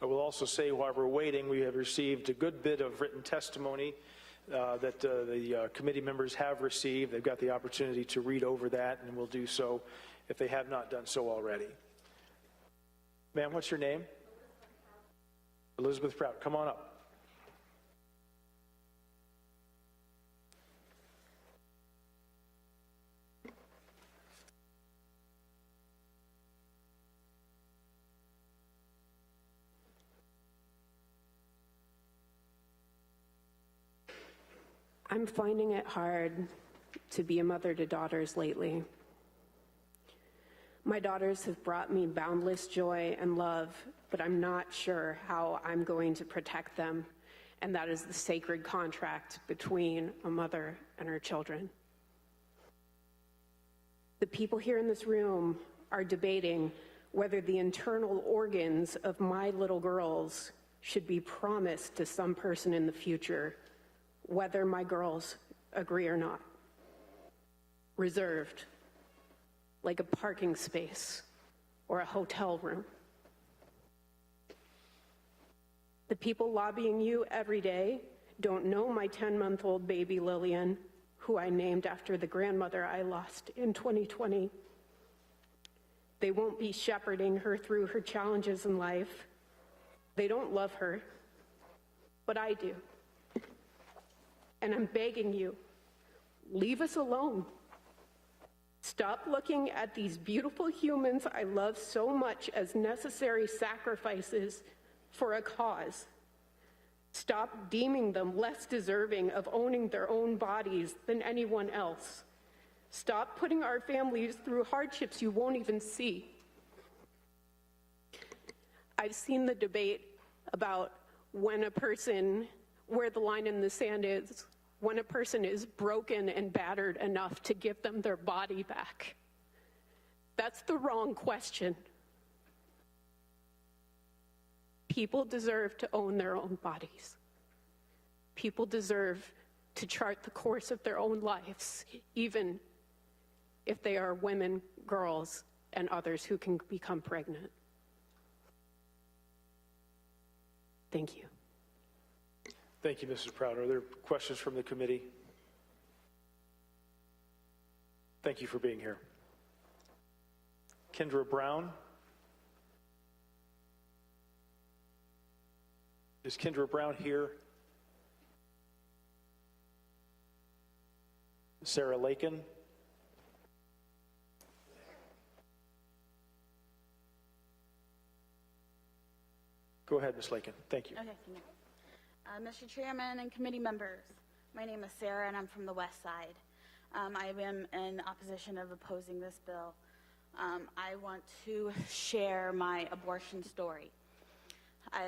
I will also say, while we're waiting, we have received a good bit of written testimony that the committee members have received. They've got the opportunity to read over that, and will do so if they have not done so already. Ma'am, what's your name? Elizabeth Prout. Come on up. I'm finding it hard to be a mother to daughters lately. My daughters have brought me boundless joy and love, but I'm not sure how I'm going to protect them, and that is the sacred contract between a mother and her children. The people here in this room are debating whether the internal organs of my little girls should be promised to some person in the future, whether my girls agree or not. Reserved, like a parking space or a hotel room. The people lobbying you every day don't know my 10-month-old baby Lillian, who I named after the grandmother I lost in 2020. They won't be shepherding her through her challenges in life. They don't love her, but I do. And I'm begging you, leave us alone. Stop looking at these beautiful humans I love so much as necessary sacrifices for a cause. Stop deeming them less deserving of owning their own bodies than anyone else. Stop putting our families through hardships you won't even see. I've seen the debate about where the line in the sand is, when a person is broken and battered enough to give them their body back. That's the wrong question. People deserve to own their own bodies. People deserve to chart the course of their own lives, even if they are women, girls, and others who can become pregnant. Thank you. Thank you, Mrs. Prout. Are there questions from the committee? Thank you for being here. Kendra Brown. Is Kendra Brown here? Sarah Lakin. Go ahead, Ms. Lakin. Thank you. Okay, thank you. Mr. Chairman and committee members, my name is Sarah and I'm from the West Side. I am in opposition of opposing this bill. I want to share my abortion story.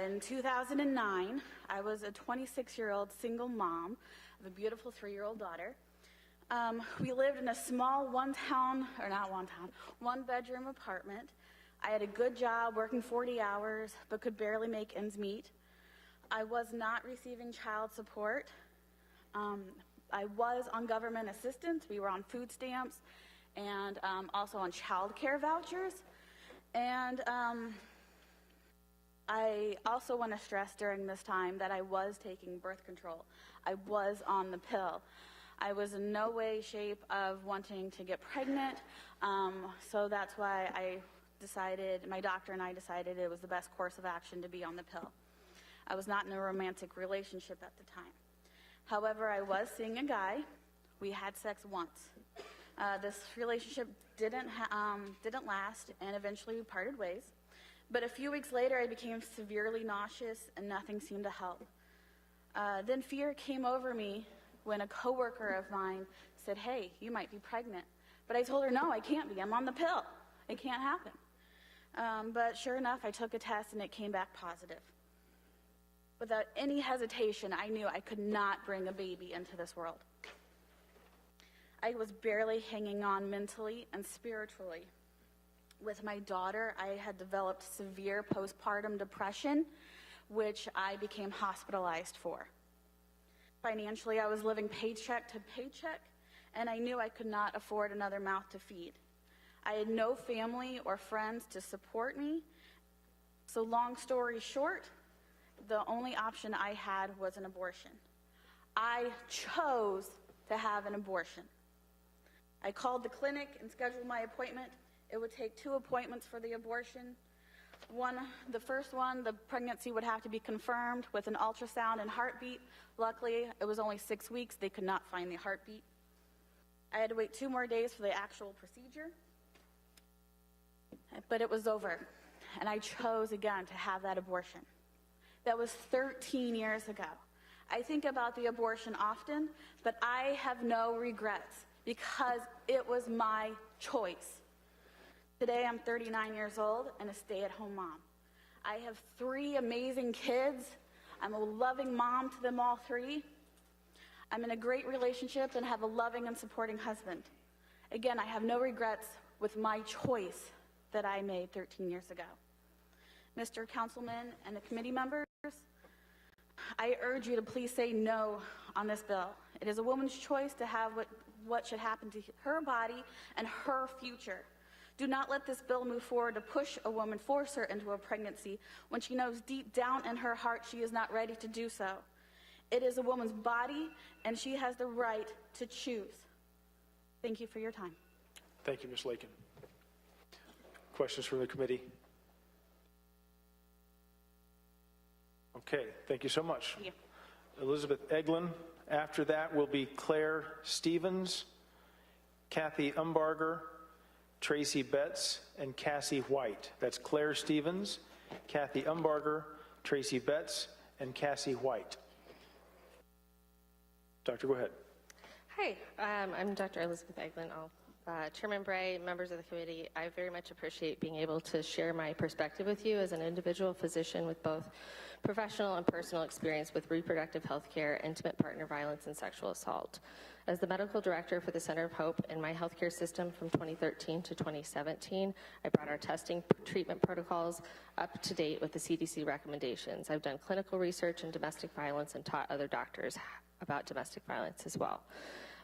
In 2009, I was a 26-year-old single mom of a beautiful 3-year-old daughter. We lived in a small one-bedroom apartment. I had a good job, working 40 hours, but could barely make ends meet. I was not receiving child support. I was on government assistance. We were on food stamps and also on child care vouchers. And I also want to stress during this time that I was taking birth control. I was on the pill. I was in no way, shape of wanting to get pregnant. So that's why my doctor and I decided it was the best course of action to be on the pill. I was not in a romantic relationship at the time. However, I was seeing a guy. We had sex once. This relationship didn't last, and eventually we parted ways. But a few weeks later, I became severely nauseous, and nothing seemed to help. Then fear came over me when a coworker of mine said, "Hey, you might be pregnant." But I told her, "No, I can't be. I'm on the pill. It can't happen." But sure enough, I took a test, and it came back positive. Without any hesitation, I knew I could not bring a baby into this world. I was barely hanging on mentally and spiritually. With my daughter, I had developed severe postpartum depression, which I became hospitalized for. Financially, I was living paycheck to paycheck, and I knew I could not afford another mouth to feed. I had no family or friends to support me, So long story short, the only option I had was an abortion. I chose to have an abortion. I called the clinic and scheduled my appointment. It would take 2 appointments for the abortion. The first one, the pregnancy would have to be confirmed with an ultrasound and heartbeat. Luckily, it was only 6 weeks. They could not find the heartbeat. I had to wait 2 more days for the actual procedure. But it was over, and I chose again to have that abortion. That was 13 years ago. I think about the abortion often, but I have no regrets because it was my choice. Today I'm 39 years old and a stay-at-home mom. I have 3 amazing kids. I'm a loving mom to them all 3. I'm in a great relationship and have a loving and supporting husband. Again, I have no regrets with my choice that I made 13 years ago. Mr. Councilman and the committee members, I urge you to please say no on this bill. It is a woman's choice to have what should happen to her body and her future. Do not let this bill move forward to push a woman, force her into a pregnancy when she knows deep down in her heart she is not ready to do so. It is a woman's body, and she has the right to choose. Thank you for your time. Thank you, Ms. Lakin. Questions from the committee? Okay, thank you so much. Thank you. Elizabeth Eglin. After that will be Claire Stevens, Kathy Umbarger, Tracy Betts, and Cassie White. That's Claire Stevens, Kathy Umbarger, Tracy Betts, and Cassie White. Doctor, go ahead. Hi, I'm Dr. Elizabeth Eglin. Chairman Bray, members of the committee, I very much appreciate being able to share my perspective with you as an individual physician with both professional and personal experience with reproductive health care, intimate partner violence, and sexual assault. As the medical director for the Center of Hope in my healthcare system from 2013 to 2017, I brought our testing treatment protocols up to date with the CDC recommendations. I've done clinical research in domestic violence and taught other doctors about domestic violence as well.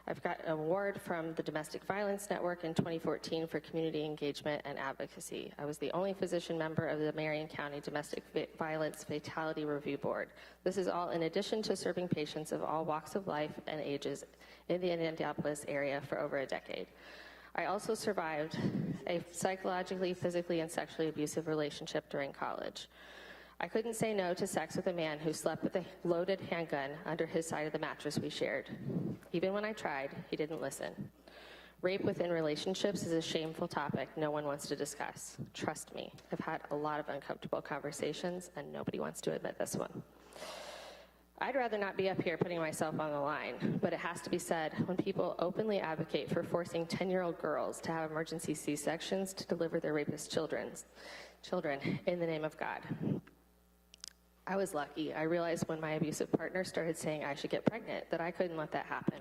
I've got an award from the Domestic Violence Network in 2014 for community engagement and advocacy. I was the only physician member of the Marion County Domestic Violence Fatality Review Board. This is all in addition to serving patients of all walks of life and ages in the Indianapolis area for over a decade. I also survived a psychologically, physically, and sexually abusive relationship during college. I couldn't say no to sex with a man who slept with a loaded handgun under his side of the mattress we shared. Even when I tried, he didn't listen. Rape within relationships is a shameful topic no one wants to discuss. Trust me, I've had a lot of uncomfortable conversations, and nobody wants to admit this one. I'd rather not be up here putting myself on the line, but it has to be said when people openly advocate for forcing 10-year-old girls to have emergency C-sections to deliver their rapist children in the name of God. I was lucky. I realized when my abusive partner started saying I should get pregnant that I couldn't let that happen.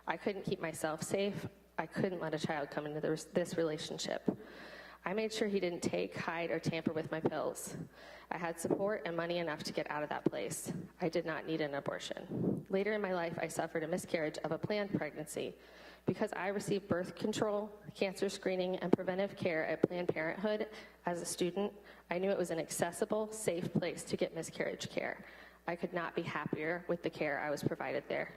I couldn't keep myself safe. I couldn't let a child come into this relationship. I made sure he didn't take, hide, or tamper with my pills. I had support and money enough to get out of that place. I did not need an abortion. Later in my life, I suffered a miscarriage of a planned pregnancy. Because I received birth control, cancer screening, and preventive care at Planned Parenthood as a student, I knew it was an accessible, safe place to get miscarriage care. I could not be happier with the care I was provided there.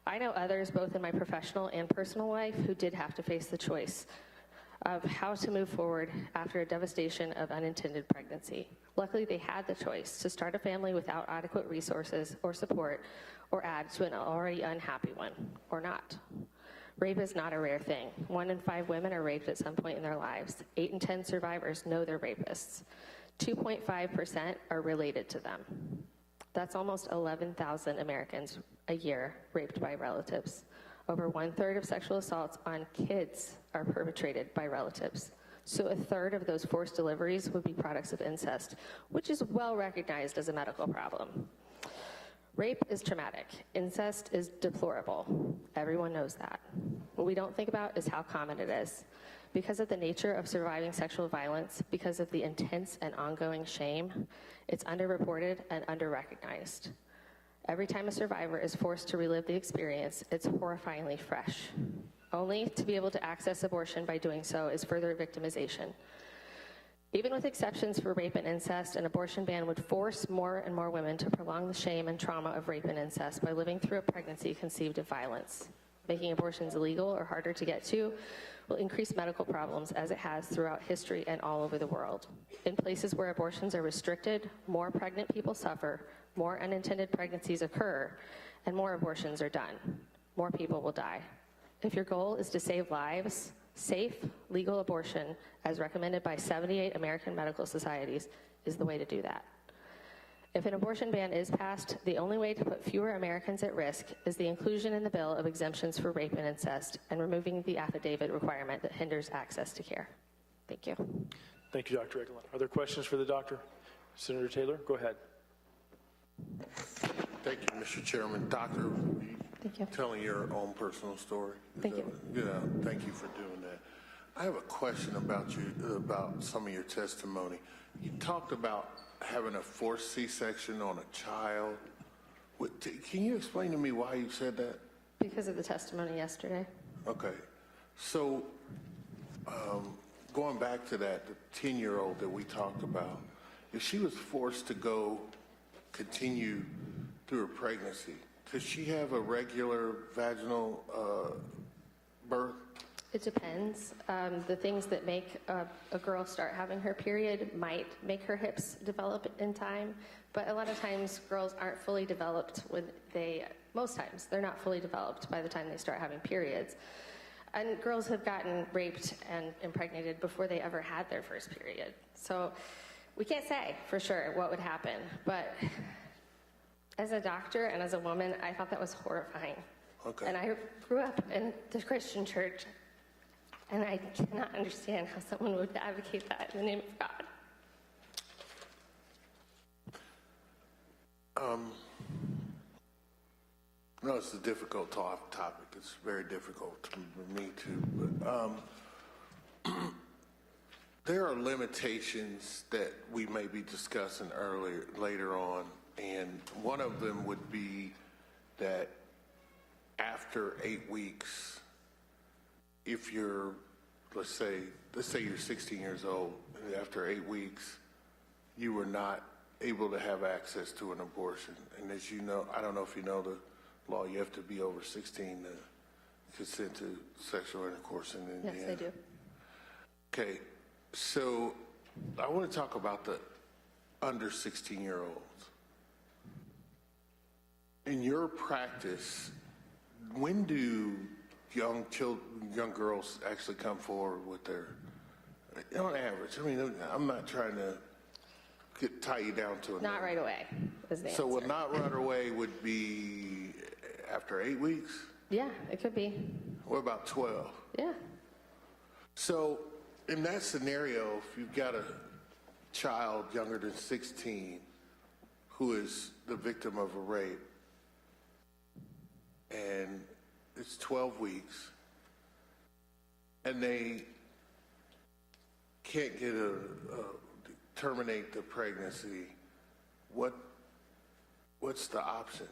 I know others, both in my professional and personal life, who did have to face the choice of how to move forward after a devastation of unintended pregnancy. Luckily, they had the choice to start a family without adequate resources or support, or add to an already unhappy one, or not. Rape is not a rare thing. 1 in 5 women are raped at some point in their lives. 8 in 10 survivors know they're rapists. 2.5% are related to them. That's almost 11,000 Americans a year raped by relatives. Over 1/3 of sexual assaults on kids are perpetrated by relatives. So 1/3 of those forced deliveries would be products of incest, which is well recognized as a medical problem. Rape is traumatic. Incest is deplorable. Everyone knows that. What we don't think about is how common it is. Because of the nature of surviving sexual violence, because of the intense and ongoing shame, it's underreported and underrecognized. Every time a survivor is forced to relive the experience, it's horrifyingly fresh. Only to be able to access abortion by doing so is further victimization. Even with exceptions for rape and incest, an abortion ban would force more and more women to prolong the shame and trauma of rape and incest by living through a pregnancy conceived of violence. Making abortions illegal or harder to get to will increase medical problems as it has throughout history and all over the world. In places where abortions are restricted, more pregnant people suffer, more unintended pregnancies occur, and more abortions are done. More people will die. If your goal is to save lives, safe, legal abortion, as recommended by 78 American medical societies, is the way to do that. If an abortion ban is passed, the only way to put fewer Americans at risk is the inclusion in the bill of exemptions for rape and incest and removing the affidavit requirement that hinders access to care. Thank you. Thank you, Dr. Eglin. Are there questions for the doctor? Senator Taylor, go ahead. Thank you, Mr. Chairman. Doctor, Thank you. telling your own personal story. Thank you. Yeah, thank you for doing that. I have a question about you, about some of your testimony. You talked about having a forced C-section on a child. Can you explain to me why you said that? Because of the testimony yesterday. Okay. So, going back to that, the 10-year-old that we talked about, if she was forced to continue through her pregnancy, could she have a regular vaginal birth? It depends. The things that make a girl start having her period might make her hips develop in time, but a lot of times girls aren't fully developed most times they're not fully developed by the time they start having periods. And girls have gotten raped and impregnated before they ever had their first period. So we can't say for sure what would happen, but as a doctor and as a woman, I thought that was horrifying. Okay. And I grew up in the Christian church, and I cannot understand how someone would advocate that in the name of God. No, it's a difficult topic. It's very difficult for me too. But there are limitations that we may be discussing later on, and one of them would be that after 8 weeks, if you're, let's say you're 16 years old, and after 8 weeks, you were not able to have access to an abortion. And as you know, I don't know if you know the law, you have to be over 16 to consent to sexual intercourse in Indiana. Yes, I do. Okay, so I want to talk about the under 16-year-olds. In your practice, when do young girls actually come forward with their, on average? I mean, I'm not trying to tie you down to a Not number. right away is the answer. So what not right away would be after 8 weeks? Yeah, it could be. What about 12? Yeah. So in that scenario, if you've got a child younger than 16 who is the victim of a rape, and it's 12 weeks, and they can't get terminate the pregnancy, what's the option?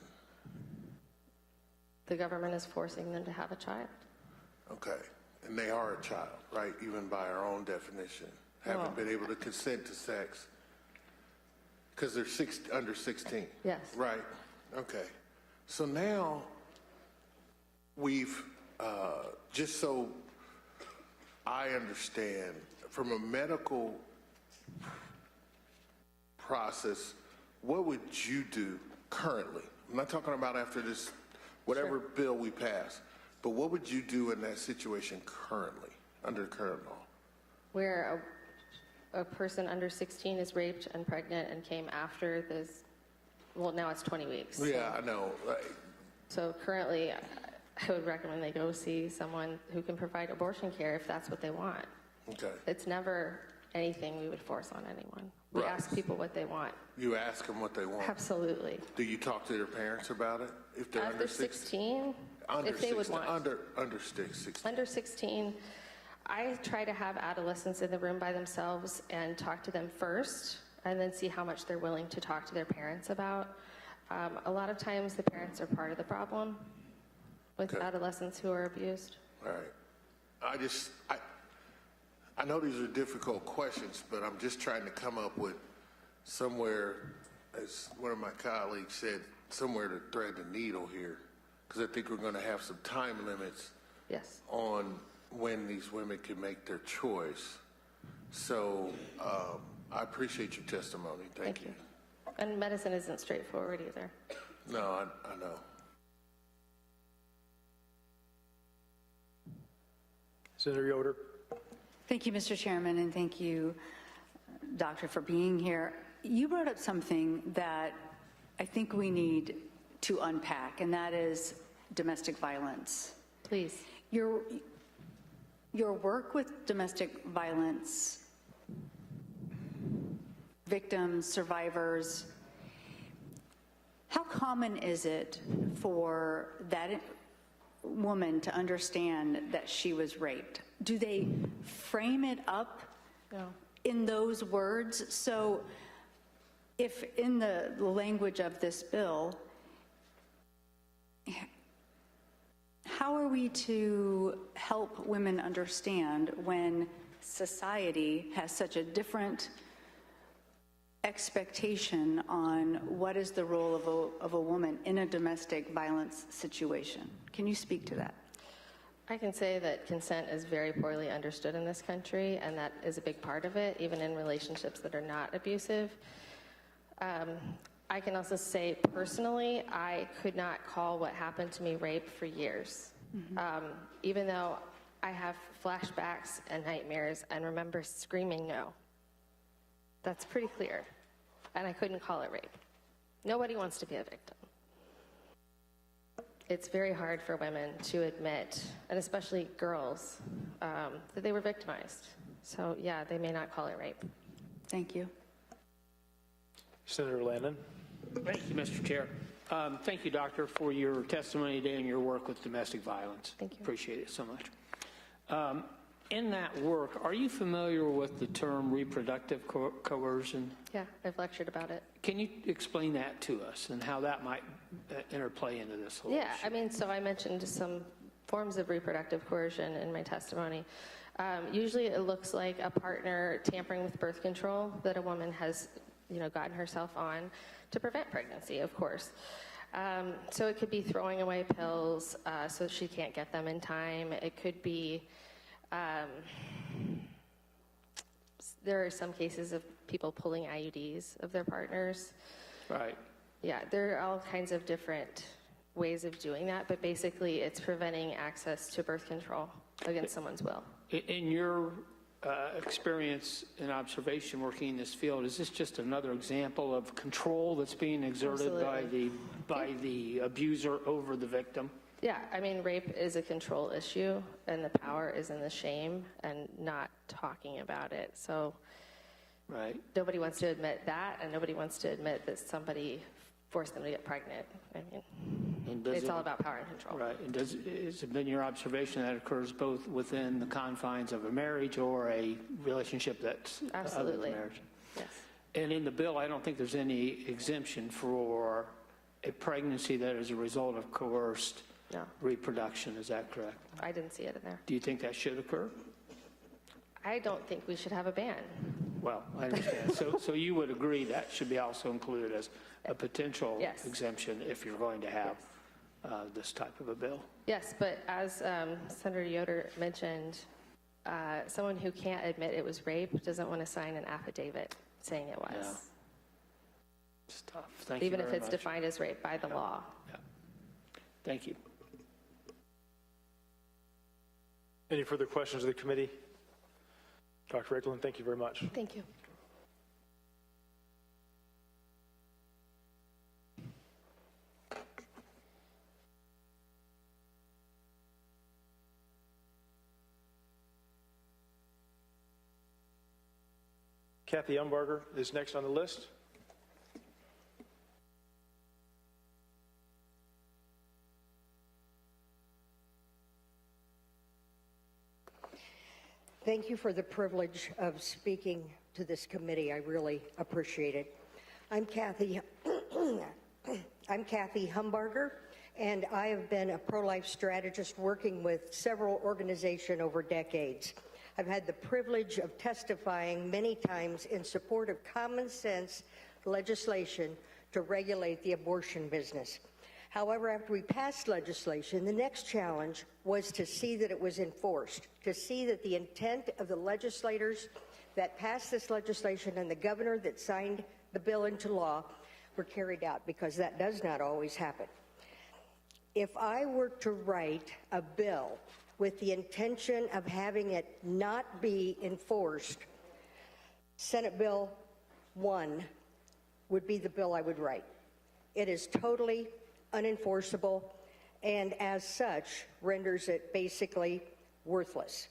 The government is forcing them to have a child. Okay, and they are a child, right? Even by our own definition, haven't been able to consent to sex because they're under 16. Yes. Right. Okay. So now we've just so I understand from a medical process, what would you do currently? I'm not talking about after this, whatever bill we pass, but what would you do in that situation currently, under the current law? Where a person under 16 is raped and pregnant and came after this, well, now it's 20 weeks. Yeah, I know. So currently, I would recommend they go see someone who can provide abortion care if that's what they want. Okay. It's never anything we would force on anyone. We Right. ask people what they want. You ask them what they want. Absolutely. Do you talk to their parents about it? If they're After 16, Under if they would 16, want. under 16. Under 16, I try to have adolescents in the room by themselves and talk to them first, and then see how much they're willing to talk to their parents about. A lot of times the parents are part of the problem with Okay. adolescents who are abused. All right. I know these are difficult questions, but I'm just trying to come up with somewhere, as one of my colleagues said, somewhere to thread the needle here, because I think we're going to have some time limits Yes. on when these women can make their choice. So I appreciate your testimony. Thank you. And medicine isn't straightforward either. No, I know. Senator Yoder. Thank you, Mr. Chairman, and thank you, Doctor, for being here. You brought up something that I think we need to unpack, and that is domestic violence. Please. Your work with domestic violence victims, survivors, how common is it for that woman to understand that she was raped? Do they frame it up in those words? So if in the language of this bill, how are we to help women understand when society has such a different expectation on what is the role of a woman in a domestic violence situation? Can you speak to that? I can say that consent is very poorly understood in this country, and that is a big part of it, even in relationships that are not abusive. I can also say personally, I could not call what happened to me rape for years. Even though I have flashbacks and nightmares and remember screaming no. That's pretty clear. And I couldn't call it rape. Nobody wants to be a victim. It's very hard for women to admit, and especially girls, that they were victimized. So yeah, they may not call it rape. Thank you. Senator Landon. Thank you, Mr. Chair. Thank you, Doctor, for your testimony today and your work with domestic violence. Thank you. Appreciate it so much. In that work, are you familiar with the term reproductive coercion? Yeah, I've lectured about it. Can you explain that to us and how that might interplay into this whole Yeah, issue? I mean, so I mentioned some forms of reproductive coercion in my testimony. Usually it looks like a partner tampering with birth control that a woman has, gotten herself on to prevent pregnancy, of course. So it could be throwing away pills so she can't get them in time. It could be, there are some cases of people pulling IUDs of their partners. Right. Yeah, there are all kinds of different ways of doing that, but basically it's preventing access to birth control against someone's will. In your experience and observation working in this field, is this just another example of control that's being exerted by the abuser over the victim? Yeah, I mean, rape is a control issue, and the power is in the shame and not talking about it. So right. Nobody wants to admit that, and nobody wants to admit that somebody forced them to get pregnant. I mean, it's all about power and control. Right. And has it been your observation that occurs both within the confines of a marriage or a relationship that's other than marriage? Yes. And in the bill, I don't think there's any exemption for a pregnancy that is a result of coerced reproduction. Is that correct? I didn't see it in there. Do you think that should occur? I don't think we should have a ban. Well, I understand. So you would agree that should be also included as a potential exemption if you're going to have this type of a bill? Yes, but as Senator Yoder mentioned, someone who can't admit it was rape doesn't want to sign an affidavit saying it was. Yeah. It's tough. Thank you Even very if it's much. defined as rape by the law. Yeah. Thank you. Any further questions of the committee? Dr. Eklund, thank you very much. Thank you. Kathy Umbarger is next on the list. Thank you for the privilege of speaking to this committee. I really appreciate it. I'm Kathy Humbarger, and I have been a pro-life strategist working with several organizations over decades. I've had the privilege of testifying many times in support of common sense legislation to regulate the abortion business. However, after we passed legislation, the next challenge was to see that it was enforced, to see that the intent of the legislators that passed this legislation and the governor that signed the bill into law were carried out, because that does not always happen. If I were to write a bill with the intention of having it not be enforced, Senate Bill 1 would be the bill I would write. It is totally unenforceable, and as such renders it basically worthless.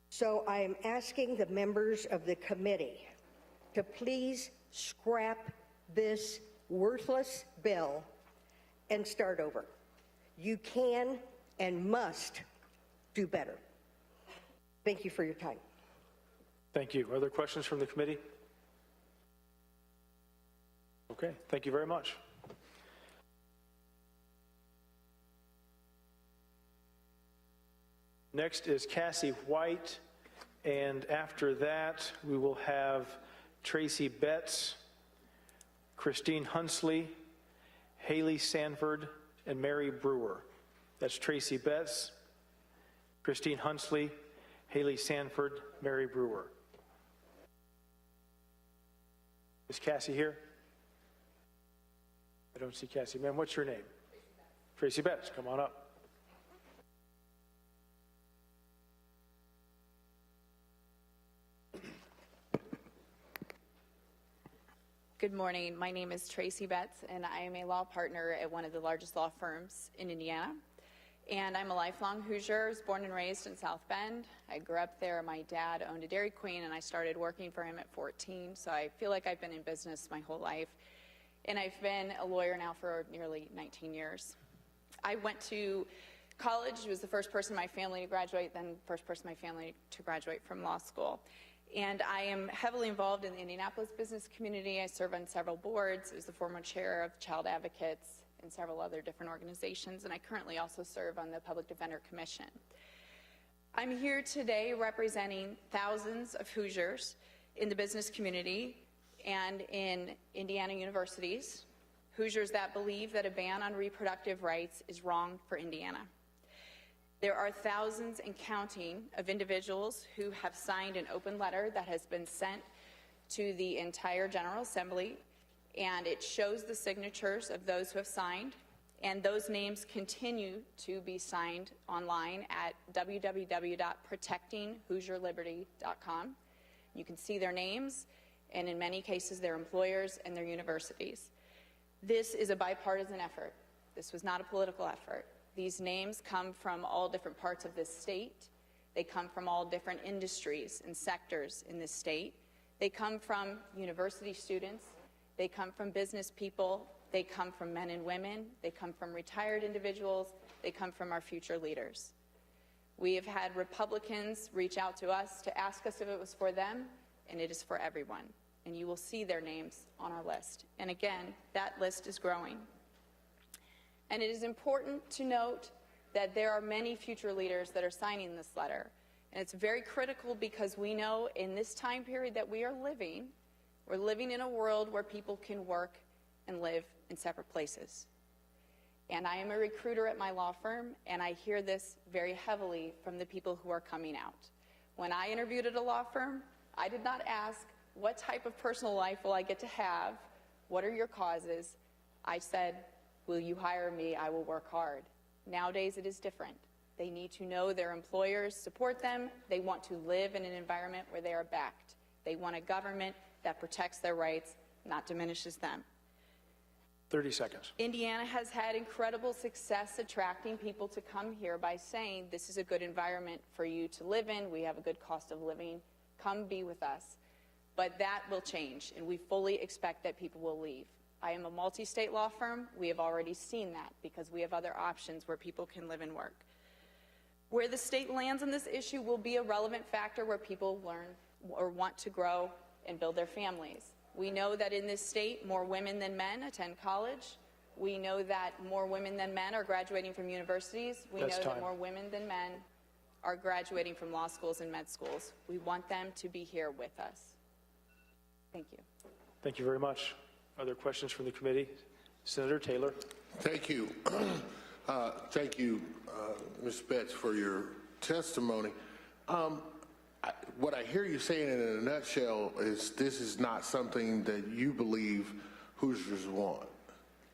So I am asking the members of the committee to please scrap this worthless bill and start over. You can and must do better. Thank you for your time. Thank you. Other questions from the committee? Okay, thank you very much. Next is Cassie White, and after that we will have Tracy Betts, Christine Hunsley, Haley Sanford, and Mary Brewer. That's Tracy Betts, Christine Hunsley, Haley Sanford, Mary Brewer. Is Cassie here? I don't see Cassie. Ma'am, what's your name? Tracy Betts, come on up. Good morning. My name is Tracy Betts, and I am a law partner at one of the largest law firms in Indiana. And I'm a lifelong Hoosier. I was born and raised in South Bend. I grew up there. My dad owned a Dairy Queen, and I started working for him at 14. So I feel like I've been in business my whole life. And I've been a lawyer now for nearly 19 years. I went to college. I was the first person in my family to graduate, then first person in my family to graduate from law school. And I am heavily involved in the Indianapolis business community. I serve on several boards. I was the former chair of Child Advocates and several other different organizations. And I currently also serve on the Public Defender Commission. I'm here today representing thousands of Hoosiers in the business community and in Indiana universities, Hoosiers that believe that a ban on reproductive rights is wrong for Indiana. There are thousands and counting of individuals who have signed an open letter that has been sent to the entire General Assembly, and it shows the signatures of those who have signed, and those names continue to be signed online at www.protectinghoosierliberty.com. You can see their names, and in many cases their employers and their universities. This is a bipartisan effort. This was not a political effort. These names come from all different parts of this state. They come from all different industries and sectors in this state. They come from university students. They come from business people. They come from men and women. They come from retired individuals. They come from our future leaders. We have had Republicans reach out to us to ask us if it was for them, and it is for everyone. And you will see their names on our list. And again, that list is growing. And it is important to note that there are many future leaders that are signing this letter. And it's very critical because we know in this time period that we are living, we're living in a world where people can work and live in separate places. And I am a recruiter at my law firm, and I hear this very heavily from the people who are coming out. When I interviewed at a law firm, I did not ask, what type of personal life will I get to have? What are your causes? I said, will you hire me? I will work hard. Nowadays, it is different. They need to know their employers support them. They want to live in an environment where they are backed. They want a government that protects their rights, not diminishes them. 30 seconds. Indiana has had incredible success attracting people to come here by saying, this is a good environment for you to live in. We have a good cost of living. Come be with us. But that will change, and we fully expect that people will leave. I am a multi-state law firm. We have already seen that because we have other options where people can live and work. Where the state lands on this issue will be a relevant factor where people learn or want to grow and build their families. We know that in this state, more women than men attend college. We know that more women than men are graduating from universities. We know that more women than men are graduating from law schools and med schools. We want them to be here with us. Thank you. Thank you very much. Are there questions from the committee? Senator Taylor. Thank you. Thank you, Ms. Betts, for your testimony. What I hear you saying in a nutshell is this is not something that you believe Hoosiers want.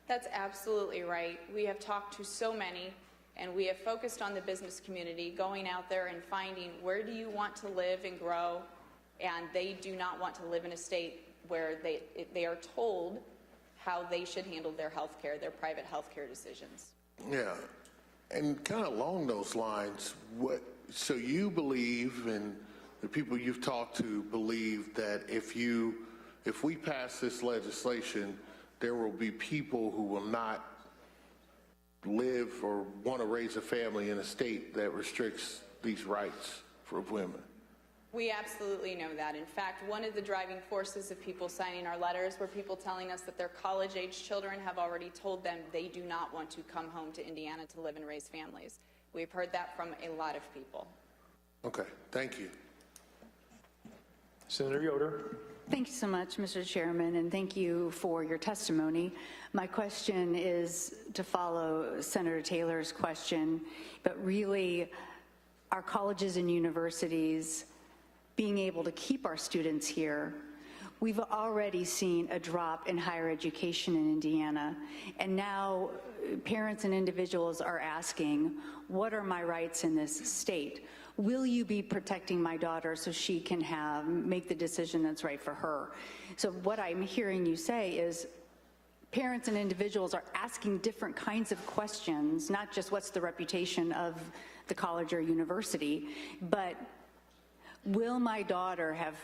That's absolutely right. We have talked to so many, and we have focused on the business community, going out there and finding where do you want to live and grow, and they do not want to live in a state where they are told how they should handle their health care, their private health care decisions. Yeah, and kind of along those lines, so you believe, and the people you've talked to believe, that if we pass this legislation, there will be people who will not live or want to raise a family in a state that restricts these rights for women. We absolutely know that. In fact, one of the driving forces of people signing our letters were people telling us that their college-age children have already told them they do not want to come home to Indiana to live and raise families. We've heard that from a lot of people. Okay, thank you. Senator Yoder. Thank you so much, Mr. Chairman, and thank you for your testimony. My question is to follow Senator Taylor's question, but really, our colleges and universities being able to keep our students here. We've already seen a drop in higher education in Indiana, and now parents and individuals are asking, what are my rights in this state? Will you be protecting my daughter so she can make the decision that's right for her? So what I'm hearing you say is parents and individuals are asking different kinds of questions, not just what's the reputation of the college or university, but will my daughter have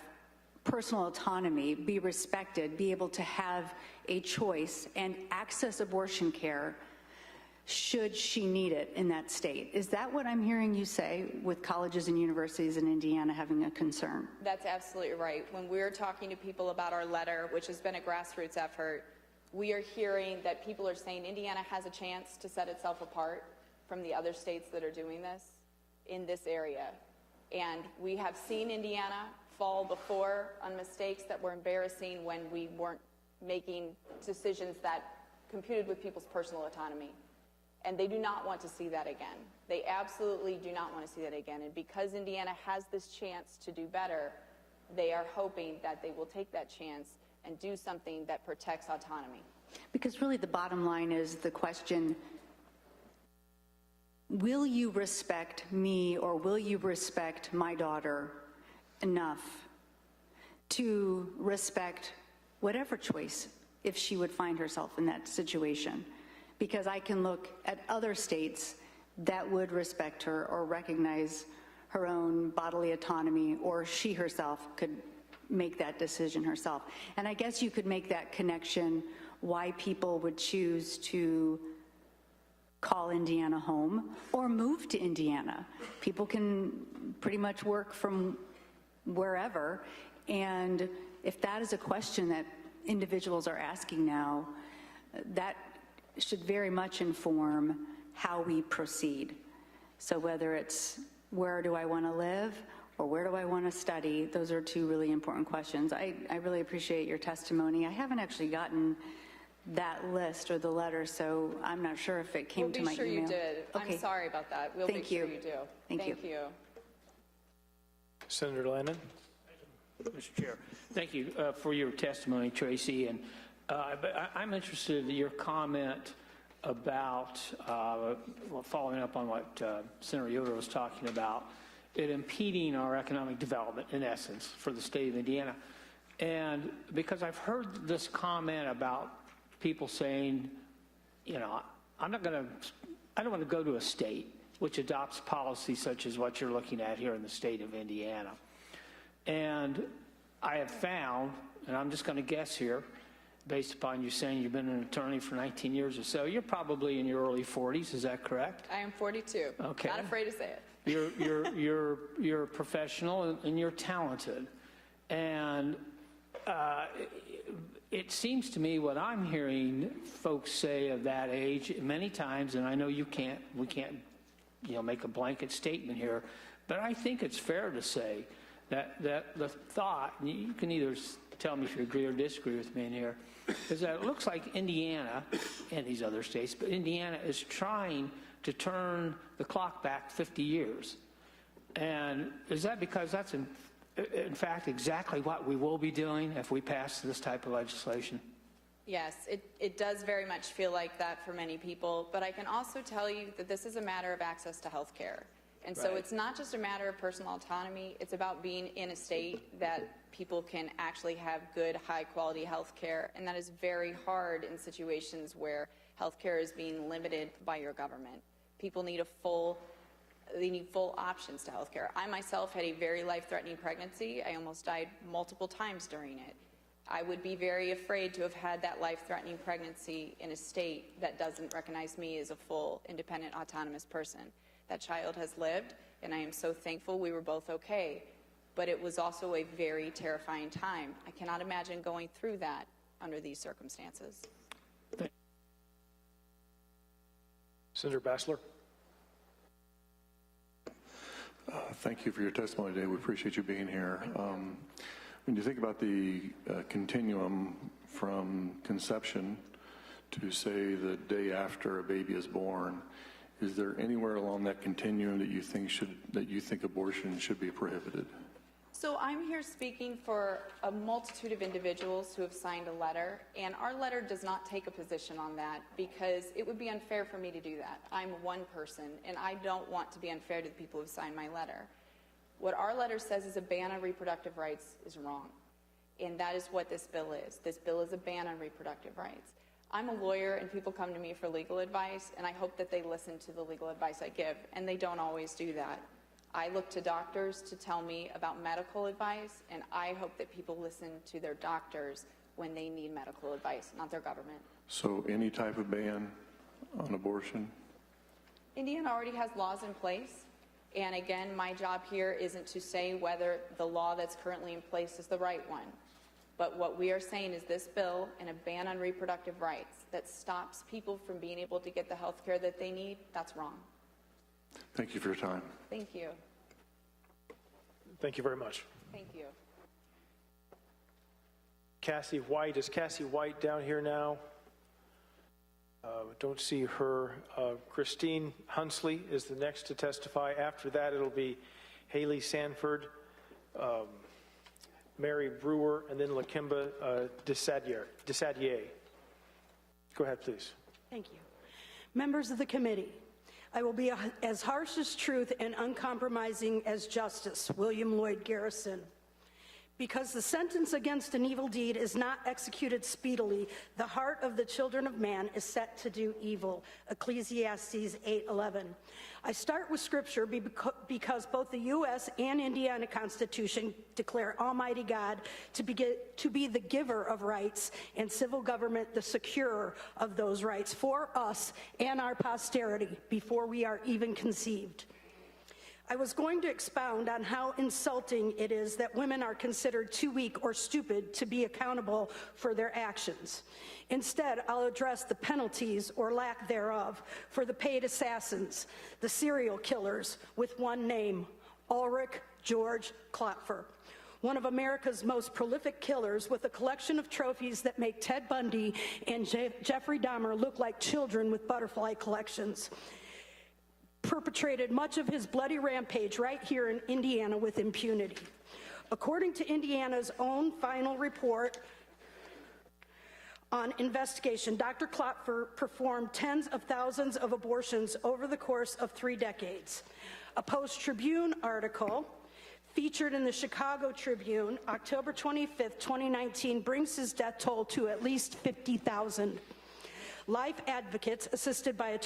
personal autonomy, be respected, be able to have a choice and access abortion care should she need it in that state? Is that what I'm hearing you say with colleges and universities in Indiana having a concern? That's absolutely right. When we're talking to people about our letter, which has been a grassroots effort, we are hearing that people are saying Indiana has a chance to set itself apart from the other states that are doing this in this area. And we have seen Indiana fall before on mistakes that were embarrassing when we weren't making decisions that computed with people's personal autonomy. And they do not want to see that again. They absolutely do not want to see that again. And because Indiana has this chance to do better, they are hoping that they will take that chance and do something that protects autonomy. Because really the bottom line is the question, will you respect me or will you respect my daughter enough to respect whatever choice if she would find herself in that situation? Because I can look at other states that would respect her or recognize her own bodily autonomy, or she herself could make that decision herself. And I guess you could make that connection why people would choose to call Indiana home or move to Indiana. People can pretty much work from wherever, and if that is a question that individuals are asking now, that should very much inform how we proceed. So whether it's where do I want to live or where do I want to study, those are two really important questions. I really appreciate your testimony. I haven't actually gotten that list or the letter, so I'm not sure if it came to my email. We'll be sure you did. Okay. I'm sorry about that. We'll Thank make sure you. you do. Thank you. Senator Landon. Mr. Chair, thank you for your testimony, Tracy. And I'm interested in your comment about, following up on what Senator Yoder was talking about, it impeding our economic development, in essence, for the state of Indiana. And because I've heard this comment about people saying, you know, I don't want to go to a state which adopts policies such as what you're looking at here in the state of Indiana. And I have found, and I'm just going to guess here, based upon you saying you've been an attorney for 19 years or so, you're probably in your early 40s, is that correct? I am 42. Okay. Not afraid to say it. You're a professional and you're talented. And it seems to me what I'm hearing folks say of that age many times, and I know we can't make a blanket statement here, But I think it's fair to say that the thought, and you can either tell me if you agree or disagree with me in here, is that it looks like Indiana and these other states, but Indiana is trying to turn the clock back 50 years. And is that because that's in fact exactly what we will be doing if we pass this type of legislation? Yes, it does very much feel like that for many people, but I can also tell you that this is a matter of access to health care. And so it's not just a matter of personal autonomy, it's about being in a state that people can actually have good, high-quality health care, and that is very hard in situations where health care is being limited by your government. People need full options to health care. I myself had a very life-threatening pregnancy. I almost died multiple times during it. I would be very afraid to have had that life-threatening pregnancy in a state that doesn't recognize me as a full, independent, autonomous person. That child has lived, and I am so thankful we were both okay. But it was also a very terrifying time. I cannot imagine going through that under these circumstances. Senator Bassler. Thank you for your testimony today. We appreciate you being here. When you think about the continuum from conception to, say, the day after a baby is born, is there anywhere along that continuum that you think abortion should be prohibited? So I'm here speaking for a multitude of individuals who have signed a letter, and our letter does not take a position on that because it would be unfair for me to do that. I'm one person, and I don't want to be unfair to the people who signed my letter. What our letter says is a ban on reproductive rights is wrong, and that is what this bill is. This bill is a ban on reproductive rights. I'm a lawyer, and people come to me for legal advice, and I hope that they listen to the legal advice I give, and they don't always do that. I look to doctors to tell me about medical advice, and I hope that people listen to their doctors when they need medical advice, not their government. So any type of ban on abortion? Indiana already has laws in place, and again, my job here isn't to say whether the law that's currently in place is the right one. But what we are saying is this bill and a ban on reproductive rights that stops people from being able to get the health care that they need, that's wrong. Thank you for your time. Thank you. Thank you very much. Thank you. Cassie White. Is Cassie White down here now? Don't see her. Christine Hunsley is the next to testify. After that, it'll be Haley Sanford, Mary Brewer, and then Lakimba Desadier. Go ahead, please. Thank you. Members of the committee, I will be as harsh as truth and uncompromising as justice. William Lloyd Garrison. Because the sentence against an evil deed is not executed speedily, the heart of the children of man is set to do evil. Ecclesiastes 8:11. I start with scripture because both the U.S. and Indiana Constitution declare Almighty God to be the giver of rights and civil government the securer of those rights for us and our posterity before we are even conceived. I was going to expound on how insulting it is that women are considered too weak or stupid to be accountable for their actions. Instead, I'll address the penalties or lack thereof for the paid assassins, the serial killers with one name, Ulrich George Klopfer, one of America's most prolific killers with a collection of trophies that make Ted Bundy and Jeffrey Dahmer look like children with butterfly collections. Perpetrated much of his bloody rampage right here in Indiana with impunity. According to Indiana's own final report on investigation, Dr. Klopfer performed tens of thousands of abortions over the course of 3 decades. A Post-Tribune article featured in the Chicago Tribune, October 25th, 2019, brings his death toll to at least 50,000. Life advocates, assisted by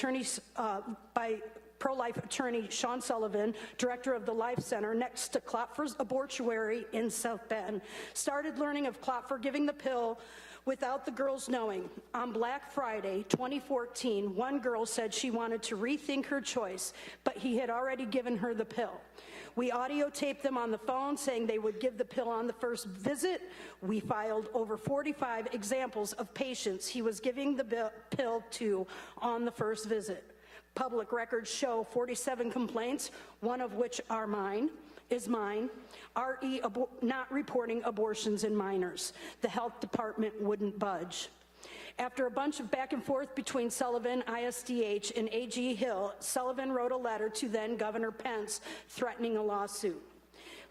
pro-life attorney Sean Sullivan, director of the Life Center next to Klopfer's abortuary in South Bend, started learning of Klopfer giving the pill without the girls knowing. On Black Friday 2014, one girl said she wanted to rethink her choice, but he had already given her the pill. We audio taped them on the phone saying they would give the pill on the first visit. We filed over 45 examples of patients he was giving the pill to on the first visit. Public records show 47 complaints, one of which is mine, RE not reporting abortions in minors. The health department wouldn't budge. After a bunch of back and forth between Sullivan, ISDH, and AG Hill, Sullivan wrote a letter to then Governor Pence threatening a lawsuit.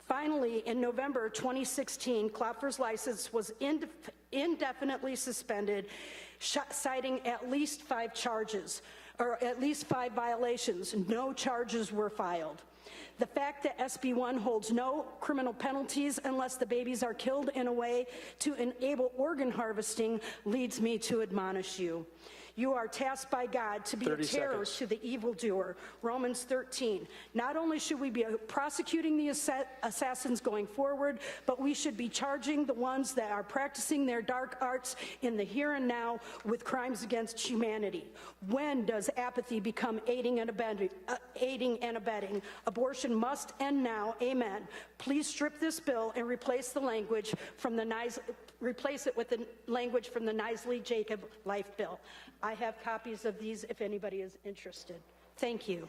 Finally, in November 2016, Klopfer's license was indefinitely suspended, citing at least 5 charges, or at least 5 violations. No charges were filed. The fact that SB1 holds no criminal penalties unless the babies are killed in a way to enable organ harvesting leads me to admonish you. You are tasked by God to be a terror to the evildoer, Romans 13. Not only should we be prosecuting the assassins going forward, but we should be charging the ones that are practicing their dark arts in the here and now with crimes against humanity. When does apathy become aiding and abetting? Abortion must end now. Amen. Please strip this bill and replace the language from the replace it with the language from the Nisley-Jacob Life Bill. I have copies of these if anybody is interested. Thank you.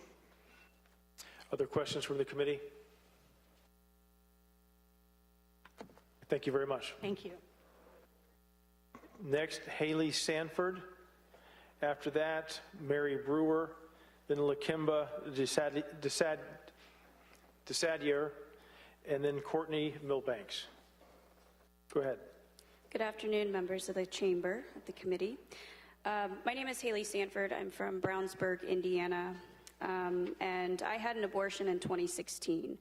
Other questions from the committee? Thank you very much. Thank you. Next, Haley Sanford. After that, Mary Brewer, then Lakimba Desadier, and then Courtney Milbanks. Go ahead. Good afternoon, members of the chamber, of the committee. My name is Haley Sanford. I'm from Brownsburg, Indiana, and I had an abortion in 2016,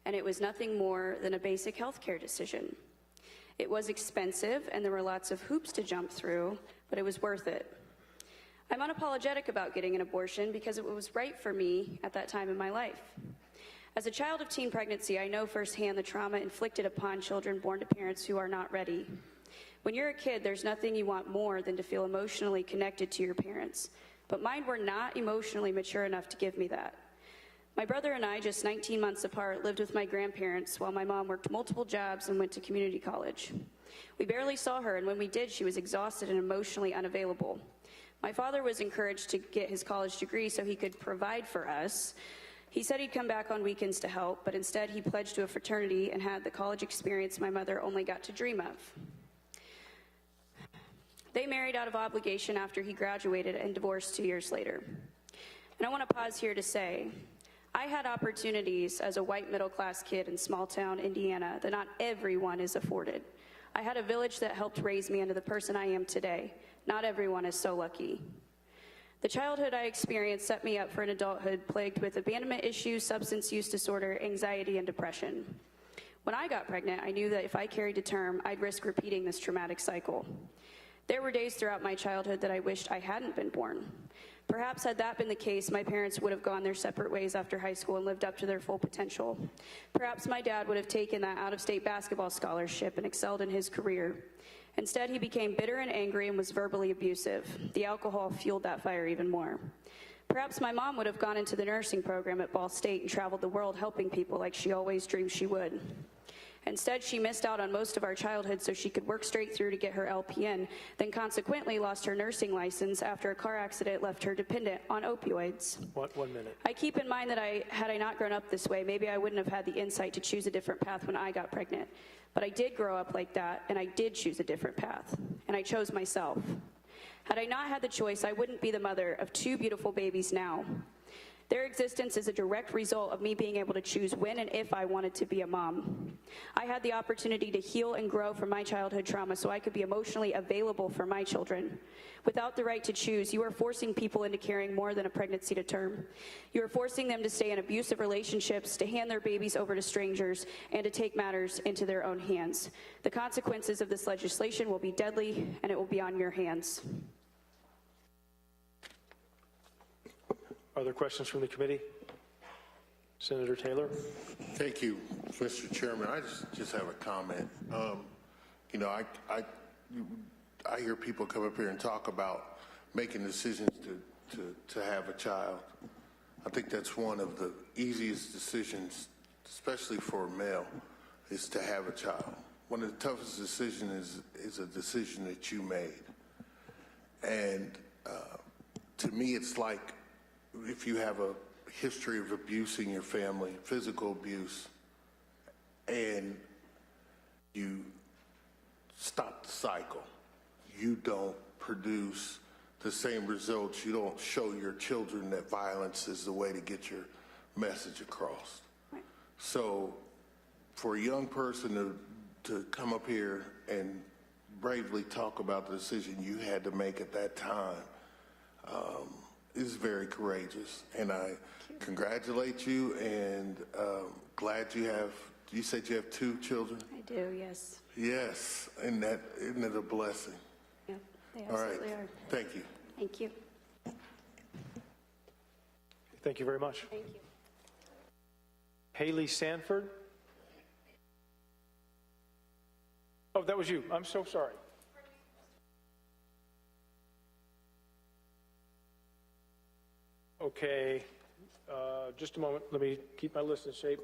and it was nothing more than a basic health care decision. It was expensive, and there were lots of hoops to jump through, but it was worth it. I'm unapologetic about getting an abortion because it was right for me at that time in my life. As a child of teen pregnancy, I know firsthand the trauma inflicted upon children born to parents who are not ready. When you're a kid, there's nothing you want more than to feel emotionally connected to your parents. But mine were not emotionally mature enough to give me that. My brother and I, just 19 months apart, lived with my grandparents while my mom worked multiple jobs and went to community college. We barely saw her, and when we did, she was exhausted and emotionally unavailable. My father was encouraged to get his college degree so he could provide for us. He said he'd come back on weekends to help, but instead he pledged to a fraternity and had the college experience my mother only got to dream of. They married out of obligation after he graduated and divorced 2 years later. And I want to pause here to say, I had opportunities as a white middle-class kid in small-town Indiana that not everyone is afforded. I had a village that helped raise me into the person I am today. Not everyone is so lucky. The childhood I experienced set me up for an adulthood plagued with abandonment issues, substance use disorder, anxiety, and depression. When I got pregnant, I knew that if I carried to term, I'd risk repeating this traumatic cycle. There were days throughout my childhood that I wished I hadn't been born. Perhaps had that been the case, my parents would have gone their separate ways after high school and lived up to their full potential. Perhaps my dad would have taken that out-of-state basketball scholarship and excelled in his career. Instead, he became bitter and angry and was verbally abusive. The alcohol fueled that fire even more. Perhaps my mom would have gone into the nursing program at Ball State and traveled the world helping people like she always dreamed she would. Instead, she missed out on most of our childhood so she could work straight through to get her LPN, then consequently lost her nursing license after a car accident left her dependent on opioids. 1 minute. I keep in mind that had I not grown up this way, maybe I wouldn't have had the insight to choose a different path when I got pregnant. But I did grow up like that, and I did choose a different path, and I chose myself. Had I not had the choice, I wouldn't be the mother of 2 beautiful babies now. Their existence is a direct result of me being able to choose when and if I wanted to be a mom. I had the opportunity to heal and grow from my childhood trauma so I could be emotionally available for my children. Without the right to choose, you are forcing people into carrying more than a pregnancy to term. You are forcing them to stay in abusive relationships, to hand their babies over to strangers, and to take matters into their own hands. The consequences of this legislation will be deadly, and it will be on your hands. Are there questions from the committee? Senator Taylor. Thank you, Mr. Chairman. I just have a comment. You know, I hear people come up here and talk about making decisions to have a child. I think that's one of the easiest decisions, especially for a male, is to have a child. One of the toughest decisions is a decision that you made. And to me, it's like if you have a history of abuse in your family, physical abuse, and you stop the cycle, you don't produce the same results. You don't show your children that violence is the way to get your message across. Right. So for a young person to come up here and bravely talk about the decision you had to make at that time is very courageous. And I congratulate you, and glad you said you have 2 children? I do, yes. Yes, and isn't it a blessing? Yeah, they All right, absolutely are. thank you. Thank you. Thank you very much. Thank you. Haley Sanford. Oh, that was you. I'm so sorry. Okay, just a moment. Let me keep my list in shape.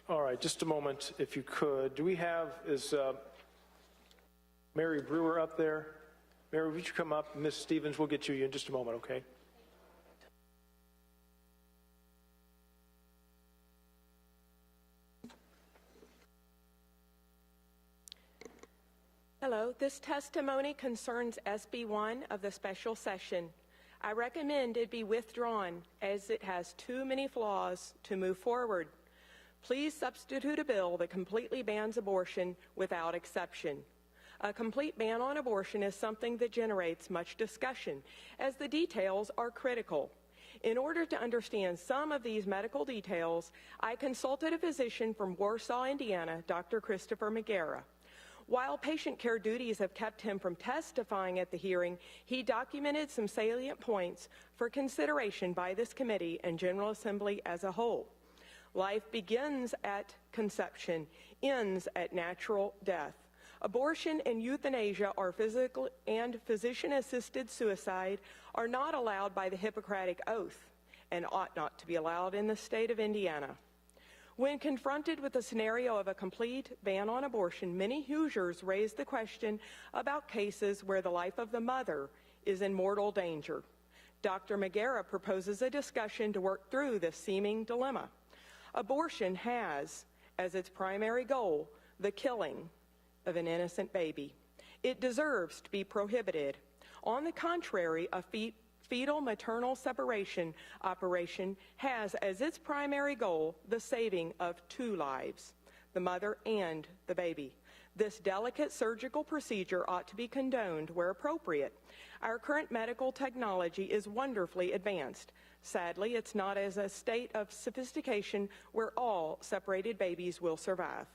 All right, just a moment, if you could. Do we have, is Mary Brewer up there? Mary, would you come up? Ms. Stevens, we'll get you in just a moment, okay? Hello, this testimony concerns SB 1 of the special session. I recommend it be withdrawn as it has too many flaws to move forward. Please substitute a bill that completely bans abortion without exception. A complete ban on abortion is something that generates much discussion, as the details are critical. In order to understand some of these medical details, I consulted a physician from Warsaw, Indiana, Dr. Christopher McGarrah. While patient care duties have kept him from testifying at the hearing, he documented some salient points for consideration by this committee and General Assembly as a whole. Life begins at conception, ends at natural death. Abortion and euthanasia are physical and physician-assisted suicide are not allowed by the Hippocratic Oath and ought not to be allowed in the state of Indiana. When confronted with the scenario of a complete ban on abortion, many Hoosiers raised the question about cases where the life of the mother is in mortal danger. Dr. McGarrah proposes a discussion to work through this seeming dilemma. Abortion has, as its primary goal, the killing of an innocent baby. It deserves to be prohibited. On the contrary, a fetal maternal separation operation has as its primary goal the saving of 2 lives, the mother and the baby. This delicate surgical procedure ought to be condoned where appropriate. Our current medical technology is wonderfully advanced. Sadly, it's not as a state of sophistication where all separated babies will survive.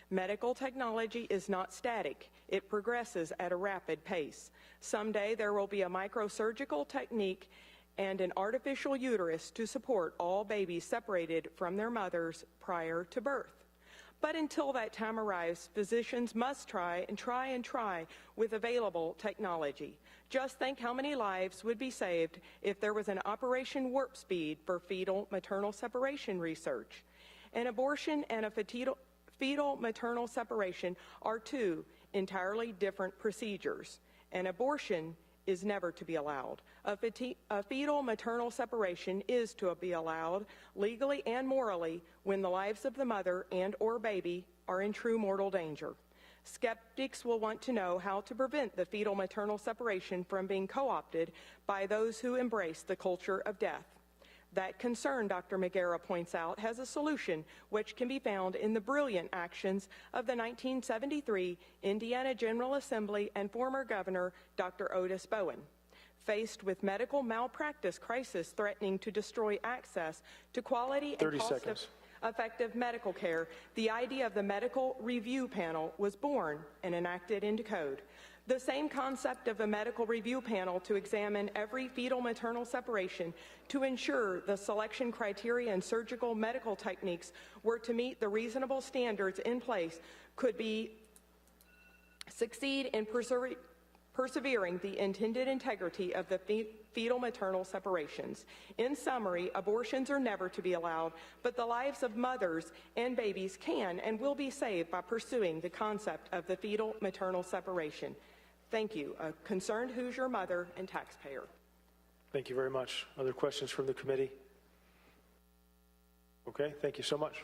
Medical technology is not static. It progresses at a rapid pace. Someday there will be a microsurgical technique and an artificial uterus to support all babies separated from their mothers prior to birth. But until that time arrives, physicians must try with available technology. Just think how many lives would be saved if there was an Operation Warp Speed for fetal maternal separation research. An abortion and a fetal maternal separation are 2 entirely different procedures. An abortion is never to be allowed. A fetal maternal separation is to be allowed legally and morally when the lives of the mother and or baby are in true mortal danger. Skeptics will want to know how to prevent the fetal maternal separation from being co-opted by those who embrace the culture of death. That concern, Dr. McGarrah points out, has a solution which can be found in the brilliant actions of the 1973 Indiana General Assembly and former Governor Dr. Otis Bowen. faced with medical malpractice crisis threatening to destroy access to quality and cost-effective medical care, the idea of the Medical Review Panel was born and enacted into code. The same concept of a medical review panel to examine every fetal-maternal separation to ensure the selection criteria and surgical medical techniques were to meet the reasonable standards in place could succeed in persevering the intended integrity of the fetal-maternal separations. In summary, abortions are never to be allowed, but the lives of mothers and babies can and will be saved by pursuing the concept of the fetal-maternal separation. Thank you. A concerned Hoosier mother and taxpayer. Thank you very much. Other questions from the committee? Okay, thank you so much.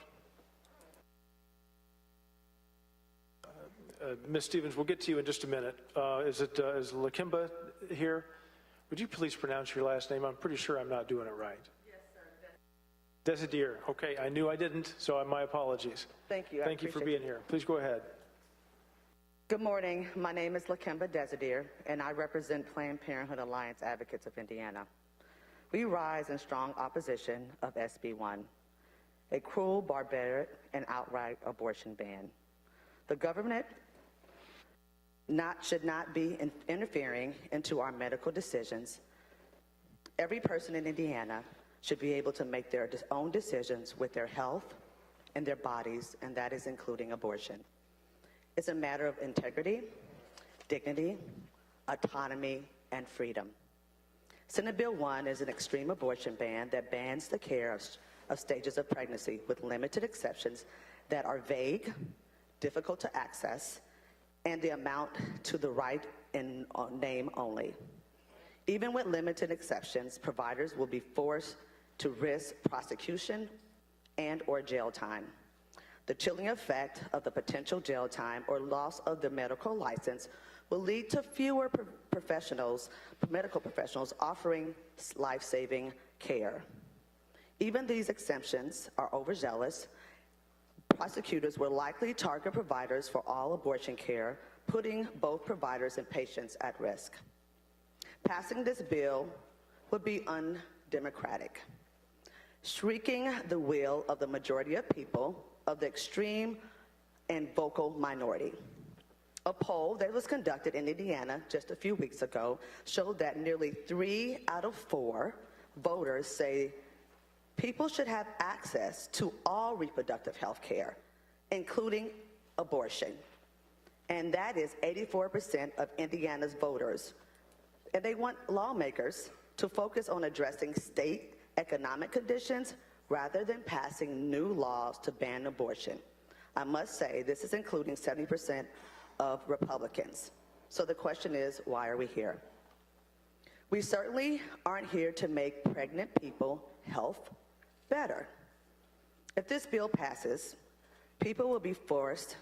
Ms. Stevens, we'll get to you in just a minute. Is Lakimba here? Would you please pronounce your last name? I'm pretty sure I'm not doing it right. Yes, sir. Desidir. Okay, I knew I didn't, so my apologies. Thank you. Thank you for being here. Please go ahead. Good morning. My name is Lakimba Desidir, and I represent Planned Parenthood Alliance Advocates of Indiana. We rise in strong opposition of SB 1, a cruel, barbaric, and outright abortion ban. The government should not be interfering into our medical decisions. Every person in Indiana should be able to make their own decisions with their health and their bodies, and that is including abortion. It's a matter of integrity, dignity, autonomy, and freedom. Senate Bill 1 is an extreme abortion ban that bans the care of stages of pregnancy with limited exceptions that are vague, difficult to access, and they amount to the right in name only. Even with limited exceptions, providers will be forced to risk prosecution and/or jail time. The chilling effect of the potential jail time or loss of the medical license will lead to fewer medical professionals offering life-saving care. Even these exemptions are overzealous. Prosecutors will likely target providers for all abortion care, putting both providers and patients at risk. Passing this bill would be undemocratic, shrieking the will of the majority of people, of the extreme and vocal minority. A poll that was conducted in Indiana just a few weeks ago showed that nearly 3 out of 4 voters say people should have access to all reproductive health care, including abortion. And that is 84% of Indiana's voters. And they want lawmakers to focus on addressing state economic conditions rather than passing new laws to ban abortion. I must say, this is including 70% of Republicans. So the question is, why are we here? We certainly aren't here to make pregnant people's health better. If this bill passes, people will be forced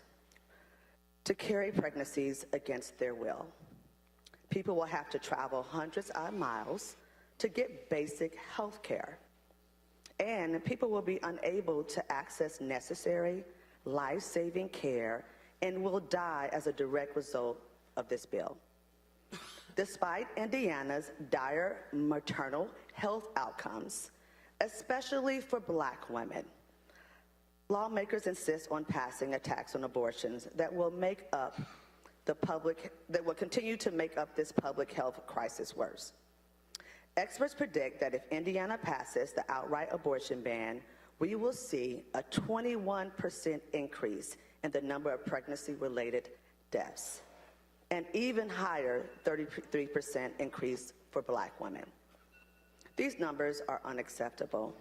to carry pregnancies against their will. People will have to travel hundreds of miles to get basic health care. And people will be unable to access necessary life-saving care and will die as a direct result of this bill. Despite Indiana's dire maternal health outcomes, especially for Black women, lawmakers insist on passing a tax on abortions that will continue to make up this public health crisis worse. Experts predict that if Indiana passes the outright abortion ban, we will see a 21% increase in the number of pregnancy-related deaths, and even higher 33% increase for Black women. These numbers are unacceptable.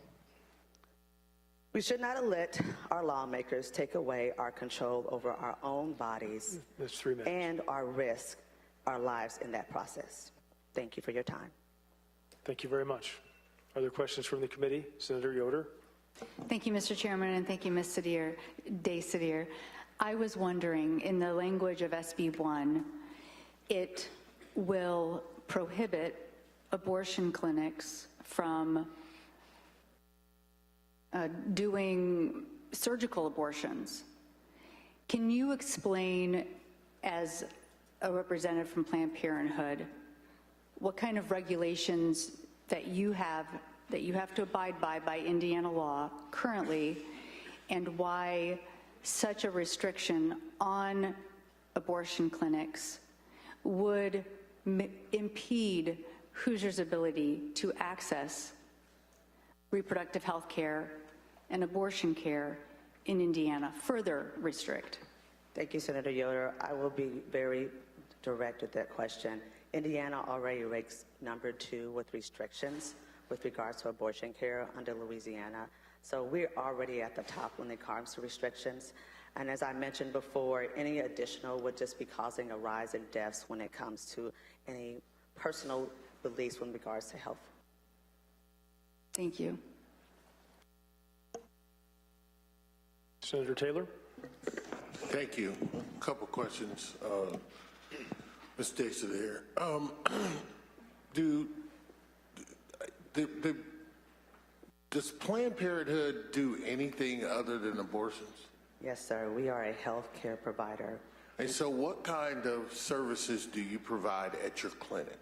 We should not let our lawmakers take away our control over our own bodies and risk our lives in that process. Thank you for your time. Thank you very much. Are there questions from the committee? Senator Yoder. Thank you, Mr. Chairman, and thank you, Ms. Desidir. I was wondering, in the language of SB 1, it will prohibit abortion clinics from doing surgical abortions. Can you explain, as a representative from Planned Parenthood, what kind of regulations that you have to abide by Indiana law currently, and why such a restriction on abortion clinics would impede Hoosiers' ability to access reproductive health care and abortion care in Indiana, further restrict? Thank you, Senator Yoder. I will be very direct with that question. Indiana already ranks number 2 with restrictions with regards to abortion care under Louisiana. So we're already at the top when it comes to restrictions. And as I mentioned before, any additional would just be causing a rise in deaths when it comes to any personal beliefs with regards to health. Thank you. Senator Taylor? Thank you. A couple questions. Ms. Dixon here. Does Planned Parenthood do anything other than abortions? Yes, sir. We are a health care provider. And so what kind of services do you provide at your clinic?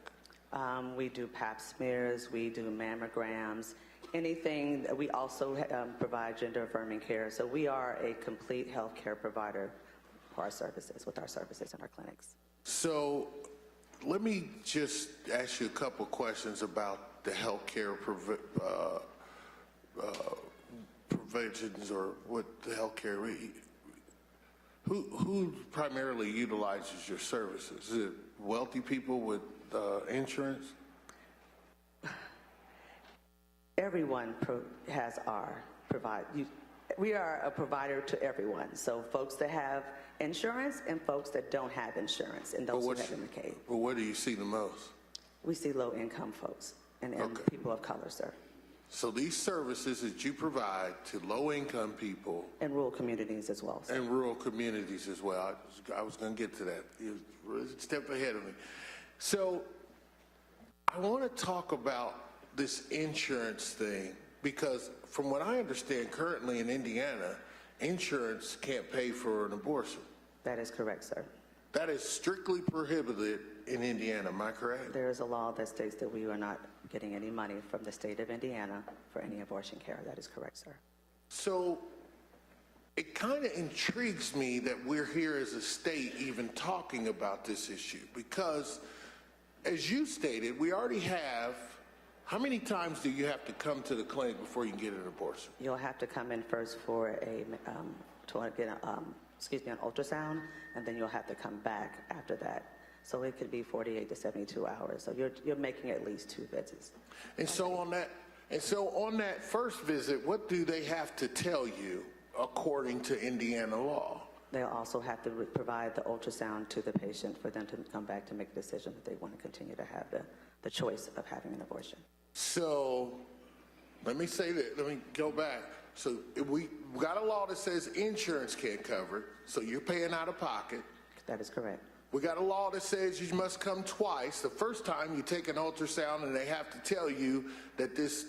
We do pap smears, we do mammograms, anything. We also provide gender affirming care. So we are a complete health care provider for our services, with our services in our clinics. So let me just ask you a couple questions about the health care provisions, or what the health care, who primarily utilizes your services? Is it wealthy people with insurance? Everyone has our provide. We are a provider to everyone. So folks that have insurance and folks that don't have insurance, and those who have Medicaid. Well, what do you see the most? We see low-income folks and people of color, sir. So these services that you provide to low-income people. And rural communities as well, sir. And rural communities as well. I was going to get to that. You were a step ahead of me. So I want to talk about this insurance thing, because from what I understand, currently in Indiana, insurance can't pay for an abortion. That is correct, sir. That is strictly prohibited in Indiana, am I correct? There is a law that states that we are not getting any money from the state of Indiana for any abortion care. That is correct, sir. So it kind of intrigues me that we're here as a state even talking about this issue, because as you stated, we already have, how many times do you have to come to the clinic before you can get an abortion? You'll have to come in first for an ultrasound, and then you'll have to come back after that. So it could be 48 to 72 hours. So you're making at least 2 visits. And so on that first visit, what do they have to tell you according to Indiana law? They'll also have to provide the ultrasound to the patient for them to come back to make a decision that they want to continue to have the choice of having an abortion. So let me say that, let me go back. So we got a law that says insurance can't cover it, so you're paying out of pocket. That is correct. We got a law that says you must come twice. The first time you take an ultrasound and they have to tell you that this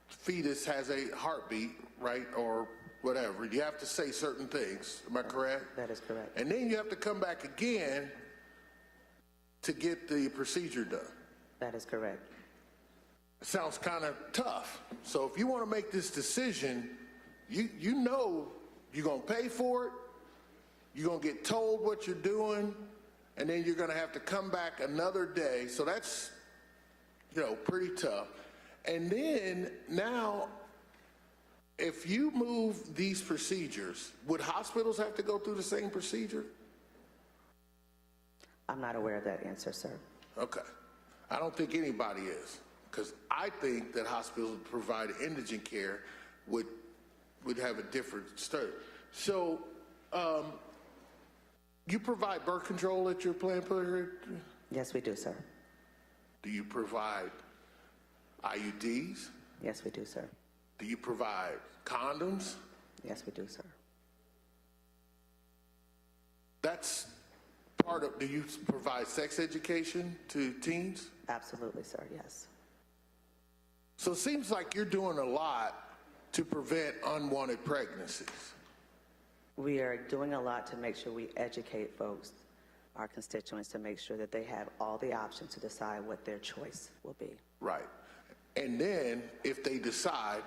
fetus has a heartbeat, right, or whatever. You have to say certain things. Am I correct? That is correct. And then you have to come back again to get the procedure done. That is correct. It sounds kind of tough. So if you want to make this decision, you know you're going to pay for it, you're going to get told what you're doing, and then you're going to have to come back another day. So that's, pretty tough. And then now, if you move these procedures, would hospitals have to go through the same procedure? I'm not aware of that answer, sir. Okay. I don't think anybody is, because I think that hospitals that provide indigent care would have a different story. So, you provide birth control at your Planned Parenthood? Yes, we do, sir. Do you provide IUDs? Yes, we do, sir. Do you provide condoms? Yes, we do, sir. That's part of, do you provide sex education to teens? Absolutely, sir, yes. So it seems like you're doing a lot to prevent unwanted pregnancies. We are doing a lot to make sure we educate folks our constituents to make sure that they have all the options to decide what their choice will be. Right. And then if they decide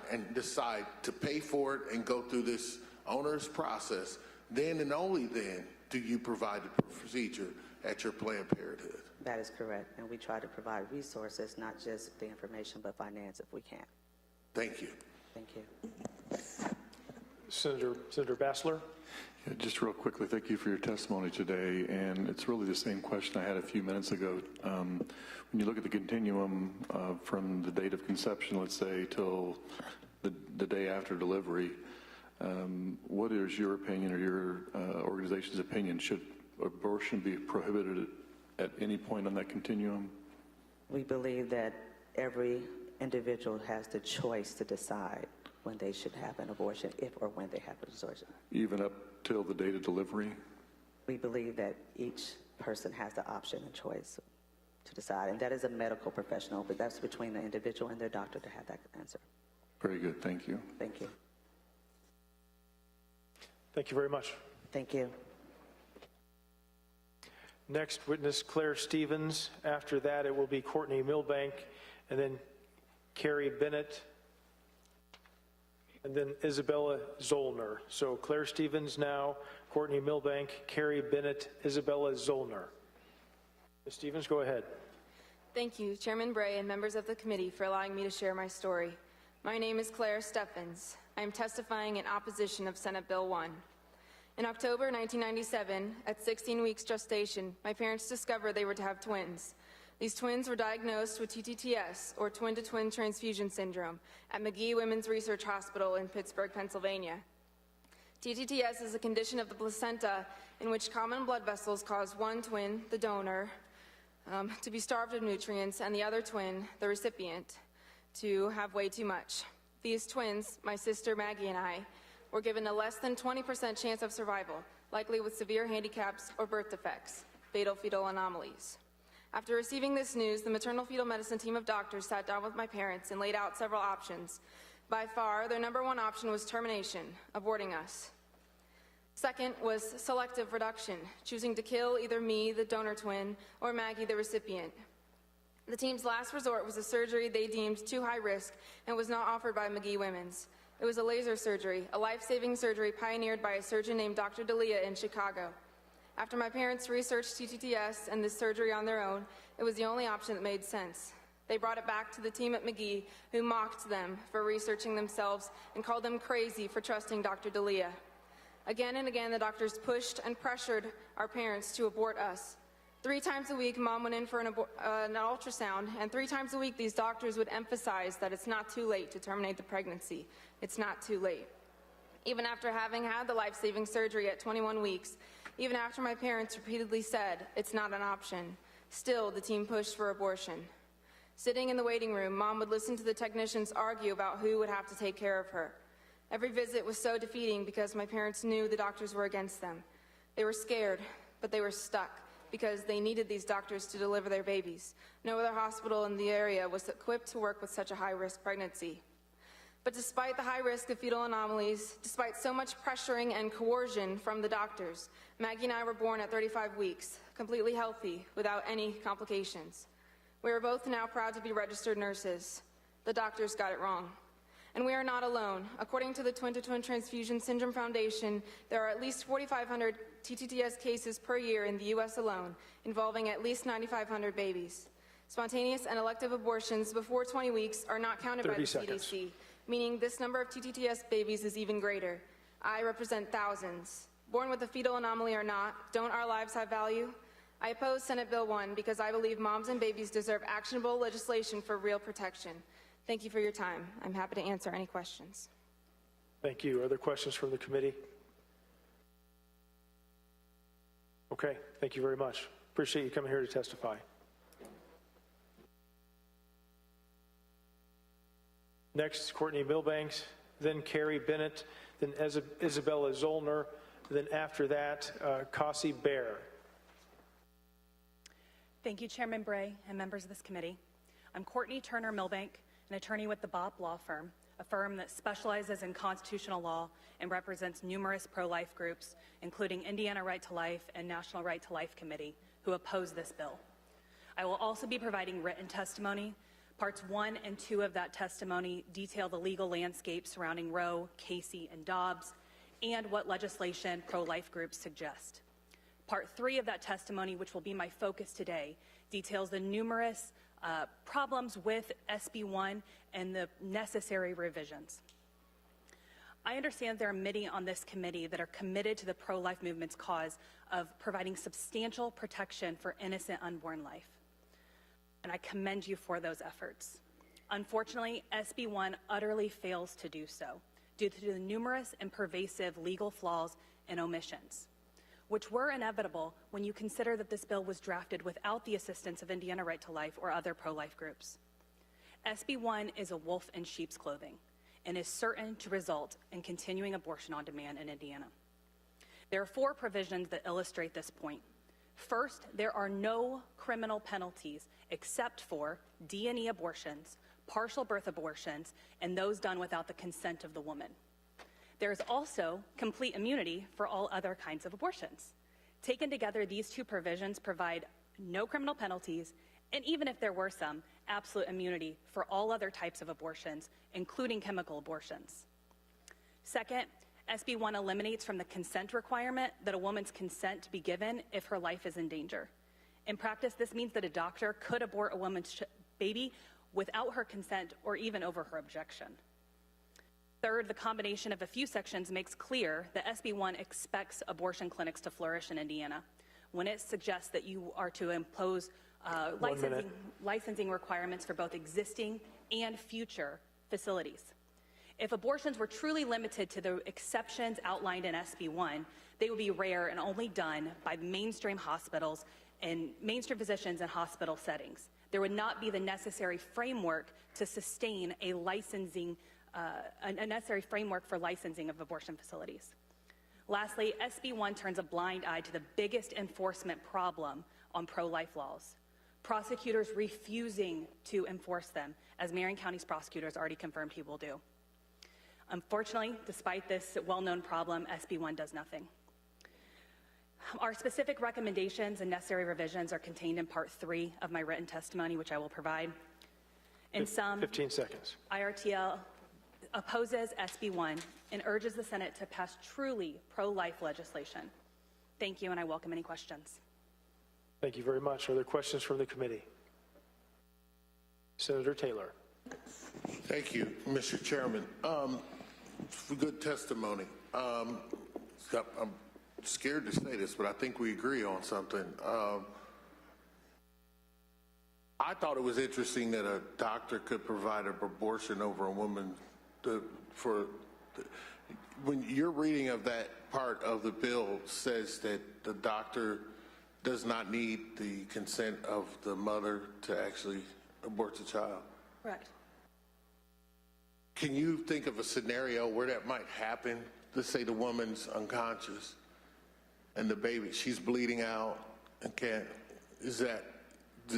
to pay for it and go through this onerous process, then and only then do you provide the procedure at your Planned Parenthood. That is correct. And we try to provide resources, not just the information, but finance if we can. Thank you. Thank you. Senator Bassler. Yeah, just real quickly, thank you for your testimony today. And it's really the same question I had a few minutes ago. When you look at the continuum from the date of conception, let's say, till the day after delivery, what is your opinion or your organization's opinion? Should abortion be prohibited at any point on that continuum? We believe that every individual has the choice to decide when they should have an abortion, if or when they have an abortion. Even up till the date of delivery? We believe that each person has the option and choice to decide, and that is a medical professional, but that's between the individual and their doctor to have that answer. Very good, thank you. Thank you. Thank you very much. Thank you. Next witness, Claire Stevens. After that, it will be Courtney Milbank, and then Carrie Bennett, and then Isabella Zollner. So Claire Stevens now, Courtney Milbank, Carrie Bennett, Isabella Zollner. Ms. Stevens, go ahead. Thank you, Chairman Bray and members of the committee, for allowing me to share my story. My name is Claire Stevens. I am testifying in opposition of Senate Bill 1. In October 1997, at 16 weeks gestation, my parents discovered they were to have twins. These twins were diagnosed with TTTS, or twin-to-twin transfusion syndrome, at McGee Women's Research Hospital in Pittsburgh, Pennsylvania. TTTS is a condition of the placenta in which common blood vessels cause one twin, the donor, to be starved of nutrients, and the other twin, the recipient, to have way too much. These twins, my sister Maggie and I, were given a less than 20% chance of survival, likely with severe handicaps or birth defects, fatal fetal anomalies. After receiving this news, the maternal fetal medicine team of doctors sat down with my parents and laid out several options. By far, their number one option was termination, aborting us. Second was selective reduction, choosing to kill either me, the donor twin, or Maggie, the recipient. The team's last resort was a surgery they deemed too high risk and was not offered by McGee Women's. It was a laser surgery, a life-saving surgery pioneered by a surgeon named Dr. D'Elia in Chicago. After my parents researched TTTS and this surgery on their own, it was the only option that made sense. They brought it back to the team at McGee, who mocked them for researching themselves and called them crazy for trusting Dr. D'Elia. Again and again, the doctors pushed and pressured our parents to abort us. 3 times a week, Mom went in for an ultrasound, and 3 times a week, these doctors would emphasize that it's not too late to terminate the pregnancy. It's not too late. Even after having had the life-saving surgery at 21 weeks, even after my parents repeatedly said it's not an option, still the team pushed for abortion. Sitting in the waiting room, Mom would listen to the technicians argue about who would have to take care of her. Every visit was so defeating because my parents knew the doctors were against them. They were scared, but they were stuck because they needed these doctors to deliver their babies. No other hospital in the area was equipped to work with such a high-risk pregnancy. But despite the high risk of fetal anomalies, despite so much pressuring and coercion from the doctors, Maggie and I were born at 35 weeks, completely healthy, without any complications. We are both now proud to be registered nurses. The doctors got it wrong. And we are not alone. According to the Twin-to-Twin Transfusion Syndrome Foundation, there are at least 4,500 TTTS cases per year in the U.S. alone, involving at least 9,500 babies. Spontaneous and elective abortions before 20 weeks are not counted by the CDC, meaning this number of TTTS babies is even greater. I represent thousands. Born with a fetal anomaly or not, don't our lives have value? I oppose Senate Bill 1 because I believe moms and babies deserve actionable legislation for real protection. Thank you for your time. I'm happy to answer any questions. Thank you. Other questions from the committee? Okay, thank you very much. Appreciate you coming here to testify. Next, Courtney Milbanks, then Carrie Bennett, then Isabella Zollner, then after that, Cassie Bear. Thank you, Chairman Bray and members of this committee. I'm Courtney Turner Milbank, an attorney with the Bob Law Firm. a firm that specializes in constitutional law and represents numerous pro-life groups, including Indiana Right to Life and National Right to Life Committee, who oppose this bill. I will also be providing written testimony. Parts 1 and 2 of that testimony detail the legal landscape surrounding Roe, Casey, and Dobbs, and what legislation pro-life groups suggest. Part 3 of that testimony, which will be my focus today, details the numerous problems with SB 1 and the necessary revisions. I understand there are many on this committee that are committed to the pro-life movement's cause of providing substantial protection for innocent unborn life, and I commend you for those efforts. Unfortunately, SB 1 utterly fails to do so due to the numerous and pervasive legal flaws and omissions, which were inevitable when you consider that this bill was drafted without the assistance of Indiana Right to Life or other pro-life groups. SB 1 is a wolf in sheep's clothing and is certain to result in continuing abortion on demand in Indiana. There are 4 provisions that illustrate this point. First, there are no criminal penalties except for D&E abortions, partial birth abortions, and those done without the consent of the woman. There is also complete immunity for all other kinds of abortions. Taken together, these 2 provisions provide no criminal penalties, and even if there were some, absolute immunity for all other types of abortions, including chemical abortions. Second, SB 1 eliminates from the consent requirement that a woman's consent be given if her life is in danger. In practice, this means that a doctor could abort a woman's baby without her consent or even over her objection. Third, the combination of a few sections makes clear that SB 1 expects abortion clinics to flourish in Indiana when it suggests that you are to impose licensing requirements for both existing and future facilities. If abortions were truly limited to the exceptions outlined in SB 1, they would be rare and only done by mainstream hospitals and mainstream physicians in hospital settings. There would not be the necessary framework to sustain a necessary framework for licensing of abortion facilities. Lastly, SB 1 turns a blind eye to the biggest enforcement problem on pro-life laws: prosecutors refusing to enforce them, as Marion County's prosecutors already confirmed he will do. Unfortunately, despite this well-known problem, SB 1 does nothing. Our specific recommendations and necessary revisions are contained in Part 3 of my written testimony, which I will provide. In sum, 15 seconds. IRTL opposes SB 1 and urges the Senate to pass truly pro-life legislation. Thank you, and I welcome any questions. Thank you very much. Are there questions from the committee? Senator Taylor. Thank you, Mr. Chairman. For good testimony. I'm scared to say this, but I think we agree on something. I thought it was interesting that a doctor could provide an abortion over a woman. When your reading of that part of the bill says that the doctor does not need the consent of the mother to actually abort the child. Correct. Can you think of a scenario where that might happen? Let's say the woman's unconscious and the baby, she's bleeding out and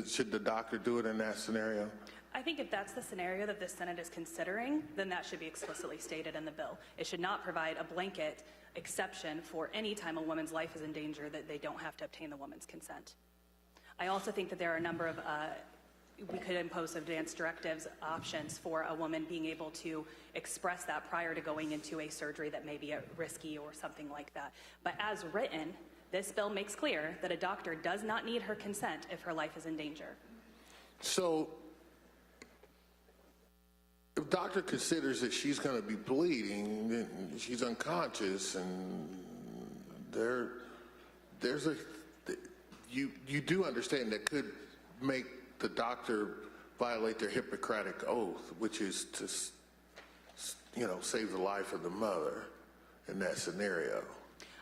should the doctor do it in that scenario? I think if that's the scenario that the Senate is considering, then that should be explicitly stated in the bill. It should not provide a blanket exception for any time a woman's life is in danger that they don't have to obtain the woman's consent. I also think that there are a number of we could impose advanced directives options for a woman being able to express that prior to going into a surgery that may be risky or something like that. But as written, this bill makes clear that a doctor does not need her consent if her life is in danger. So if the doctor considers that she's going to be bleeding, then she's unconscious, and you do understand that could make the doctor violate their Hippocratic oath, which is to, save the life of the mother in that scenario.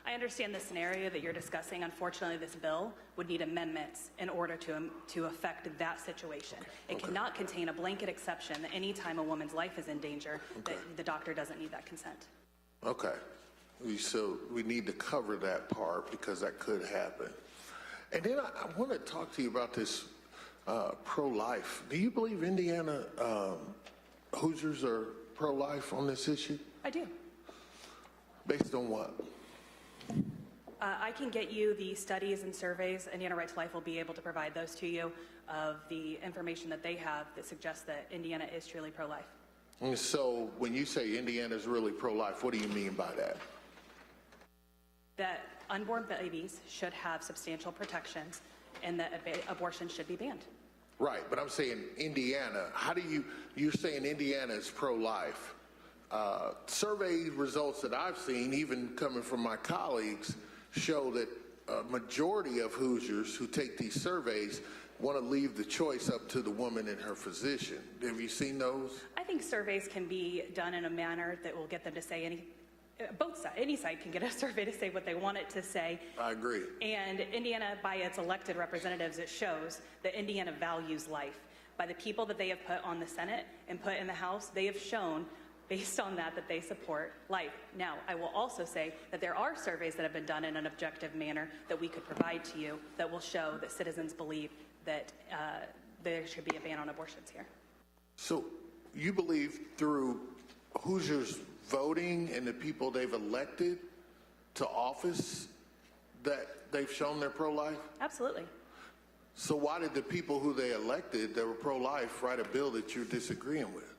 I understand the scenario that you're discussing. Unfortunately, this bill would need amendments in order to affect that situation. It cannot contain a blanket exception that any time a woman's life is in danger, that the doctor doesn't need that consent. Okay. So we need to cover that part because that could happen. And then I want to talk to you about this pro-life. Do you believe Indiana Hoosiers are pro-life on this issue? I do. Based on what? I can get you the studies and surveys. Indiana Right to Life will be able to provide those to you of the information that they have that suggests that Indiana is truly pro-life. And so when you say Indiana is really pro-life, what do you mean by that? That unborn babies should have substantial protections and that abortion should be banned. Right, but I'm saying Indiana, you're saying Indiana is pro-life. Survey results that I've seen, even coming from my colleagues, show that a majority of Hoosiers who take these surveys want to leave the choice up to the woman and her physician. Have you seen those? I think surveys can be done in a manner that will get them to say both sides, any side can get a survey to say what they want it to say. I agree. And Indiana, by its elected representatives, it shows that Indiana values life. By the people that they have put on the Senate and put in the House, they have shown, based on that they support life. Now, I will also say that there are surveys that have been done in an objective manner that we could provide to you that will show that citizens believe that there should be a ban on abortions here. So you believe through Hoosiers voting and the people they've elected to office that they've shown they're pro-life? Absolutely. So why did the people who they elected that were pro-life write a bill that you're disagreeing with?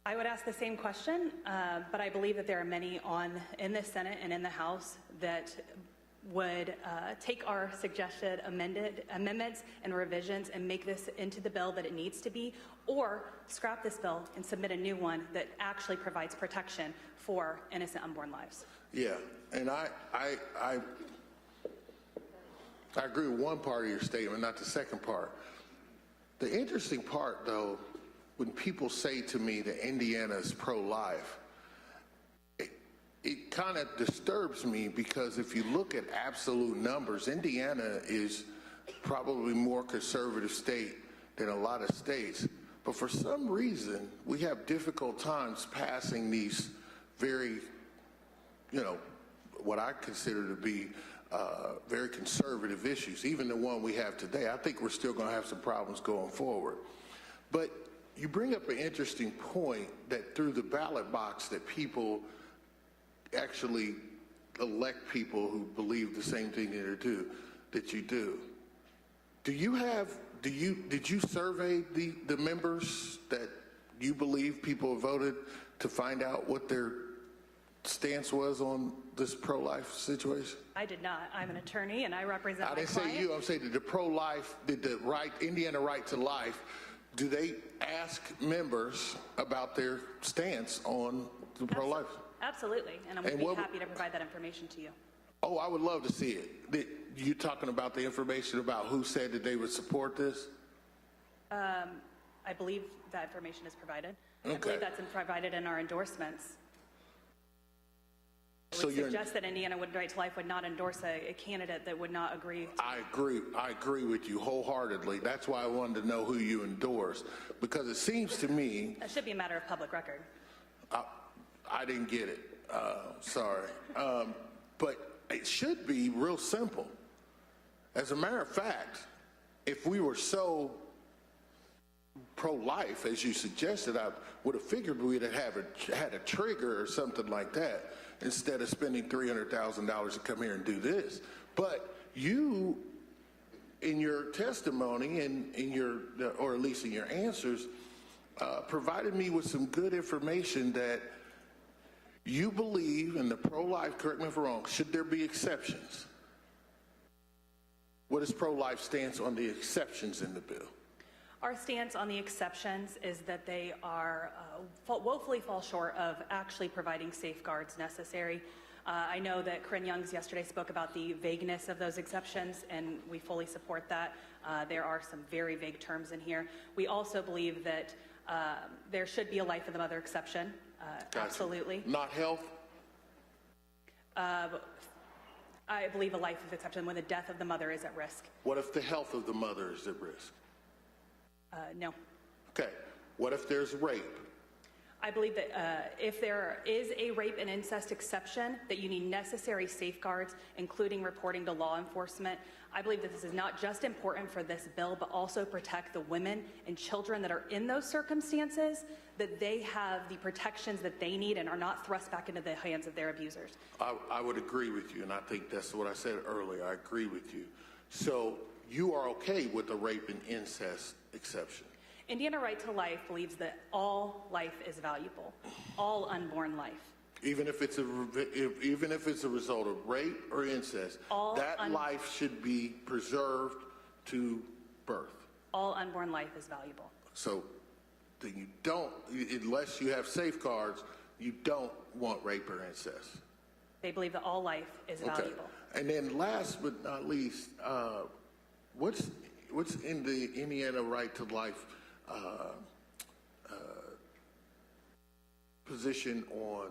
I would ask the same question, but I believe that there are many in the Senate and in the House that would take our suggested amendments and revisions and make this into the bill that it needs to be, or scrap this bill and submit a new one that actually provides protection for innocent unborn lives. Yeah, and I agree with one part of your statement, not the second part. The interesting part, though, when people say to me that Indiana is pro-life, it kind of disturbs me, because if you look at absolute numbers, Indiana is probably more conservative state than a lot of states. But for some reason, we have difficult times passing these very, what I consider to be very conservative issues. Even the one we have today, I think we're still going to have some problems going forward. But you bring up an interesting point that through the ballot box that people actually elect people who believe the same thing that you do. Did you survey the members that you believe people have voted to find out what their stance was on this pro-life situation? I did not. I'm an attorney and I represent my client. I didn't say you. I'm saying the pro-life, Indiana Right to Life, do they ask members about their stance on the pro-life? Absolutely, and I would be happy to provide that information to you. Oh, I would love to see it. You talking about the information about who said that they would support this? I believe that information is provided. Okay. I believe that's provided in our endorsements. It So would suggest that Indiana Right to Life would not endorse a candidate that would not agree. I agree with you wholeheartedly. That's why I wanted to know who you endorse, because it seems to me That should be a matter of public record. I didn't get it. Sorry. But it should be real simple. As a matter of fact, if we were so pro-life, as you suggested, I would have figured we'd have had a trigger or something like that instead of spending $300,000 to come here and do this. But you, in your testimony and or at least in your answers, provided me with some good information that you believe in the pro-life, correct me if I'm wrong, should there be exceptions? What is pro-life stance on the exceptions in the bill? Our stance on the exceptions is that they are woefully fall short of actually providing safeguards necessary. I know that Corinne Youngs yesterday spoke about the vagueness of those exceptions, and we fully support that. There are some very vague terms in here. We also believe that there should be a life of the mother exception. Gotcha. Absolutely. Not health? I believe a life of exception when the death of the mother is at risk. What if the health of the mother is at risk? No. Okay. What if there's rape? I believe that if there is a rape and incest exception, that you need necessary safeguards, including reporting to law enforcement. I believe that this is not just important for this bill, but also protect the women and children that are in those circumstances, that they have the protections that they need and are not thrust back into the hands of their abusers. I would agree with you, and I think that's what I said earlier. I agree with you. So you are okay with the rape and incest exception? Indiana Right to Life believes that all life is valuable, all unborn life. Even if it's a result of rape or incest, that life should be preserved to birth. All unborn life is valuable. So then you don't, unless you have safeguards, you don't want rape or incest. They believe that all life is valuable. And then last but not least, what's in the Indiana Right to Life position on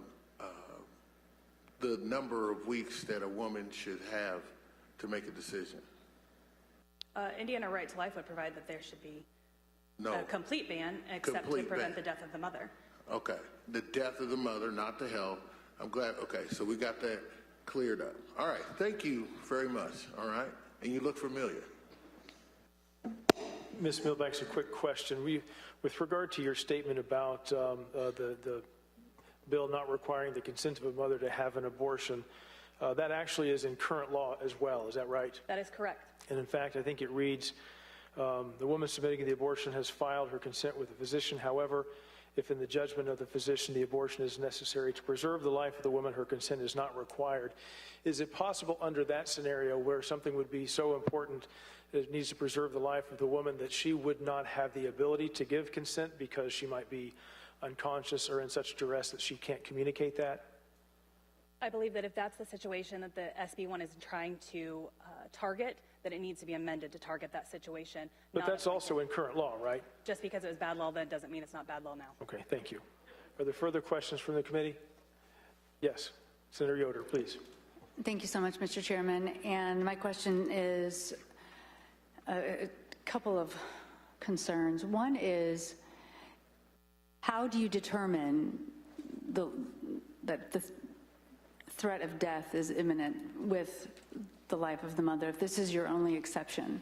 the number of weeks that a woman should have to make a decision? Indiana Right to Life would provide that there should be a complete ban, except to prevent the death of the mother. Okay, the death of the mother, not the health. I'm glad. Okay, so we got that cleared up. All right, thank you very much. All right, and you look familiar. Ms. Milbanks, a quick question. With regard to your statement about the bill not requiring the consent of a mother to have an abortion, that actually is in current law as well. Is that right? That is correct. And in fact, I think it reads, the woman submitting the abortion has filed her consent with the physician. However, if in the judgment of the physician the abortion is necessary to preserve the life of the woman, her consent is not required. Is it possible under that scenario where something would be so important that it needs to preserve the life of the woman that she would not have the ability to give consent because she might be unconscious or in such duress that she can't communicate that? I believe that if that's the situation that the SB1 is trying to target, that it needs to be amended to target that situation. But that's also in current law, right? Just because it was bad law then doesn't mean it's not bad law now. Okay, thank you. Are there further questions from the committee? Yes, Senator Yoder, please. Thank you so much, Mr. Chairman. And my question is a couple of concerns. One is, how do you determine that the threat of death is imminent with the life of the mother, if this is your only exception?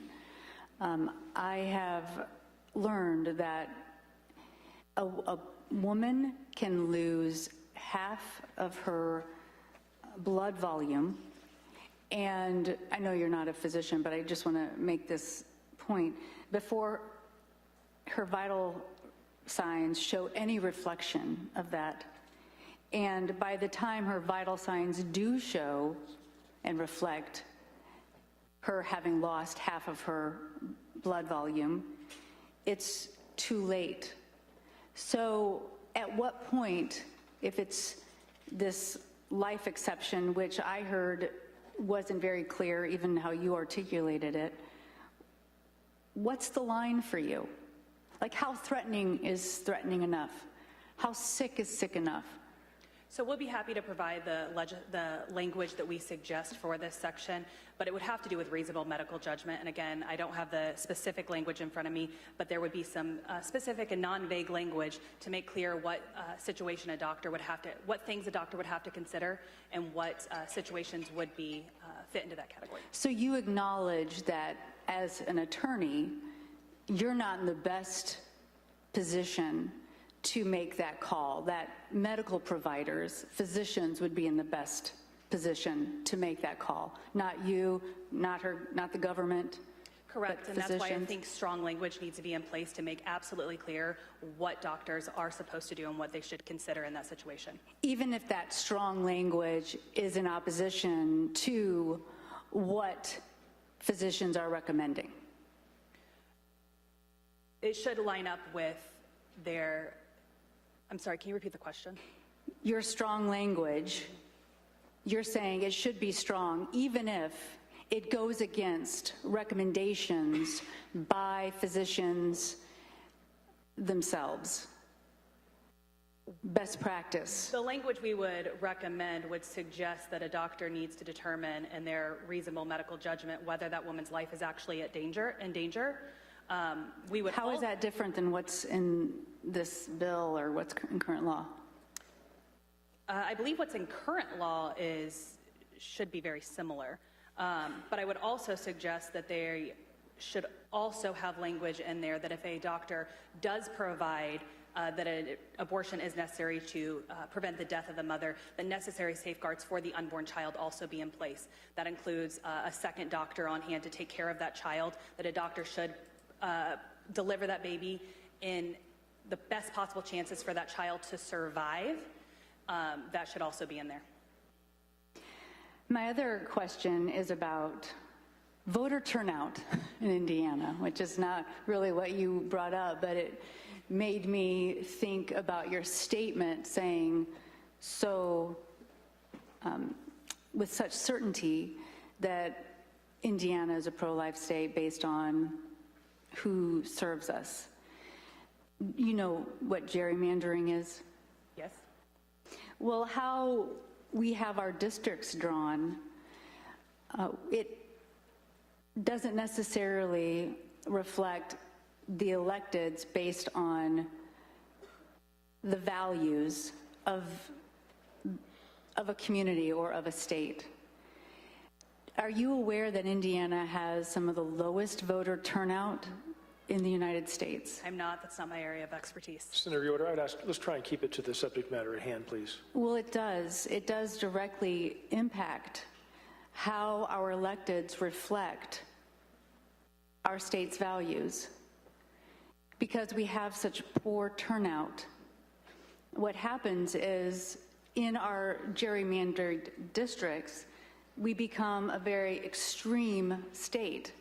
I have learned that a woman can lose half of her blood volume, and I know you're not a physician, but I just want to make this point, before her vital signs show any reflection of that. And by the time her vital signs do show and reflect her having lost half of her blood volume, it's too late. So at what point, if it's this life exception, which I heard wasn't very clear, even how you articulated it, what's the line for you? Like, how threatening is threatening enough? How sick is sick enough? So we'll be happy to provide the language that we suggest for this section, but it would have to do with reasonable medical judgment. And again, I don't have the specific language in front of me, but there would be some specific and non-vague language to make clear what situation a doctor would have to, what things a doctor would have to consider, and what situations would be fit into that category. So you acknowledge that as an attorney, you're not in the best position to make that call, that medical providers, physicians would be in the best position to make that call. Not you, not her, not the government. Correct, and that's why I think strong language needs to be in place to make absolutely clear what doctors are supposed to do and what they should consider in that situation. Even if that strong language is in opposition to what physicians are recommending. It should line up with their, I'm sorry, can you repeat the question? Your strong language, you're saying it should be strong, even if it goes against recommendations by physicians themselves. Best practice. The language we would recommend would suggest that a doctor needs to determine in their reasonable medical judgment whether that woman's life is actually in danger, How is that different than what's in this bill or what's in current law? I believe what's in current law should be very similar. But I would also suggest that they should also have language in there that if a doctor does provide that an abortion is necessary to prevent the death of the mother, the necessary safeguards for the unborn child also be in place. That includes a second doctor on hand to take care of that child, that a doctor should deliver that baby in the best possible chances for that child to survive. That should also be in there. My other question is about voter turnout in Indiana, which is not really what you brought up, but it made me think about your statement saying with such certainty that Indiana is a pro-life state based on who serves us. You know what gerrymandering is? Yes. Well, how we have our districts drawn, it doesn't necessarily reflect the electeds based on the values of a community or of a state. Are you aware that Indiana has some of the lowest voter turnout in the United States? I'm not. That's not my area of expertise. Senator Yoder, I'd ask, let's try and keep it to the subject matter at hand, please. Well, it does. It does directly impact how our electeds reflect our state's values. Because we have such poor turnout, what happens is in our gerrymandered districts, we become a very extreme state.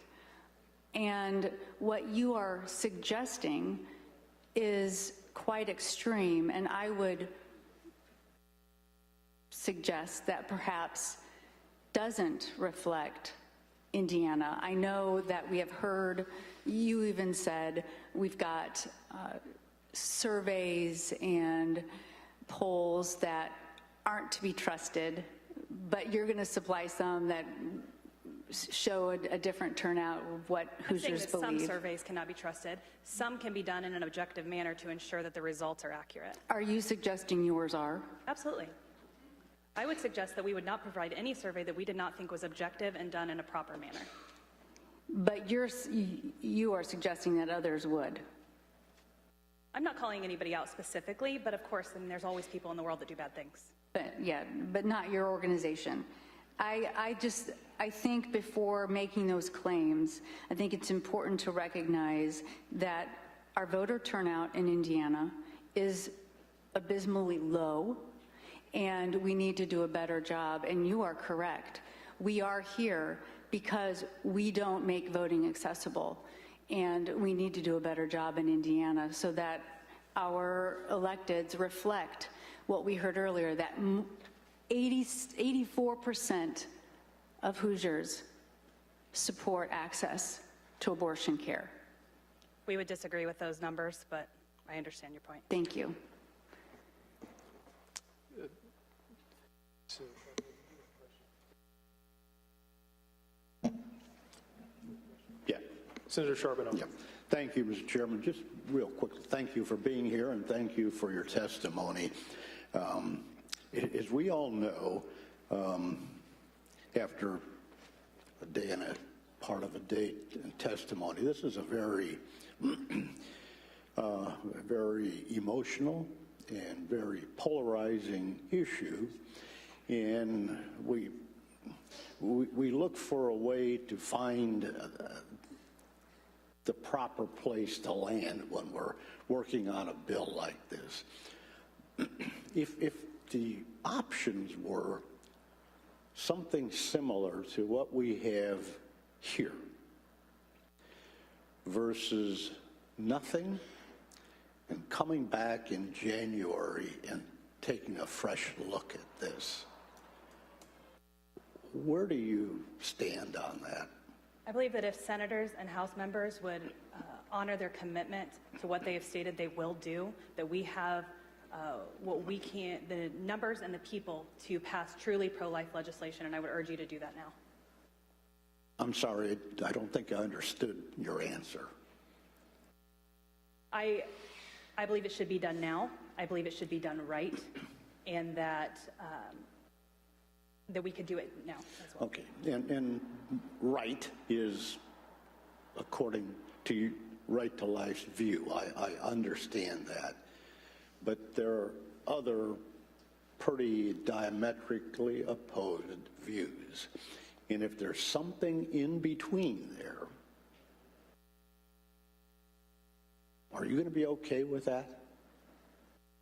And what you are suggesting is quite extreme, and I would suggest that perhaps doesn't reflect Indiana. I know that we have heard, you even said, we've got surveys and polls that aren't to be trusted, but you're going to supply some that show a different turnout of what Hoosiers believe. Some surveys cannot be trusted. Some can be done in an objective manner to ensure that the results are accurate. Are you suggesting yours are? Absolutely. I would suggest that we would not provide any survey that we did not think was objective and done in a proper manner. But you are suggesting that others would. I'm not calling anybody out specifically, but of course, there's always people in the world that do bad things. But not your organization. I think before making those claims, I think it's important to recognize that our voter turnout in Indiana is abysmally low, and we need to do a better job. And you are correct. We are here because we don't make voting accessible, and we need to do a better job in Indiana so that our electeds reflect what we heard earlier, that 84% of Hoosiers support access to abortion care. We would disagree with those numbers, but I understand your point. Thank you. Yeah. Senator Charbonneau. Yeah. Thank you, Mr. Chairman. Just real quickly, thank you for being here and thank you for your testimony. As we all know, after a day and a part of a day in testimony, this is a very, very emotional and very polarizing issue, and we look for a way to find the proper place to land when we're working on a bill like this. If the options were something similar to what we have here versus nothing and coming back in January and taking a fresh look at this, where do you stand on that? I believe that if senators and House members would honor their commitment to what they have stated they will do, that we have what we can, the numbers and the people to pass truly pro-life legislation, and I would urge you to do that now. I'm sorry, I don't think I understood your answer. I believe it should be done now. I believe it should be done right, and that we could do it now as well. Okay, and right is according to Right to Life's view. I understand that. But there are other pretty diametrically opposed views. And if there's something in between there, are you going to be okay with that?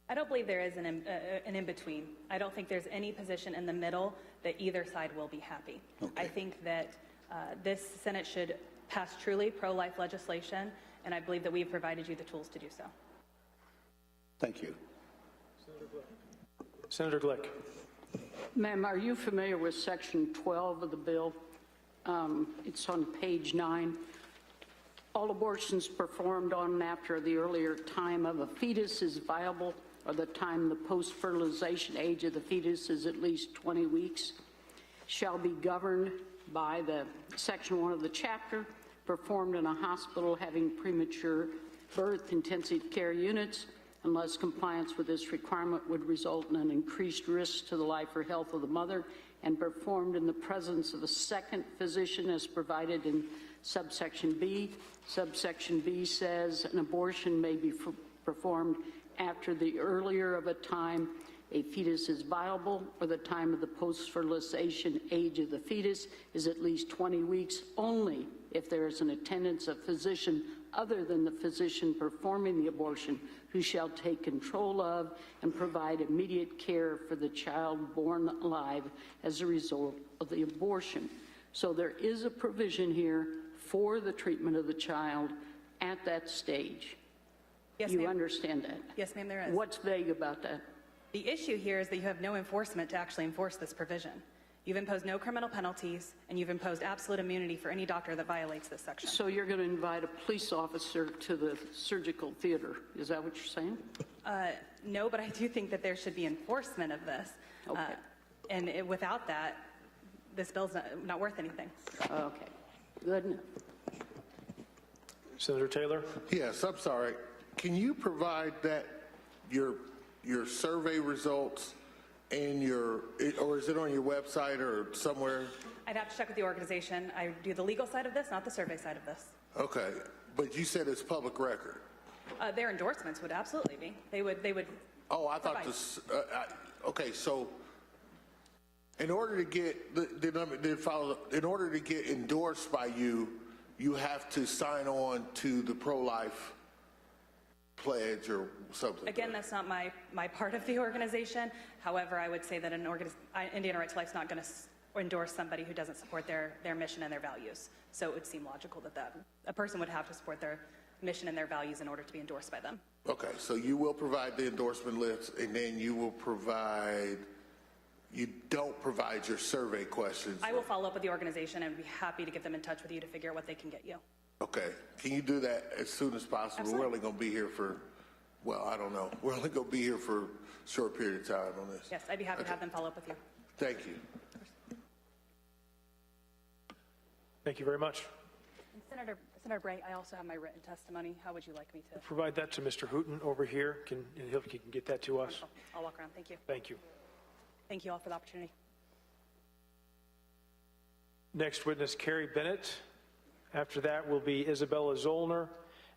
I don't believe there is an in-between. I don't think there's any position in the middle that either side will be happy. Okay. I think that this Senate should pass truly pro-life legislation, and I believe that we've provided you the tools to do so. Thank you. Senator Glick. Ma'am, are you familiar with Section 12 of the bill? It's on page 9. All abortions performed on and after the earlier time of a fetus is viable, or the time the post-fertilization age of the fetus is at least 20 weeks, shall be governed by the Section 1 of the chapter, performed in a hospital having premature birth intensive care units, unless compliance with this requirement would result in an increased risk to the life or health of the mother, and performed in the presence of a second physician as provided in subsection B. Subsection B says an abortion may be performed after the earlier of a time a fetus is viable, or the time of the post-fertilization age of the fetus is at least 20 weeks, only if there is an attendance of physician other than the physician performing the abortion, who shall take control of and provide immediate care for the child born alive as a result of the abortion. So there is a provision here for the treatment of the child at that stage. Yes, you ma'am. Understand that? Yes, ma'am, there is. What's vague about that? The issue here is that you have no enforcement to actually enforce this provision. You've imposed no criminal penalties, and you've imposed absolute immunity for any doctor that violates this section. So you're going to invite a police officer to the surgical theater. Is that what you're saying? No, but I do think that there should be enforcement of this. Okay. Without that, this bill's not worth anything. Okay. Good enough. Senator Taylor? Yes, I'm sorry. Can you provide that, your survey results and or is it on your website or somewhere? I'd have to check with the organization. I do the legal side of this, not the survey side of this. Okay, but you said it's public record. Their endorsements would absolutely be. They would. Oh, I thought this. Okay, so in order to get in order to get endorsed by you, you have to sign on to the pro-life pledge or something. Again, that's not my part of the organization. However, I would say that Indiana Right to Life is not going to endorse somebody who doesn't support their mission and their values. So it would seem logical that a person would have to support their mission and their values in order to be endorsed by them. Okay, so you will provide the endorsement list, and then you don't provide your survey questions. I will follow up with the organization and be happy to get them in touch with you to figure out what they can get you. Okay, can you do that as soon as possible? Absolutely. We're only going to be here for, well, I don't know. We're only going to be here for a short period of time on this. Yes, I'd be happy to have them follow up with you. Thank you. Thank you very much. And Senator Bray, I also have my written testimony. How would you like me to? Provide that to Mr. Hooton over here. He can get that to us. I'll walk around. Thank you. Thank you. Thank you all for the opportunity. Next witness, Carrie Bennett. After that will be Isabella Zollner,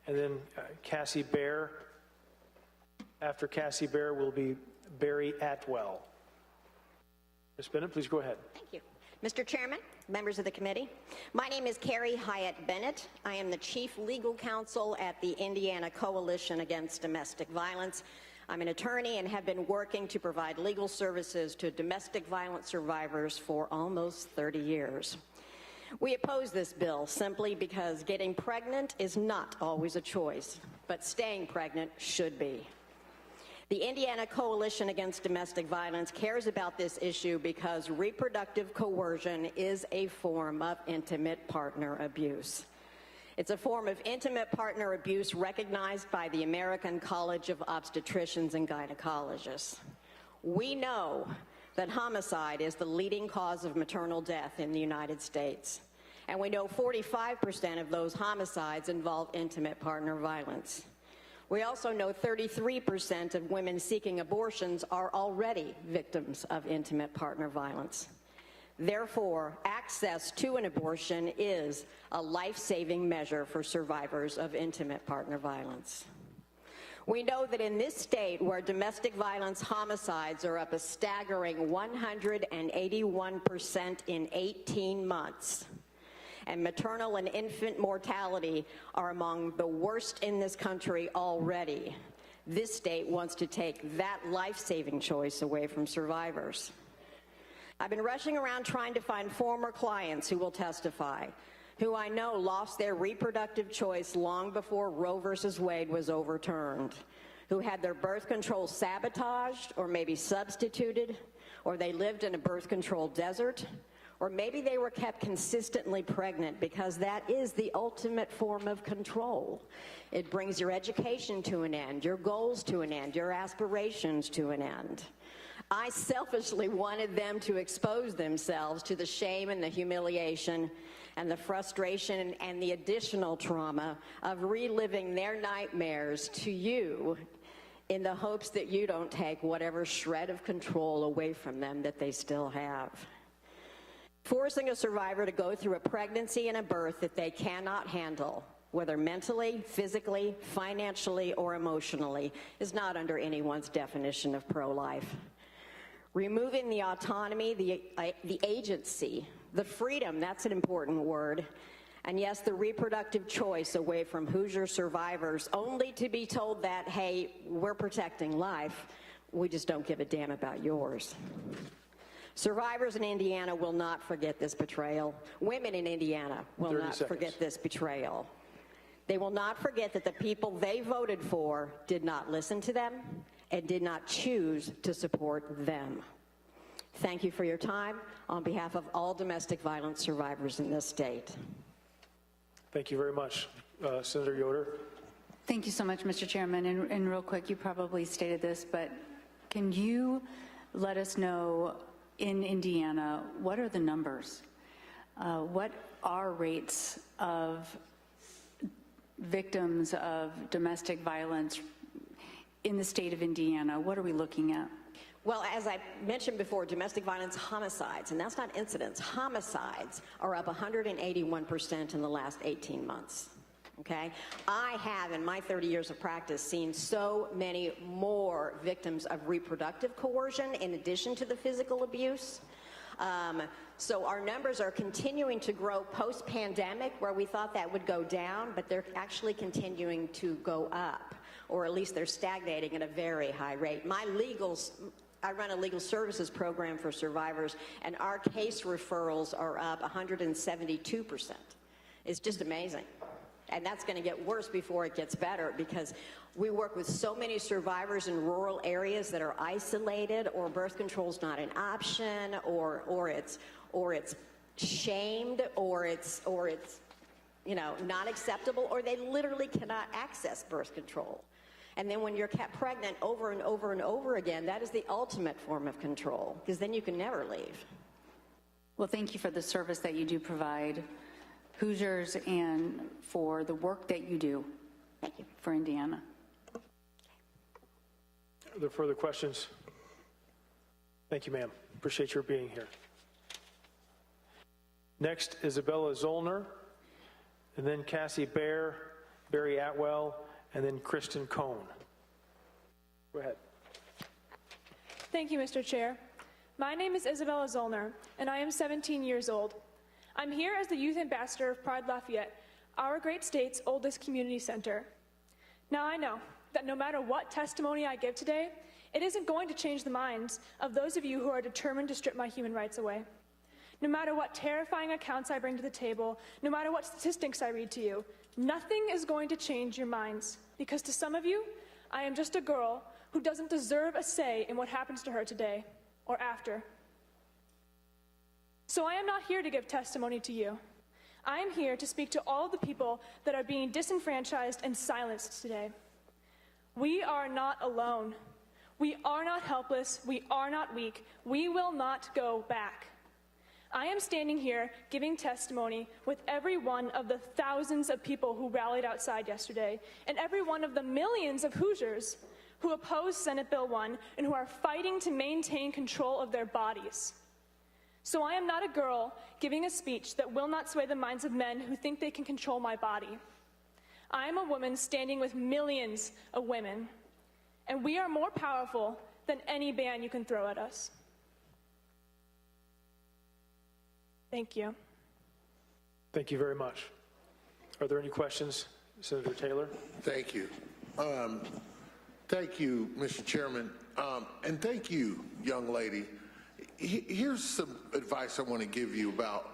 and then Cassie Bear. After Cassie Bear will be Barry Atwell. Ms. Bennett, please go ahead. Thank you. Mr. Chairman, members of the committee, my name is Carrie Hyatt Bennett. I am the Chief Legal Counsel at the Indiana Coalition Against Domestic Violence. I'm an attorney and have been working to provide legal services to domestic violence survivors for almost 30 years. We oppose this bill simply because getting pregnant is not always a choice, but staying pregnant should be. The Indiana Coalition Against Domestic Violence cares about this issue because reproductive coercion is a form of intimate partner abuse. It's a form of intimate partner abuse recognized by the American College of Obstetricians and Gynecologists. We know that homicide is the leading cause of maternal death in the United States. And we know 45% of those homicides involve intimate partner violence. We also know 33% of women seeking abortions are already victims of intimate partner violence. Therefore, access to an abortion is a life-saving measure for survivors of intimate partner violence. We know that in this state, where domestic violence homicides are up a staggering 181% in 18 months, and maternal and infant mortality are among the worst in this country already, this state wants to take that life-saving choice away from survivors. I've been rushing around trying to find former clients who will testify, who I know lost their reproductive choice long before Roe versus Wade was overturned, who had their birth control sabotaged or maybe substituted, or they lived in a birth control desert, or maybe they were kept consistently pregnant, because that is the ultimate form of control. It brings your education to an end, your goals to an end, your aspirations to an end. I selfishly wanted them to expose themselves to the shame and the humiliation and the frustration and the additional trauma of reliving their nightmares to you, in the hopes that you don't take whatever shred of control away from them that they still have. Forcing a survivor to go through a pregnancy and a birth that they cannot handle, whether mentally, physically, financially, or emotionally, is not under anyone's definition of pro-life. Removing the autonomy, the agency, the freedom, that's an important word, and yes, the reproductive choice away from Hoosier survivors, only to be told that, hey, we're protecting life, we just don't give a damn about yours. Survivors in Indiana will not forget this betrayal. Women in Indiana will not forget this betrayal. They will not forget that the people they voted for did not listen to them and did not choose to support them. Thank you for your time on behalf of all domestic violence survivors in this state. Thank you very much. Senator Yoder. Thank you so much, Mr. Chairman. And real quick, you probably stated this, but can you let us know, in Indiana, what are the numbers? What are rates of victims of domestic violence in the state of Indiana? What are we looking at? Well, as I mentioned before, domestic violence homicides, and that's not incidents, homicides are up 181% in the last 18 months. Okay? I have, in my 30 years of practice, seen so many more victims of reproductive coercion in addition to the physical abuse. So our numbers are continuing to grow post-pandemic, where we thought that would go down, but they're actually continuing to go up, or at least they're stagnating at a very high rate. I run a legal services program for survivors, and our case referrals are up 172%. It's just amazing. And that's going to get worse before it gets better, because we work with so many survivors in rural areas that are isolated, or birth control's not an option, or it's shamed, or it's not acceptable, or they literally cannot access birth control. And then when you're kept pregnant over and over and over again, that is the ultimate form of control, because then you can never leave. Well, thank you for the service that you do provide Hoosiers and for the work that you do. Thank you. For Indiana. Are there further questions? Thank you, ma'am. Appreciate your being here. Next, Isabella Zollner, and then Cassie Bear, Barry Atwell, and then Kristen Cohn. Go ahead. Thank you, Mr. Chair. My name is Isabella Zollner, and I am 17 years old. I'm here as the Youth Ambassador of Pride Lafayette, our great state's oldest community center. Now, I know that no matter what testimony I give today, it isn't going to change the minds of those of you who are determined to strip my human rights away. No matter what terrifying accounts I bring to the table, no matter what statistics I read to you, nothing is going to change your minds, because to some of you, I am just a girl who doesn't deserve a say in what happens to her today or after. So I am not here to give testimony to you. I am here to speak to all the people that are being disenfranchised and silenced today. We are not alone. We are not helpless. We are not weak. We will not go back. I am standing here giving testimony with every one of the thousands of people who rallied outside yesterday, and every one of the millions of Hoosiers who oppose Senate Bill 1 and who are fighting to maintain control of their bodies. So I am not a girl giving a speech that will not sway the minds of men who think they can control my body. I am a woman standing with millions of women, and we are more powerful than any ban you can throw at us. Thank you. Thank you very much. Are there any questions, Senator Taylor? Thank you. Thank you, Mr. Chairman. And thank you, young lady. Here's some advice I want to give you about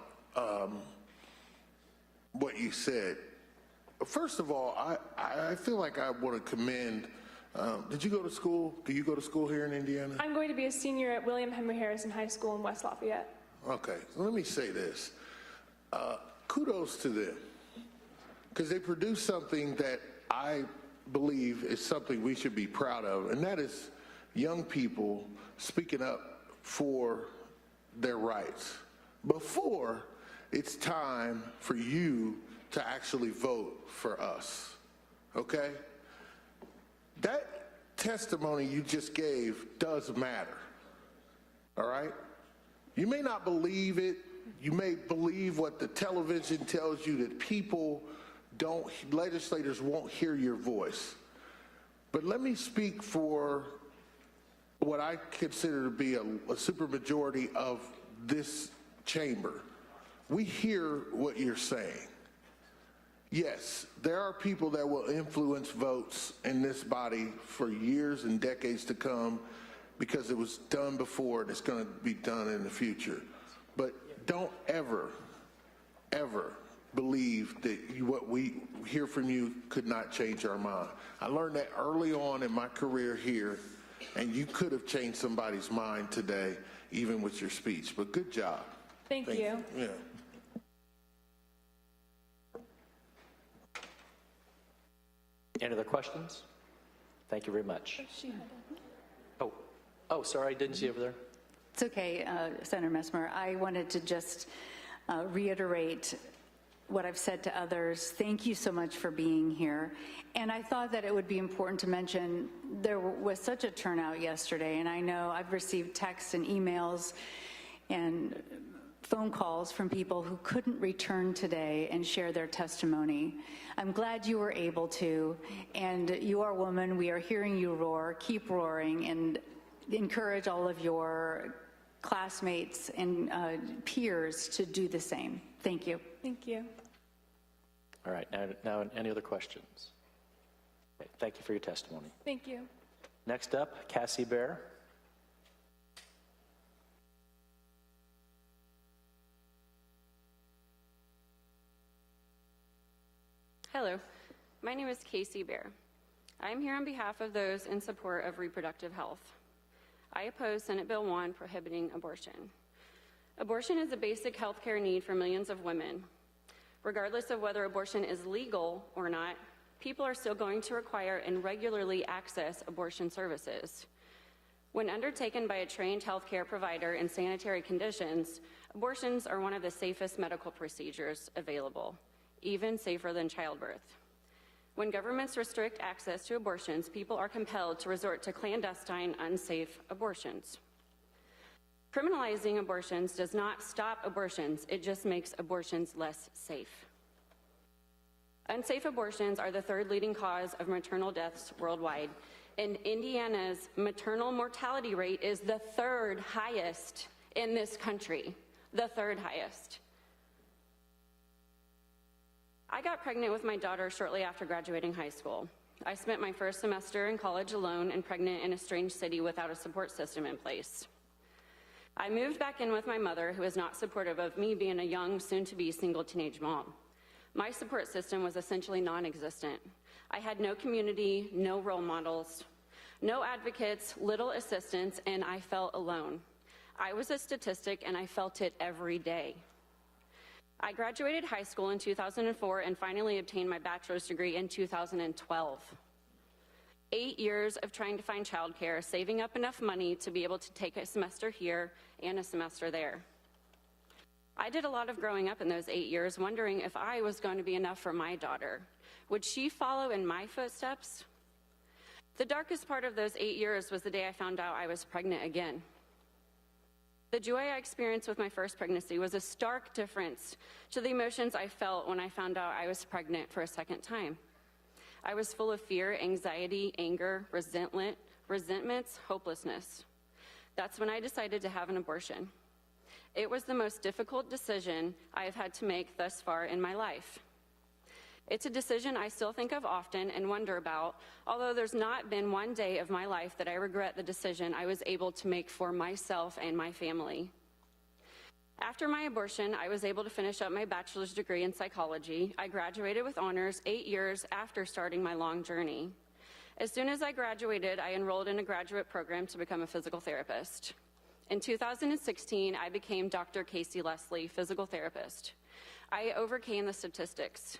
what you said. First of all, I feel like I want to commend, did you go to school? Do you go to school here in Indiana? I'm going to be a senior at William Henry Harrison High School in West Lafayette. Okay, so let me say this. Kudos to them, because they produce something that I believe is something we should be proud of, and that is young people speaking up for their rights before it's time for you to actually vote for us, okay? That testimony you just gave does matter, all right? You may not believe it. You may believe what the television tells you, that people don't, legislators won't hear your voice. But let me speak for what I consider to be a supermajority of this chamber. We hear what you're saying. Yes, there are people that will influence votes in this body for years and decades to come, because it was done before and it's going to be done in the future. But don't ever, ever believe that what we hear from you could not change our mind. I learned that early on in my career here, and you could have changed somebody's mind today, even with your speech. But good job. Thank you. Yeah. Any other questions? Thank you very much. Oh, sorry, I didn't see over there. It's okay, Senator Messmer. I wanted to just reiterate what I've said to others. Thank you so much for being here. And I thought that it would be important to mention there was such a turnout yesterday, and I know I've received texts and emails and phone calls from people who couldn't return today and share their testimony. I'm glad you were able to, and you are a woman. We are hearing you roar. Keep roaring, and encourage all of your classmates and peers to do the same. Thank you. Thank you. All right, now any other questions? Okay, thank you for your testimony. Thank you. Next up, Cassie Bear. Hello, my name is Casey Bear. I am here on behalf of those in support of reproductive health. I oppose Senate Bill 1 prohibiting abortion. Abortion is a basic health care need for millions of women. Regardless of whether abortion is legal or not, people are still going to require and regularly access abortion services. When undertaken by a trained healthcare provider in sanitary conditions, abortions are one of the safest medical procedures available, even safer than childbirth. When governments restrict access to abortions, people are compelled to resort to clandestine, unsafe abortions. Criminalizing abortions does not stop abortions, it just makes abortions less safe. Unsafe abortions are the third leading cause of maternal deaths worldwide, and Indiana's maternal mortality rate is the third highest in this country, the third highest. I got pregnant with my daughter shortly after graduating high school. I spent my first semester in college alone and pregnant in a strange city without a support system in place. I moved back in with my mother, who is not supportive of me being a young, soon-to-be single teenage mom. My support system was essentially non-existent. I had no community, no role models, no advocates, little assistance, and I felt alone. I was a statistic, and I felt it every day. I graduated high school in 2004 and finally obtained my bachelor's degree in 2012. 8 years of trying to find childcare, saving up enough money to be able to take a semester here and a semester there. I did a lot of growing up in those 8 years, wondering if I was going to be enough for my daughter. Would she follow in my footsteps? The darkest part of those 8 years was the day I found out I was pregnant again. The joy I experienced with my first pregnancy was a stark difference to the emotions I felt when I found out I was pregnant for a second time. I was full of fear, anxiety, anger, resentments, hopelessness. That's when I decided to have an abortion. It was the most difficult decision I have had to make thus far in my life. It's a decision I still think of often and wonder about, although there's not been one day of my life that I regret the decision I was able to make for myself and my family. After my abortion, I was able to finish up my bachelor's degree in psychology. I graduated with honors 8 years after starting my long journey. As soon as I graduated, I enrolled in a graduate program to become a physical therapist. In 2016, I became Dr. Casey Leslie, physical therapist. I overcame the statistics.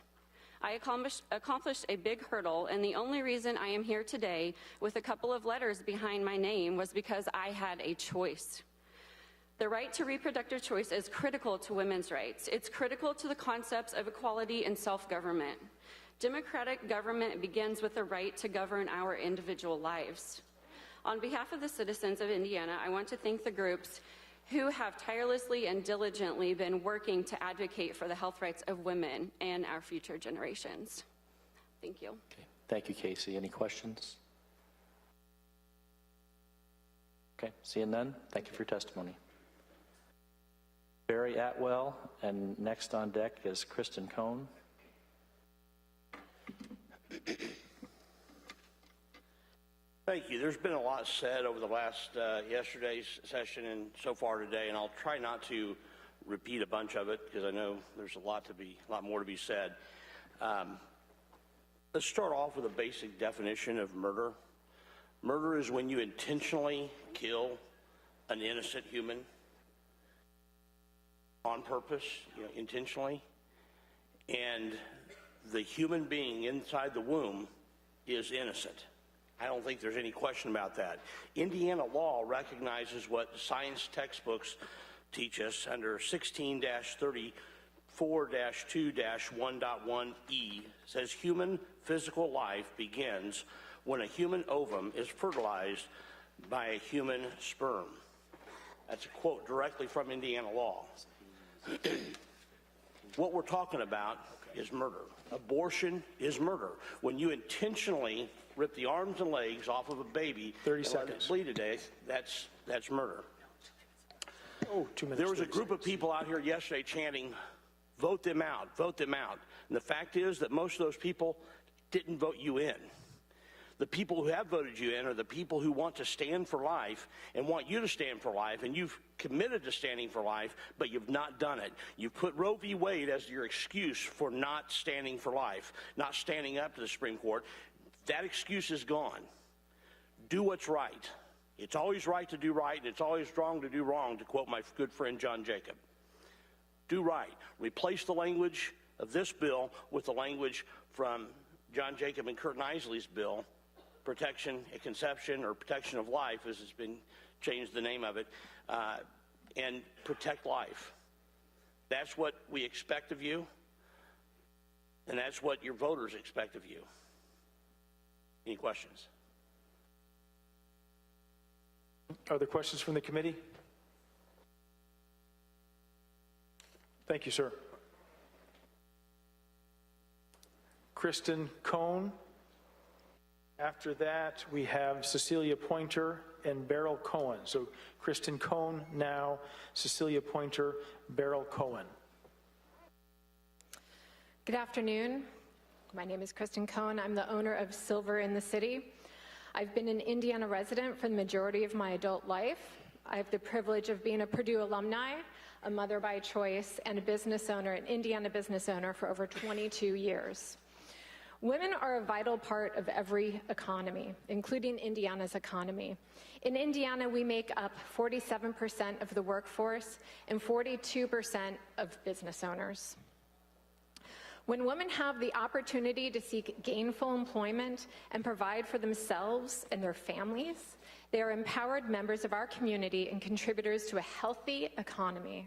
I accomplished a big hurdle, and the only reason I am here today with a couple of letters behind my name was because I had a choice. The right to reproductive choice is critical to women's rights. It's critical to the concepts of equality and self-government. Democratic government begins with the right to govern our individual lives. On behalf of the citizens of Indiana, I want to thank the groups who have tirelessly and diligently been working to advocate for the health rights of women and our future generations. Thank you. Okay. Thank you, Casey. Any questions? Okay, seeing none, thank you for your testimony. Barry Atwell, and next on deck is Kristen Cohn. Thank you. There's been a lot said over the last yesterday's session and so far today, and I'll try not to repeat a bunch of it because I know there's a lot more to be said. Let's start off with a basic definition of murder. Murder is when you intentionally kill an innocent human on purpose, intentionally, and the human being inside the womb is innocent. I don't think there's any question about that. Indiana law recognizes what science textbooks teach us under 16-34-2-1.1e says human physical life begins when a human ovum is fertilized by a human sperm. That's a quote directly from Indiana law. What we're talking about is murder. Abortion is murder. When you intentionally rip the arms and legs off of a baby 30 and seconds. let it bleed to death, that's murder. Oh, 2 minutes. There was a group of people out here yesterday chanting, vote them out, vote them out. And the fact is that most of those people didn't vote you in. The people who have voted you in are the people who want to stand for life and want you to stand for life, and you've committed to standing for life, but you've not done it. You've put Roe v. Wade as your excuse for not standing for life, not standing up to the Supreme Court. That excuse is gone. Do what's right. It's always right to do right, and it's always wrong to do wrong, to quote my good friend John Jacob. Do right. Replace the language of this bill with the language from John Jacob and Kurt Knisely's bill, Protection at Conception, or Protection of Life, as it's been changed the name of it, and protect life. That's what we expect of you, and that's what your voters expect of you. Any questions? Are there questions from the committee? Thank you, sir. Kristen Cohn. After that, we have Cecilia Pointer and Beryl Cohen. So Kristen Cohn now, Cecilia Pointer, Beryl Cohen. Good afternoon. My name is Kristen Cohn. I'm the owner of Silver in the City. I've been an Indiana resident for the majority of my adult life. I have the privilege of being a Purdue alumni, a mother by choice, and a business owner, an Indiana business owner for over 22 years. Women are a vital part of every economy, including Indiana's economy. In Indiana, we make up 47% of the workforce and 42% of business owners. When women have the opportunity to seek gainful employment and provide for themselves and their families, they are empowered members of our community and contributors to a healthy economy.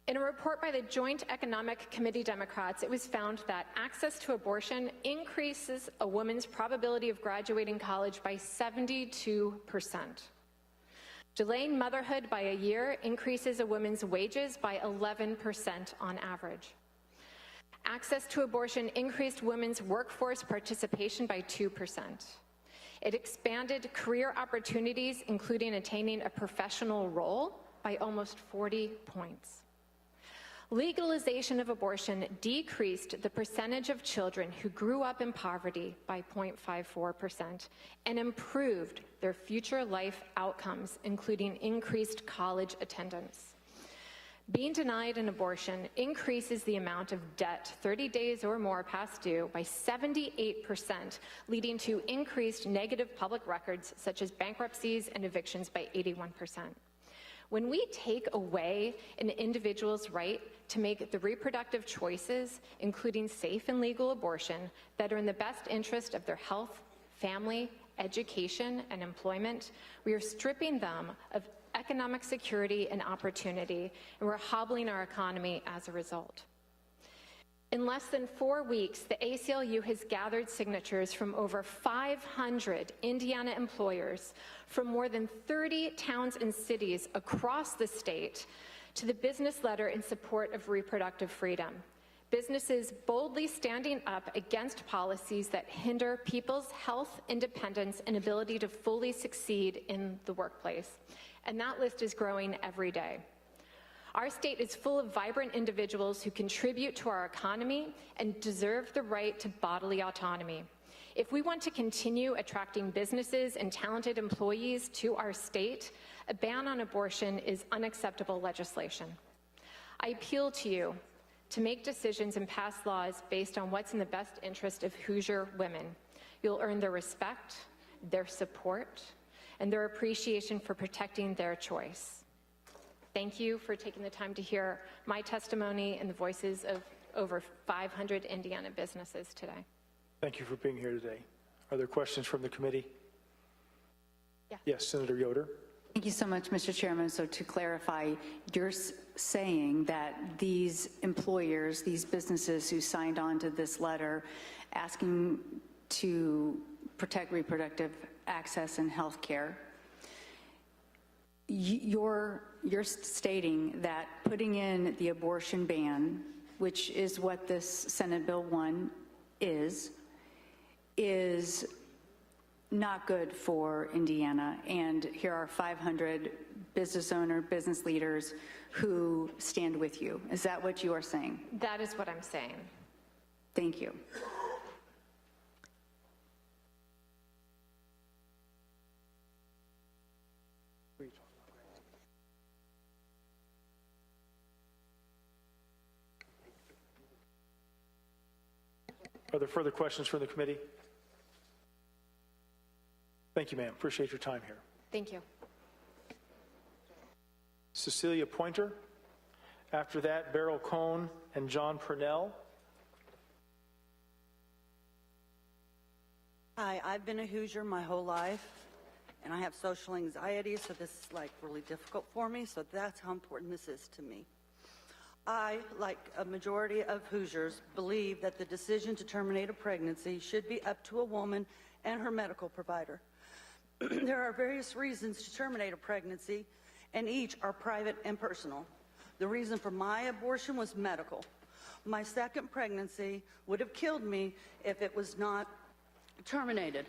In a report by the Joint Economic Committee Democrats, it was found that access to abortion increases a woman's probability of graduating college by 72%. Delaying motherhood by a year increases a woman's wages by 11% on average. Access to abortion increased women's workforce participation by 2%. It expanded career opportunities, including attaining a professional role, by almost 40 points. Legalization of abortion decreased the percentage of children who grew up in poverty by 0.54% and improved their future life outcomes, including increased college attendance. Being denied an abortion increases the amount of debt 30 days or more past due by 78%, leading to increased negative public records such as bankruptcies and evictions by 81%. When we take away an individual's right to make the reproductive choices, including safe and legal abortion, that are in the best interest of their health, family, education, and employment, we are stripping them of economic security and opportunity, and we're hobbling our economy as a result. In less than 4 weeks, the ACLU has gathered signatures from over 500 Indiana employers from more than 30 towns and cities across the state to the business letter in support of reproductive freedom. Businesses boldly standing up against policies that hinder people's health, independence, and ability to fully succeed in the workplace. And that list is growing every day. Our state is full of vibrant individuals who contribute to our economy and deserve the right to bodily autonomy. If we want to continue attracting businesses and talented employees to our state, a ban on abortion is unacceptable legislation. I appeal to you to make decisions and pass laws based on what's in the best interest of Hoosier women. You'll earn their respect, their support, and their appreciation for protecting their choice. Thank you for taking the time to hear my testimony and the voices of over 500 Indiana businesses today. Thank you for being here today. Are there questions from the committee? Yeah. Yes, Senator Yoder. Thank you so much, Mr. Chairman. So to clarify, you're saying that these employers, these businesses who signed on to this letter asking to protect reproductive access and health care, you're stating that putting in the abortion ban, which is what this Senate Bill 1 is not good for Indiana. And here are 500 business leaders who stand with you. Is that what you are saying? That is what I'm saying. Thank you. Are there further questions from the committee? Thank you, ma'am. Appreciate your time here. Thank you. Cecilia Pointer. After that, Beryl Cohn and John Purnell. Hi, I've been a Hoosier my whole life, and I have social anxiety, so this is like really difficult for me, so that's how important this is to me. I, like a majority of Hoosiers, believe that the decision to terminate a pregnancy should be up to a woman and her medical provider. There are various reasons to terminate a pregnancy, and each are private and personal. The reason for my abortion was medical. My second pregnancy would have killed me if it was not terminated.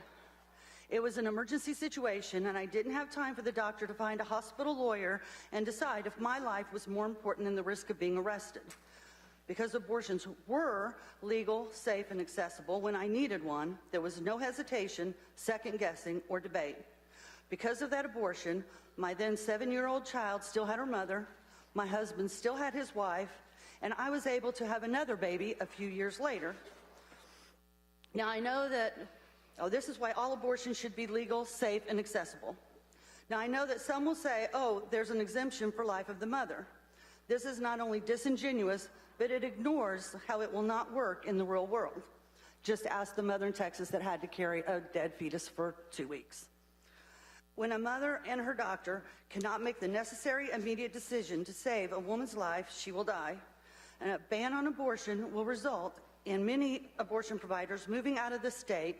It was an emergency situation, and I didn't have time for the doctor to find a hospital lawyer and decide if my life was more important than the risk of being arrested. Because abortions were legal, safe, and accessible when I needed one, there was no hesitation, second-guessing, or debate. Because of that abortion, my then 7-year-old child still had her mother, my husband still had his wife, and I was able to have another baby a few years later. Now, I know that this is why all abortions should be legal, safe, and accessible. Now, I know that some will say, oh, there's an exemption for life of the mother. This is not only disingenuous, but it ignores how it will not work in the real world. Just ask the mother in Texas that had to carry a dead fetus for 2 weeks. When a mother and her doctor cannot make the necessary immediate decision to save a woman's life, she will die. And a ban on abortion will result in many abortion providers moving out of the state,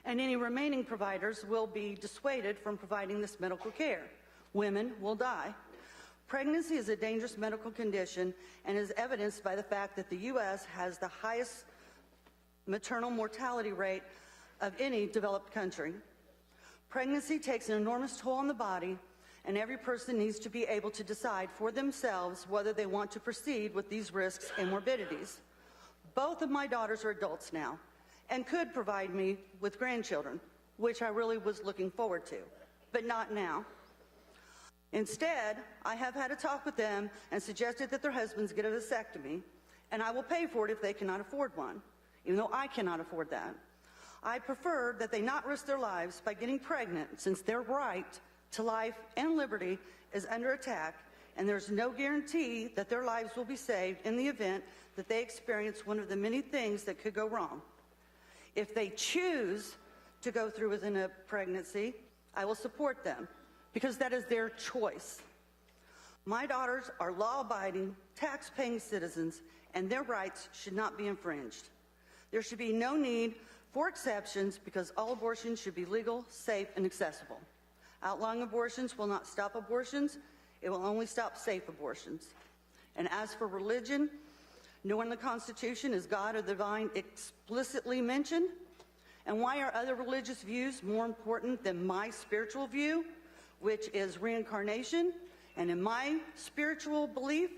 and any remaining providers will be dissuaded from providing this medical care. Women will die. Pregnancy is a dangerous medical condition and is evidenced by the fact that the U.S. has the highest maternal mortality rate of any developed country. Pregnancy takes an enormous toll on the body, and every person needs to be able to decide for themselves whether they want to proceed with these risks and morbidities. Both of my daughters are adults now and could provide me with grandchildren, which I really was looking forward to, but not now. Instead, I have had a talk with them and suggested that their husbands get a vasectomy, and I will pay for it if they cannot afford one, even though I cannot afford that. I prefer that they not risk their lives by getting pregnant, since their right to life and liberty is under attack, and there's no guarantee that their lives will be saved in the event that they experience one of the many things that could go wrong. If they choose to go through with a pregnancy, I will support them, because that is their choice. My daughters are law-abiding, tax-paying citizens, and their rights should not be infringed. There should be no need for exceptions, because all abortions should be legal, safe, and accessible. Outlawing abortions will not stop abortions. It will only stop safe abortions. And as for religion, nowhere in the Constitution is God or the divine explicitly mentioned. And why are other religious views more important than my spiritual view, which is reincarnation? And in my spiritual belief,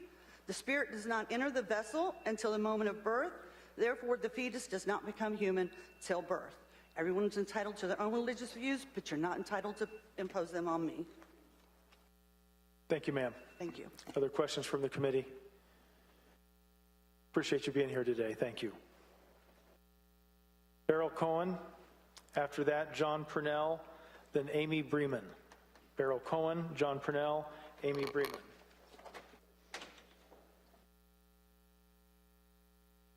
the spirit does not enter the vessel until the moment of birth. Therefore, the fetus does not become human till birth. Everyone's entitled to their own religious views, but you're not entitled to impose them on me. Thank you, ma'am. Thank you. Other questions from the committee? Appreciate you being here today. Thank you. Beryl Cohen. After that, John Purnell, then Amy Bremen. Beryl Cohen, John Purnell, Amy Bremen.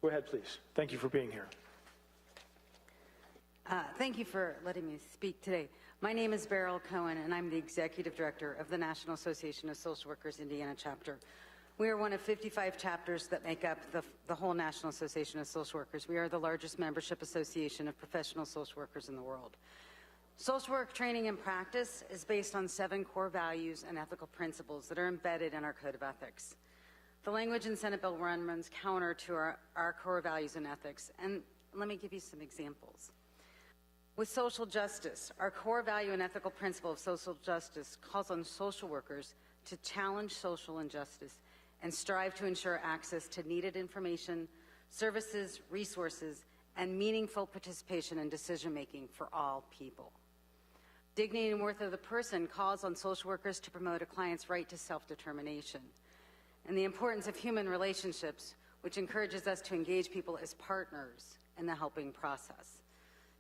Go ahead, please. Thank you for being here. Thank you for letting me speak today. My name is Beryl Cohen, and I'm the Executive Director of the National Association of Social Workers Indiana Chapter. We are one of 55 chapters that make up the whole National Association of Social Workers. We are the largest membership association of professional social workers in the world. Social work training and practice is based on 7 core values and ethical principles that are embedded in our Code of Ethics. The language in Senate Bill 1 runs counter to our core values and ethics, and let me give you some examples. With social justice, our core value and ethical principle of social justice calls on social workers to challenge social injustice and strive to ensure access to needed information, services, resources, and meaningful participation in decision-making for all people. Dignity and worth of the person calls on social workers to promote a client's right to self-determination, and the importance of human relationships, which encourages us to engage people as partners in the helping process.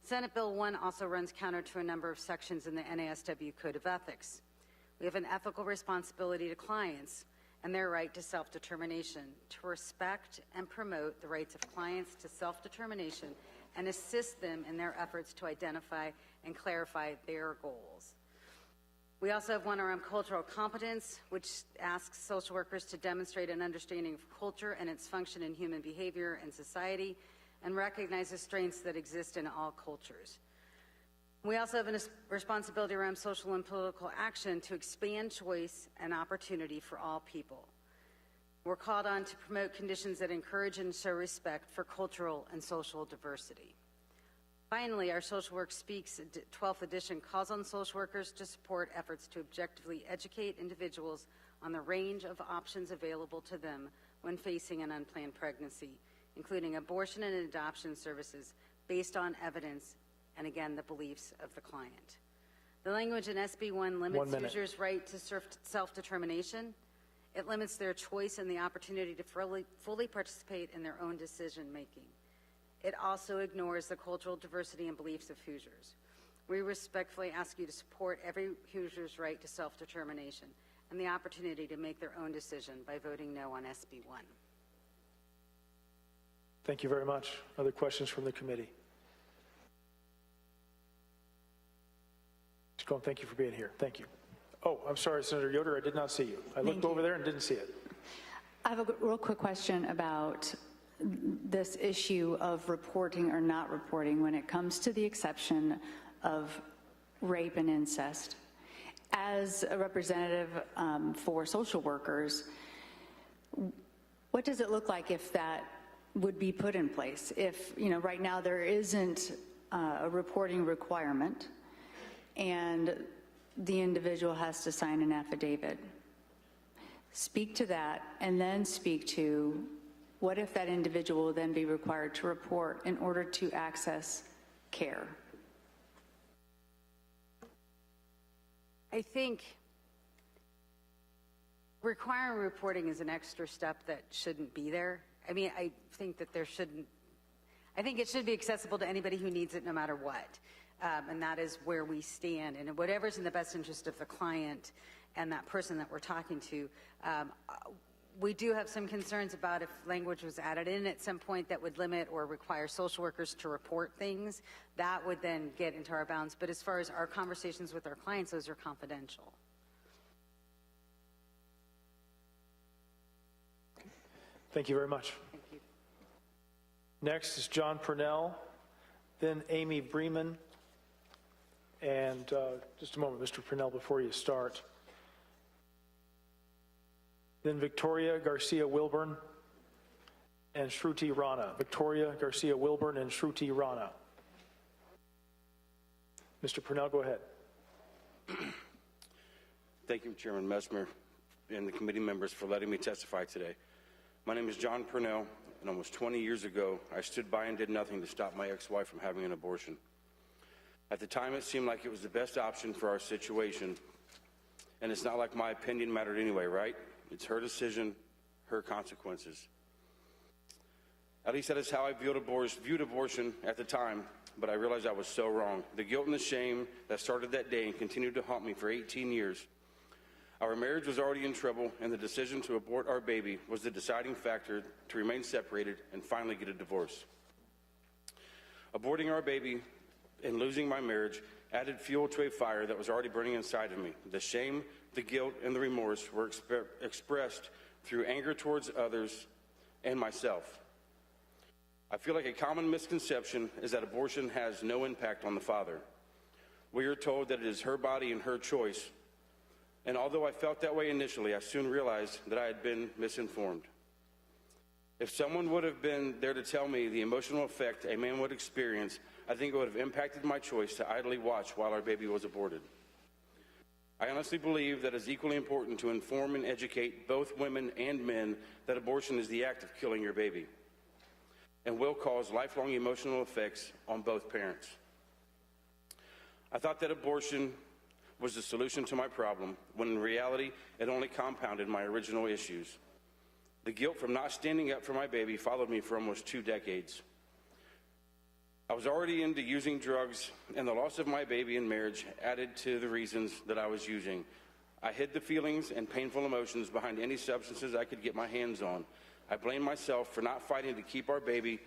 Senate Bill 1 also runs counter to a number of sections in the NASW Code of Ethics. We have an ethical responsibility to clients and their right to self-determination, to respect and promote the rights of clients to self-determination and assist them in their efforts to identify and clarify their goals. We also have one around cultural competence, which asks social workers to demonstrate an understanding of culture and its function in human behavior and society, and recognize the strengths that exist in all cultures. We also have a responsibility around social and political action to expand choice and opportunity for all people. We're called on to promote conditions that encourage and show respect for cultural and social diversity. Finally, our Social Work Speaks 12th edition calls on social workers to support efforts to objectively educate individuals on the range of options available to them when facing an unplanned pregnancy, including abortion and adoption services based on evidence and, again, the beliefs of the client. The language in SB 1 limits users' right to self-determination. It limits their choice and the opportunity to fully participate in their own decision-making. It also ignores the cultural diversity and beliefs of Hoosiers. We respectfully ask you to support every Hoosier's right to self-determination and the opportunity to make their own decision by voting no on SB 1. Thank you very much. Other questions from the committee? Mr. Cohen, thank you for being here. Thank you. Oh, I'm sorry, Senator Yoder, I did not see you. I looked over there and didn't see it. I have a real quick question about this issue of reporting or not reporting when it comes to the exception of rape and incest. As a representative for social workers, what does it look like if that would be put in place? If, right now there isn't a reporting requirement and the individual has to sign an affidavit. Speak to that, and then speak to what if that individual will then be required to report in order to access care? I think requiring reporting is an extra step that shouldn't be there. I mean, I think that I think it should be accessible to anybody who needs it no matter what. And that is where we stand. And whatever's in the best interest of the client and that person that we're talking to. We do have some concerns about if language was added in at some point that would limit or require social workers to report things. That would then get into our bounds. But as far as our conversations with our clients, those are confidential. Thank you very much. Thank you. Next is John Purnell, then Amy Bremen. And just a moment, Mr. Purnell, before you start. Then Victoria Garcia Woburn and Shruti Rana. Victoria Garcia Woburn and Shruti Rana. Mr. Purnell, go ahead. Thank you, Chairman Messmer and the committee members for letting me testify today. My name is John Purnell, and almost 20 years ago, I stood by and did nothing to stop my ex-wife from having an abortion. At the time, it seemed like it was the best option for our situation, and it's not like my opinion mattered anyway, right? It's her decision, her consequences. At least that is how I viewed abortion at the time, but I realized I was so wrong. The guilt and the shame that started that day and continued to haunt me for 18 years. Our marriage was already in trouble, and the decision to abort our baby was the deciding factor to remain separated and finally get a divorce. Aborting our baby and losing my marriage added fuel to a fire that was already burning inside of me. The shame, the guilt, and the remorse were expressed through anger towards others and myself. I feel like a common misconception is that abortion has no impact on the father. We are told that it is her body and her choice, and although I felt that way initially, I soon realized that I had been misinformed. If someone would have been there to tell me the emotional effect a man would experience, I think it would have impacted my choice to idly watch while our baby was aborted. I honestly believe that it's equally important to inform and educate both women and men that abortion is the act of killing your baby and will cause lifelong emotional effects on both parents. I thought that abortion was the solution to my problem, when in reality, it only compounded my original issues. The guilt from not standing up for my baby followed me for almost 2 decades. I was already into using drugs, and the loss of my baby and marriage added to the reasons that I was using. I hid the feelings and painful emotions behind any substances I could get my hands on. I blamed myself for not fighting to keep our baby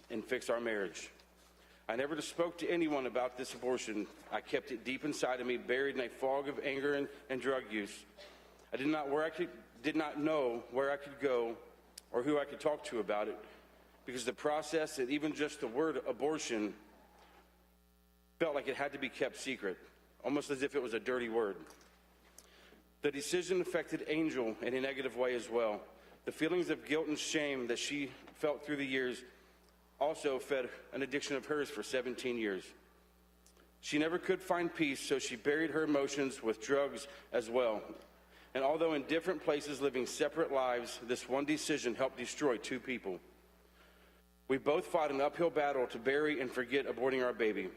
and fix our marriage. I never spoke to anyone about this abortion. I kept it deep inside of me, buried in a fog of anger and drug use. I did not know where I could go or who I could talk to about it, because the process and even just the word abortion felt like it had to be kept secret, almost as if it was a dirty word. The decision affected Angel in a negative way as well. The feelings of guilt and shame that she felt through the years also fed an addiction of hers for 17 years. She never could find peace, so she buried her emotions with drugs as well. And although in different places living separate lives, this one decision helped destroy 2 people. We both fought an uphill battle to bury and forget aborting our baby.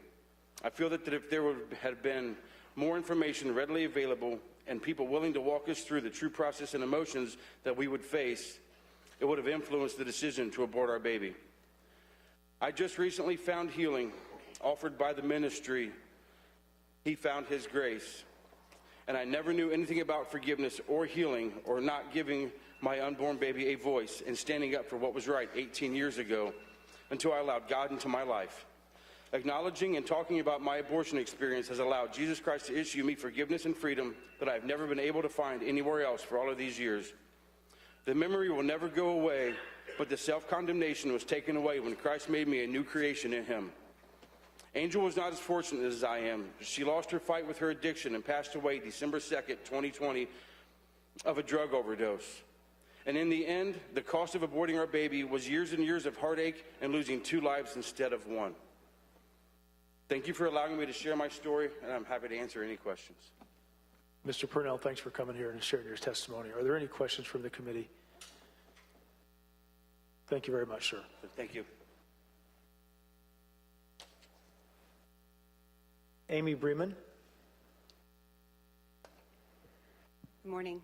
I feel that if there would have been more information readily available and people willing to walk us through the true process and emotions that we would face, it would have influenced the decision to abort our baby. I just recently found healing offered by the ministry. He found His grace. And I never knew anything about forgiveness or healing or not giving my unborn baby a voice and standing up for what was right 18 years ago until I allowed God into my life. Acknowledging and talking about my abortion experience has allowed Jesus Christ to issue me forgiveness and freedom that I have never been able to find anywhere else for all of these years. The memory will never go away, but the self-condemnation was taken away when Christ made me a new creation in him. Angel was not as fortunate as I am. She lost her fight with her addiction and passed away December 2nd, 2020, of a drug overdose. And in the end, the cost of aborting our baby was years and years of heartache and losing 2 lives instead of 1. Thank you for allowing me to share my story, and I'm happy to answer any questions. Mr. Purnell, thanks for coming here and sharing your testimony. Are there any questions from the committee? Thank you very much, sir. Thank you. Amy Bremen. Good morning.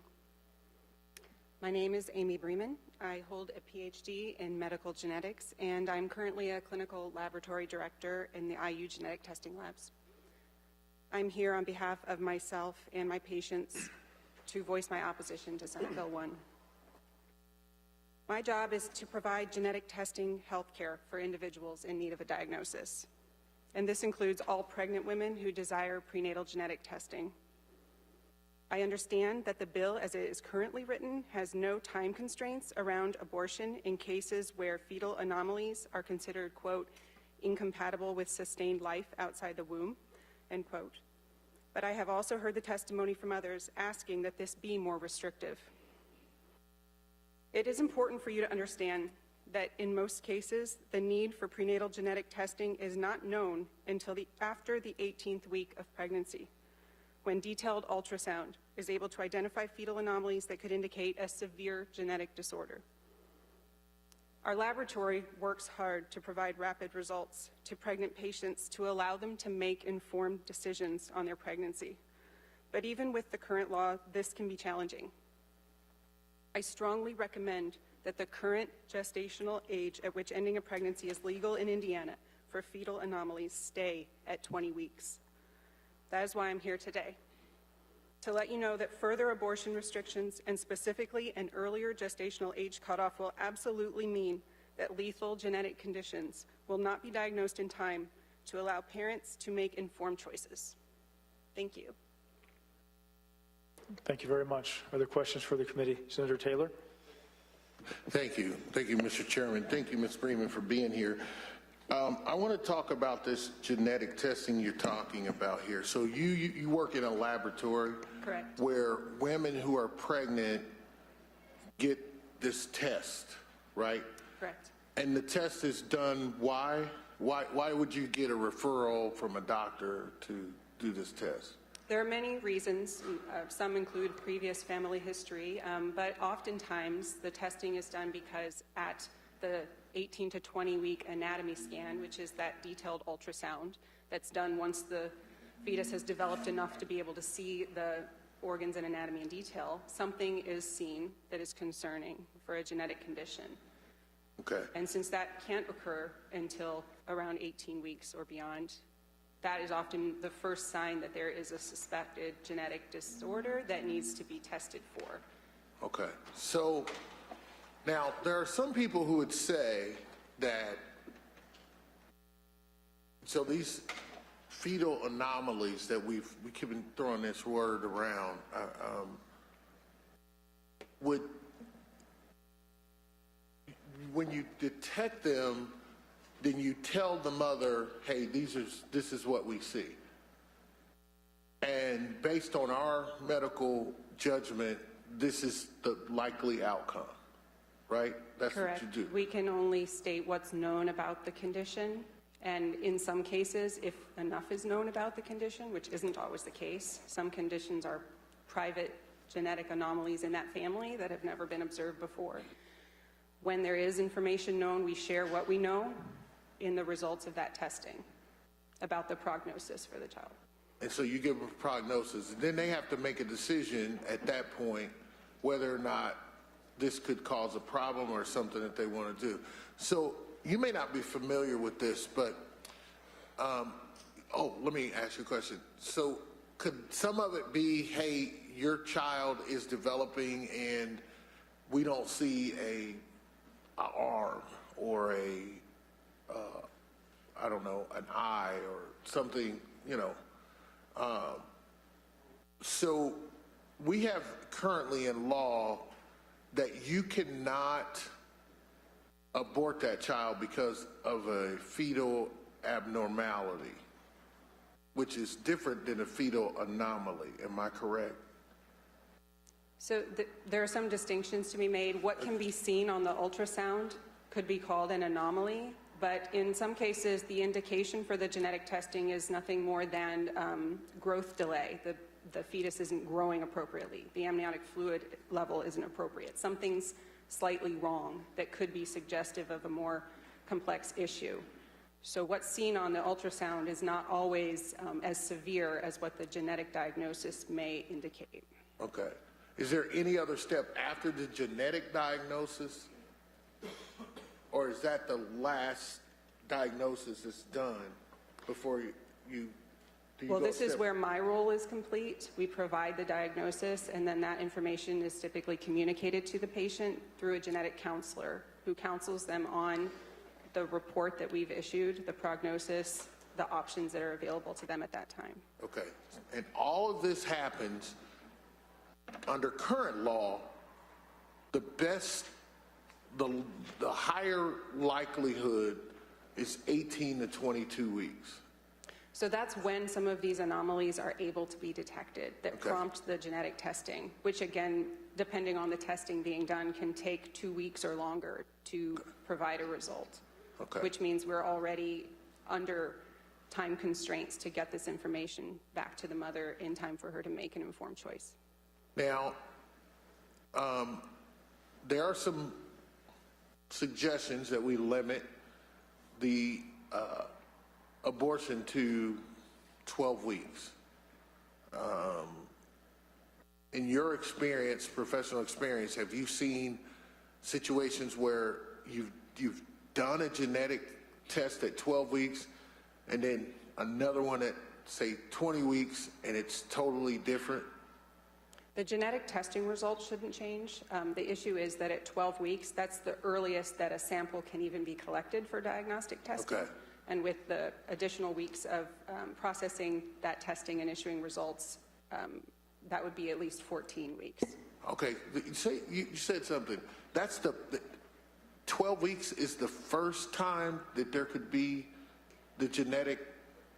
My name is Amy Bremen. I hold a PhD in medical genetics, and I'm currently a clinical laboratory director in the IU genetic testing labs. I'm here on behalf of myself and my patients to voice my opposition to Senate Bill 1. My job is to provide genetic testing health care for individuals in need of a diagnosis, and this includes all pregnant women who desire prenatal genetic testing. I understand that the bill as it is currently written has no time constraints around abortion in cases where fetal anomalies are considered, quote, incompatible with sustained life outside the womb, end quote. But I have also heard the testimony from others asking that this be more restrictive. It is important for you to understand that in most cases, the need for prenatal genetic testing is not known until after the 18th week of pregnancy, when detailed ultrasound is able to identify fetal anomalies that could indicate a severe genetic disorder. Our laboratory works hard to provide rapid results to pregnant patients to allow them to make informed decisions on their pregnancy. But even with the current law, this can be challenging. I strongly recommend that the current gestational age at which ending a pregnancy is legal in Indiana for fetal anomalies stay at 20 weeks. That is why I'm here today, to let you know that further abortion restrictions, and specifically an earlier gestational age cutoff, will absolutely mean that lethal genetic conditions will not be diagnosed in time to allow parents to make informed choices. Thank you. Thank you very much. Are there questions for the committee? Senator Taylor? Thank you. Thank you, Mr. Chairman. Thank you, Ms. Bremen, for being here. I want to talk about this genetic testing you're talking about here. So you work in a laboratory. Correct. Where women who are pregnant get this test, right? Correct. And the test is done why? Why would you get a referral from a doctor to do this test? There are many reasons. Some include previous family history, but oftentimes the testing is done because at the 18 to 20 week anatomy scan, which is that detailed ultrasound that's done once the fetus has developed enough to be able to see the organs and anatomy in detail, something is seen that is concerning for a genetic condition. Okay. And since that can't occur until around 18 weeks or beyond, that is often the first sign that there is a suspected genetic disorder that needs to be tested for. Okay. So now there are some people who would say that, so these fetal anomalies that we keep throwing this word around, would, when you detect them, then you tell the mother, hey, this is what we see. And based on our medical judgment, this is the likely outcome, right? That's Correct. What you do. We can only state what's known about the condition. And in some cases, if enough is known about the condition, which isn't always the case, some conditions are private genetic anomalies in that family that have never been observed before. When there is information known, we share what we know in the results of that testing about the prognosis for the child. And so you give them a prognosis, and then they have to make a decision at that point whether or not this could cause a problem or something that they want to do. So you may not be familiar with this, but, let me ask you a question. So could some of it be, hey, your child is developing and we don't see a arm or I don't know, an eye or something, you know. So we have currently in law that you cannot abort that child because of a fetal abnormality, which is different than a fetal anomaly. Am I correct? So there are some distinctions to be made. What can be seen on the ultrasound could be called an anomaly, but in some cases, the indication for the genetic testing is nothing more than growth delay. The fetus isn't growing appropriately. The amniotic fluid level isn't appropriate. Something's slightly wrong that could be suggestive of a more complex issue. So what's seen on the ultrasound is not always as severe as what the genetic diagnosis may indicate. Okay. Is there any other step after the genetic diagnosis? Or is that the last diagnosis that's done before you Well, this is where my role is complete. We provide the diagnosis, and then that information is typically communicated to the patient through a genetic counselor who counsels them on the report that we've issued, the prognosis, the options that are available to them at that time. Okay. And all of this happens under current law. The higher likelihood is 18 to 22 weeks. So that's when some of these anomalies are able to be detected that prompt the genetic testing, which again, depending on the testing being done, can take 2 weeks or longer to provide a result, which means we're already under time constraints to get this information back to the mother in time for her to make an informed choice. Now, there are some suggestions that we limit the abortion to 12 weeks. In your experience, professional experience, have you seen situations where you've done a genetic test at 12 weeks and then another one at, say, 20 weeks and it's totally different? The genetic testing results shouldn't change. The issue is that at 12 weeks, that's the earliest that a sample can even be collected for diagnostic testing. Okay. And with the additional weeks of processing that testing and issuing results, that would be at least 14 weeks. Okay, you said something. That's the 12 weeks is the first time that there could be the genetic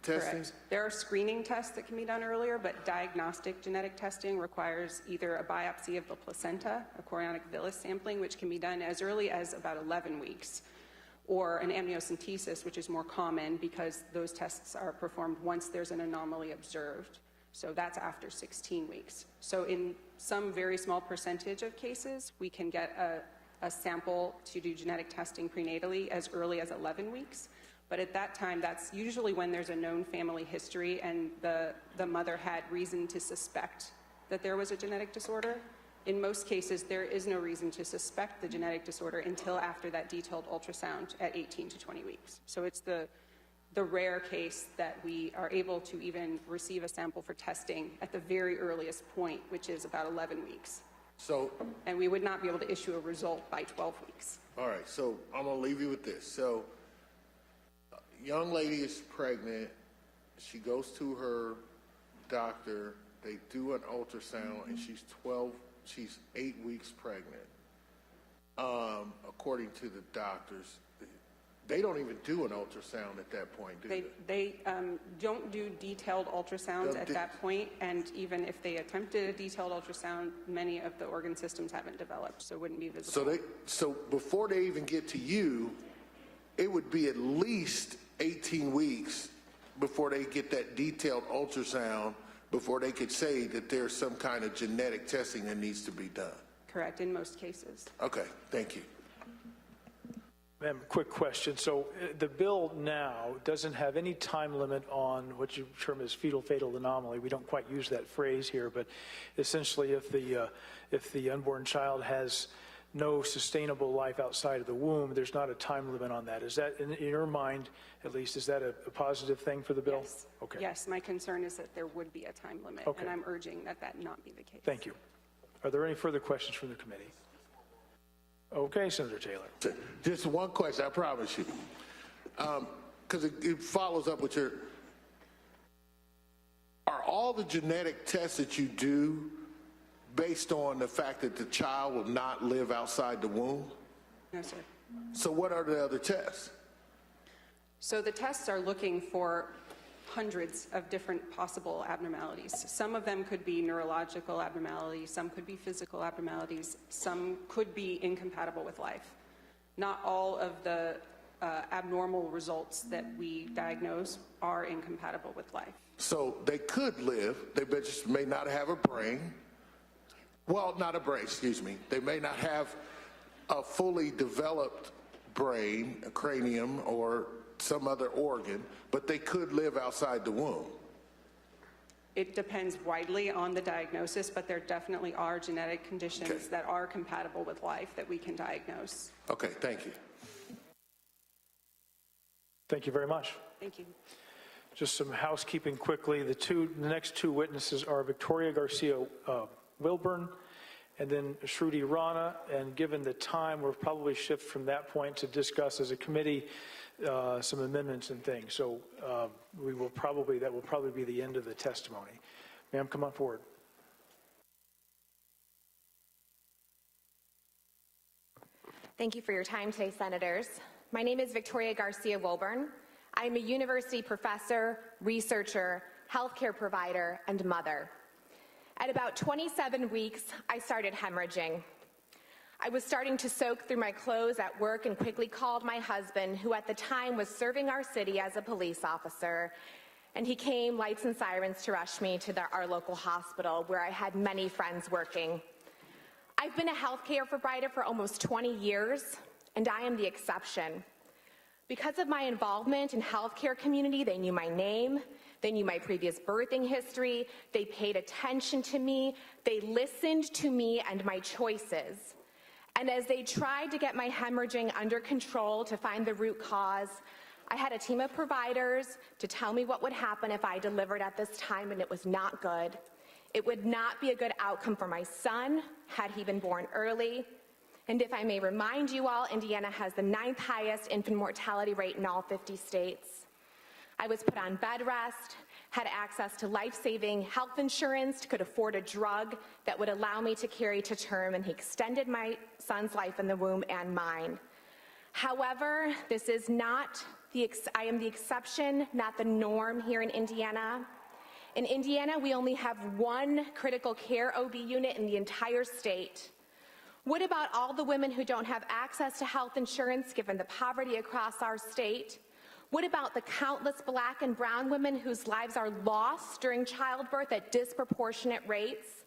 testing? Correct. There are screening tests that can be done earlier, but diagnostic genetic testing requires either a biopsy of the placenta, a chorionic villus sampling, which can be done as early as about 11 weeks, or an amniocentesis, which is more common because those tests are performed once there's an anomaly observed. So that's after 16 weeks. So in some very small percentage of cases, we can get a sample to do genetic testing prenatally as early as 11 weeks. But at that time, that's usually when there's a known family history and the mother had reason to suspect that there was a genetic disorder. In most cases, there is no reason to suspect the genetic disorder until after that detailed ultrasound at 18 to 20 weeks. So it's the rare case that we are able to even receive a sample for testing at the very earliest point, which is about 11 weeks. And we would not be able to issue a result by 12 weeks. All right, so I'm going to leave you with this. So a young lady is pregnant. She goes to her doctor. They do an ultrasound, and she's 8 weeks pregnant. According to the doctors, they don't even do an ultrasound at that point, do they? They don't do detailed ultrasounds at that point, and even if they attempted a detailed ultrasound, many of the organ systems haven't developed, so it wouldn't be visible. So before they even get to you, it would be at least 18 weeks before they get that detailed ultrasound, before they could say that there's some kind of genetic testing that needs to be done. Correct, in most cases. Okay, thank you. Ma'am, quick question. So the bill now doesn't have any time limit on what you term as fetal fatal anomaly. We don't quite use that phrase here, but essentially if the unborn child has no sustainable life outside of the womb, there's not a time limit on that. Is that, in your mind, at least, is that a positive thing for the bill? Yes. Okay. Yes, my concern is that there would be a time limit, and I'm urging that that not be the case. Thank you. Are there any further questions from the committee? Okay, Senator Taylor. Just one question, I promise you. because it follows up with your, are all the genetic tests that you do based on the fact that the child will not live outside the womb? No, sir. So what are the other tests? So the tests are looking for hundreds of different possible abnormalities. Some of them could be neurological abnormalities, some could be physical abnormalities, some could be incompatible with life. Not all of the abnormal results that we diagnose are incompatible with life. So they could live, they just may not have a brain. Well, not a brain, excuse me. They may not have a fully developed brain, a cranium, or some other organ, but they could live outside the womb. It depends widely on the diagnosis, but there definitely are genetic conditions that are compatible with life that we can diagnose. Okay, thank you. Thank you very much. Thank you. Just some housekeeping quickly. The next two witnesses are Victoria Garcia Woburn and then Shruti Rana. And given the time, we'll probably shift from that point to discuss as a committee some amendments and things. So that will probably be the end of the testimony. Ma'am, come on forward. Thank you for your time today, Senators. My name is Victoria Garcia Woburn. I'm a university professor, researcher, healthcare provider, and mother. At about 27 weeks, I started hemorrhaging. I was starting to soak through my clothes at work and quickly called my husband, who at the time was serving our city as a police officer, and he came, lights and sirens, to rush me to our local hospital where I had many friends working. I've been a healthcare provider for almost 20 years, and I am the exception. Because of my involvement in healthcare community, they knew my name, they knew my previous birthing history, they paid attention to me, they listened to me and my choices. And as they tried to get my hemorrhaging under control to find the root cause, I had a team of providers to tell me what would happen if I delivered at this time, and it was not good. It would not be a good outcome for my son had he been born early. And if I may remind you all, Indiana has the 9th highest infant mortality rate in all 50 states. I was put on bed rest, had access to life-saving health insurance, could afford a drug that would allow me to carry to term, and he extended my son's life in the womb and mine. However, this is not I am the exception, not the norm here in Indiana. In Indiana, we only have one critical care OB unit in the entire state. What about all the women who don't have access to health insurance given the poverty across our state? What about the countless Black and brown women whose lives are lost during childbirth at disproportionate rates?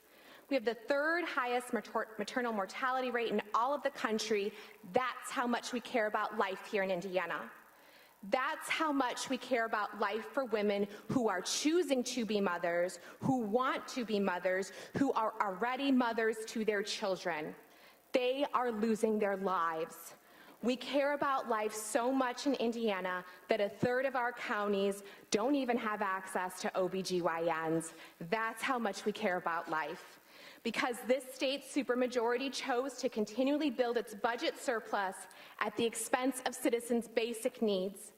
We have the 3rd highest maternal mortality rate in all of the country. That's how much we care about life here in Indiana. That's how much we care about life for women who are choosing to be mothers, who want to be mothers, who are already mothers to their children. They are losing their lives. We care about life so much in Indiana that 1/3 of our counties don't even have access to OBGYNs. That's how much we care about life. Because this state's supermajority chose to continually build its budget surplus at the expense of citizens' basic needs.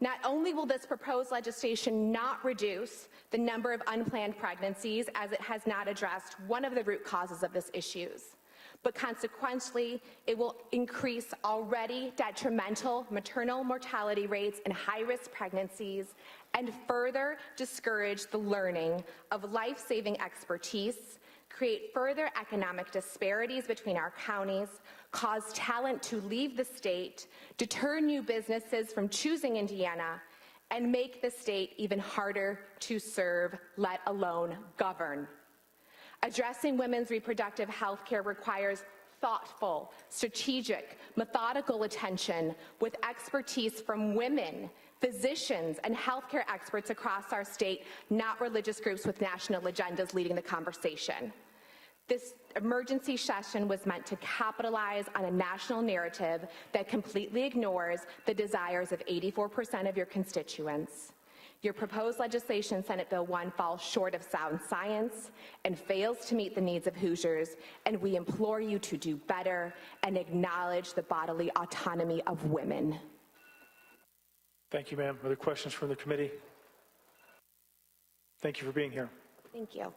Not only will this proposed legislation not reduce the number of unplanned pregnancies, as it has not addressed one of the root causes of this issues, but consequently, it will increase already detrimental maternal mortality rates in high-risk pregnancies and further discourage the learning of life-saving expertise, create further economic disparities between our counties, cause talent to leave the state, deter new businesses from choosing Indiana, and make the state even harder to serve, let alone govern. Addressing women's reproductive health care requires thoughtful, strategic, methodical attention with expertise from women, physicians, and healthcare experts across our state, not religious groups with national agendas leading the conversation. This emergency session was meant to capitalize on a national narrative that completely ignores the desires of 84% of your constituents. Your proposed legislation, Senate Bill 1, falls short of sound science and fails to meet the needs of Hoosiers, and we implore you to do better and acknowledge the bodily autonomy of women. Thank you, ma'am. Other questions from the committee? Thank you for being here. Thank you.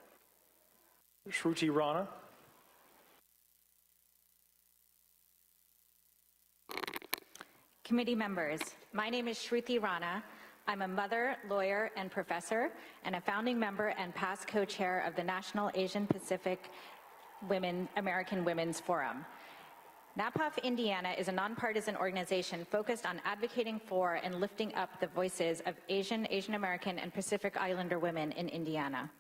Shruti Rana. Committee members, my name is Shruti Rana. I'm a mother, lawyer, and professor, and a founding member and past co-chair of the National Asian Pacific American Women's Forum. NAPAF Indiana is a nonpartisan organization focused on advocating for and lifting up the voices of Asian American, and Pacific Islander women in Indiana.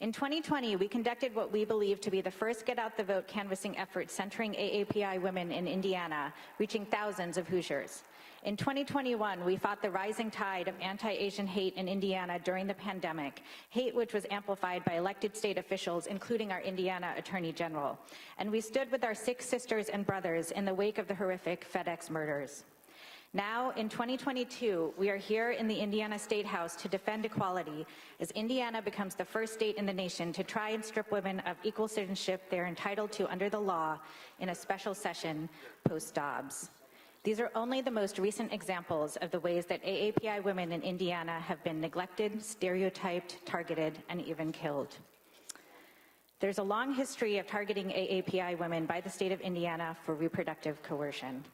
In 2020, we conducted what we believe to be the first Get Out the Vote canvassing effort centering AAPI women in Indiana, reaching thousands of Hoosiers. In 2021, we fought the rising tide of anti-Asian hate in Indiana during the pandemic, hate which was amplified by elected state officials, including our Indiana Attorney General. And we stood with our 6 sisters and brothers in the wake of the horrific FedEx murders. Now, in 2022, we are here in the Indiana State House to defend equality as Indiana becomes the first state in the nation to try and strip women of equal citizenship they're entitled to under the law in a special session post-Dobbs. These are only the most recent examples of the ways that AAPI women in Indiana have been neglected, stereotyped, targeted, and even killed. There's a long history of targeting AAPI women by the state of Indiana for reproductive coercion.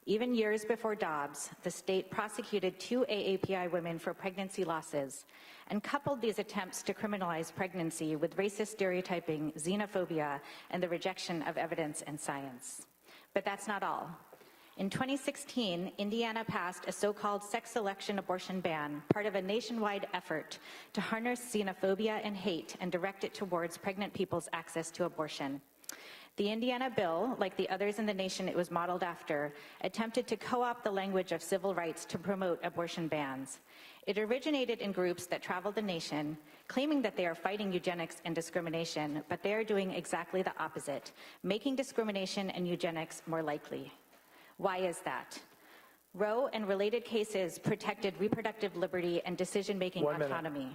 Even years before Dobbs, the state prosecuted 2 AAPI women for pregnancy losses and coupled these attempts to criminalize pregnancy with racist stereotyping, xenophobia, and the rejection of evidence and science. But that's not all. In 2016, Indiana passed a so-called sex selection abortion ban, part of a nationwide effort to harness xenophobia and hate and direct it towards pregnant people's access to abortion. The Indiana bill, like the others in the nation it was modeled after, attempted to co-opt the language of civil rights to promote abortion bans. It originated in groups that traveled the nation, claiming that they are fighting eugenics and discrimination, but they are doing exactly the opposite, making discrimination and eugenics more likely. Why is that? Roe and related cases protected reproductive liberty and decision-making autonomy.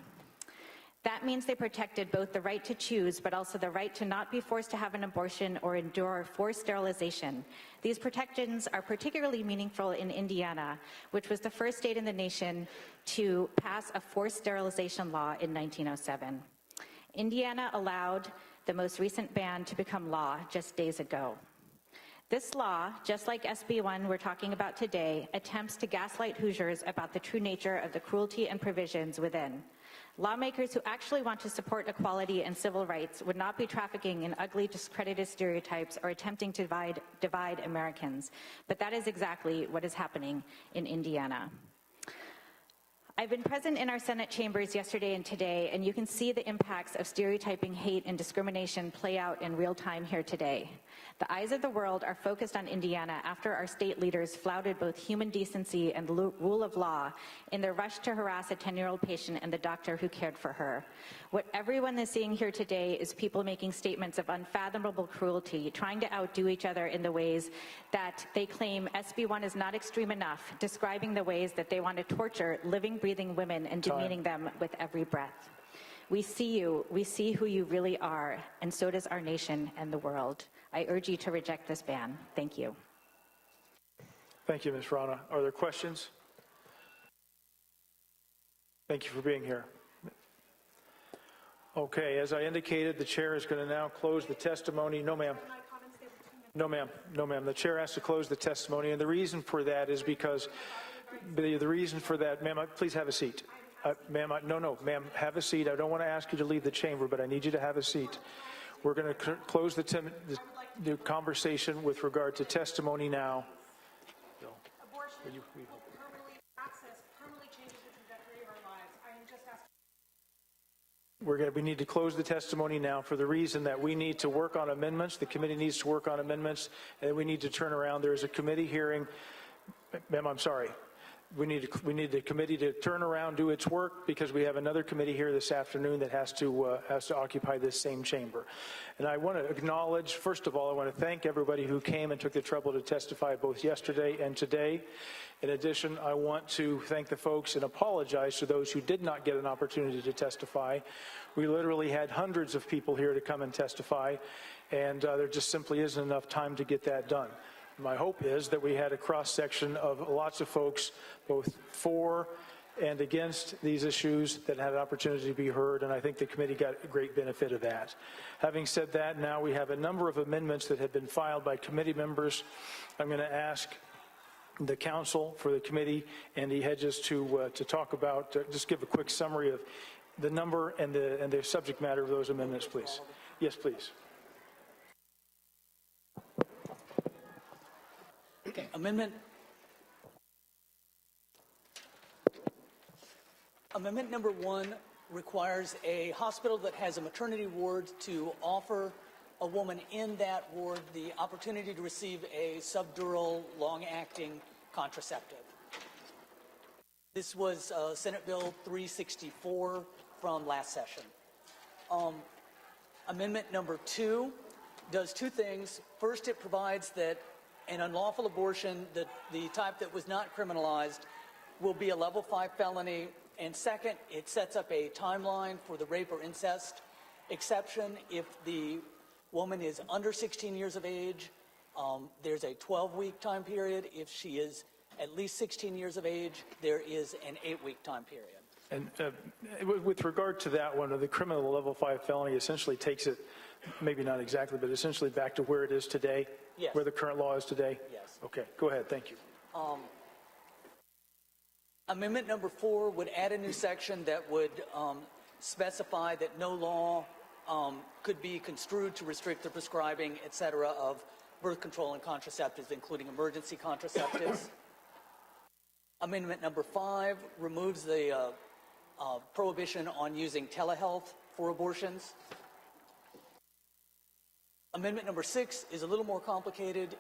That means they protected both the right to choose, but also the right to not be forced to have an abortion or endure forced sterilization. These protections are particularly meaningful in Indiana, which was the first state in the nation to pass a forced sterilization law in 1907. Indiana allowed the most recent ban to become law just days ago. This law, just like SB 1 we're talking about today, attempts to gaslight Hoosiers about the true nature of the cruelty and provisions within. Lawmakers who actually want to support equality and civil rights would not be trafficking in ugly, discredited stereotypes or attempting to divide Americans. But that is exactly what is happening in Indiana. I've been present in our Senate chambers yesterday and today, and you can see the impacts of stereotyping, hate, and discrimination play out in real time here today. The eyes of the world are focused on Indiana after our state leaders flouted both human decency and the rule of law in their rush to harass a 10-year-old patient and the doctor who cared for her. What everyone is seeing here today is people making statements of unfathomable cruelty, trying to outdo each other in the ways that they claim SB 1 is not extreme enough, describing the ways that they want to torture living, breathing women and demeaning them with every breath. We see you, we see who you really are, and so does our nation and the world. I urge you to reject this ban. Thank you. Thank you, Ms. Rana. Are there questions? Thank you for being here. Okay, as I indicated, the chair is going to now close the testimony. No, ma'am. No, ma'am. No, ma'am. The chair has to close the testimony, and the reason for that is because the reason for that, ma'am, please have a seat. Ma'am, no, ma'am, have a seat. I don't want to ask you to leave the chamber, but I need you to have a seat. We're going to close the conversation with regard to testimony now. We need to close the testimony now for the reason that we need to work on amendments. The committee needs to work on amendments, and we need to turn around. There's a committee hearing. Ma'am, I'm sorry. We need the committee to turn around, do its work, because we have another committee here this afternoon that has to occupy this same chamber. And I want to acknowledge, first of all, I want to thank everybody who came and took the trouble to testify both yesterday and today. In addition, I want to thank the folks and apologize to those who did not get an opportunity to testify. We literally had hundreds of people here to come and testify, and there just simply isn't enough time to get that done. my hope is that we had a cross-section of lots of folks, both for and against these issues, that had an opportunity to be heard, and I think the committee got a great benefit of that. Having said that, now we have a number of amendments that have been filed by committee members. I'm going to ask the counsel for the committee, Andy Hedges, to talk about, just give a quick summary of the number and the subject matter of those amendments, please. Yes, please. Okay, Amendment number 1 requires a hospital that has a maternity ward to offer a woman in that ward the opportunity to receive a subdural, long-acting contraceptive. This was Senate Bill 364 from last session. Amendment number 2 does two things. First, it provides that an unlawful abortion, the type that was not criminalized, will be a level 5 felony. And second, it sets up a timeline for the rape or incest exception. If the woman is under 16 years of age, there's a 12-week time period. If she is at least 16 years of age, there is an 8-week time period. And with regard to that one, the criminal level 5 felony essentially takes it, maybe not exactly, but essentially back to where it is today? Yes. Where the current law is today? Yes. Okay, go ahead, thank you. Amendment number 4 would add a new section that would specify that no law could be construed to restrict the prescribing, et cetera, of birth control and contraceptives, including emergency contraceptives. Amendment number 5 removes the prohibition on using telehealth for abortions. Amendment number 6 is a little more complicated.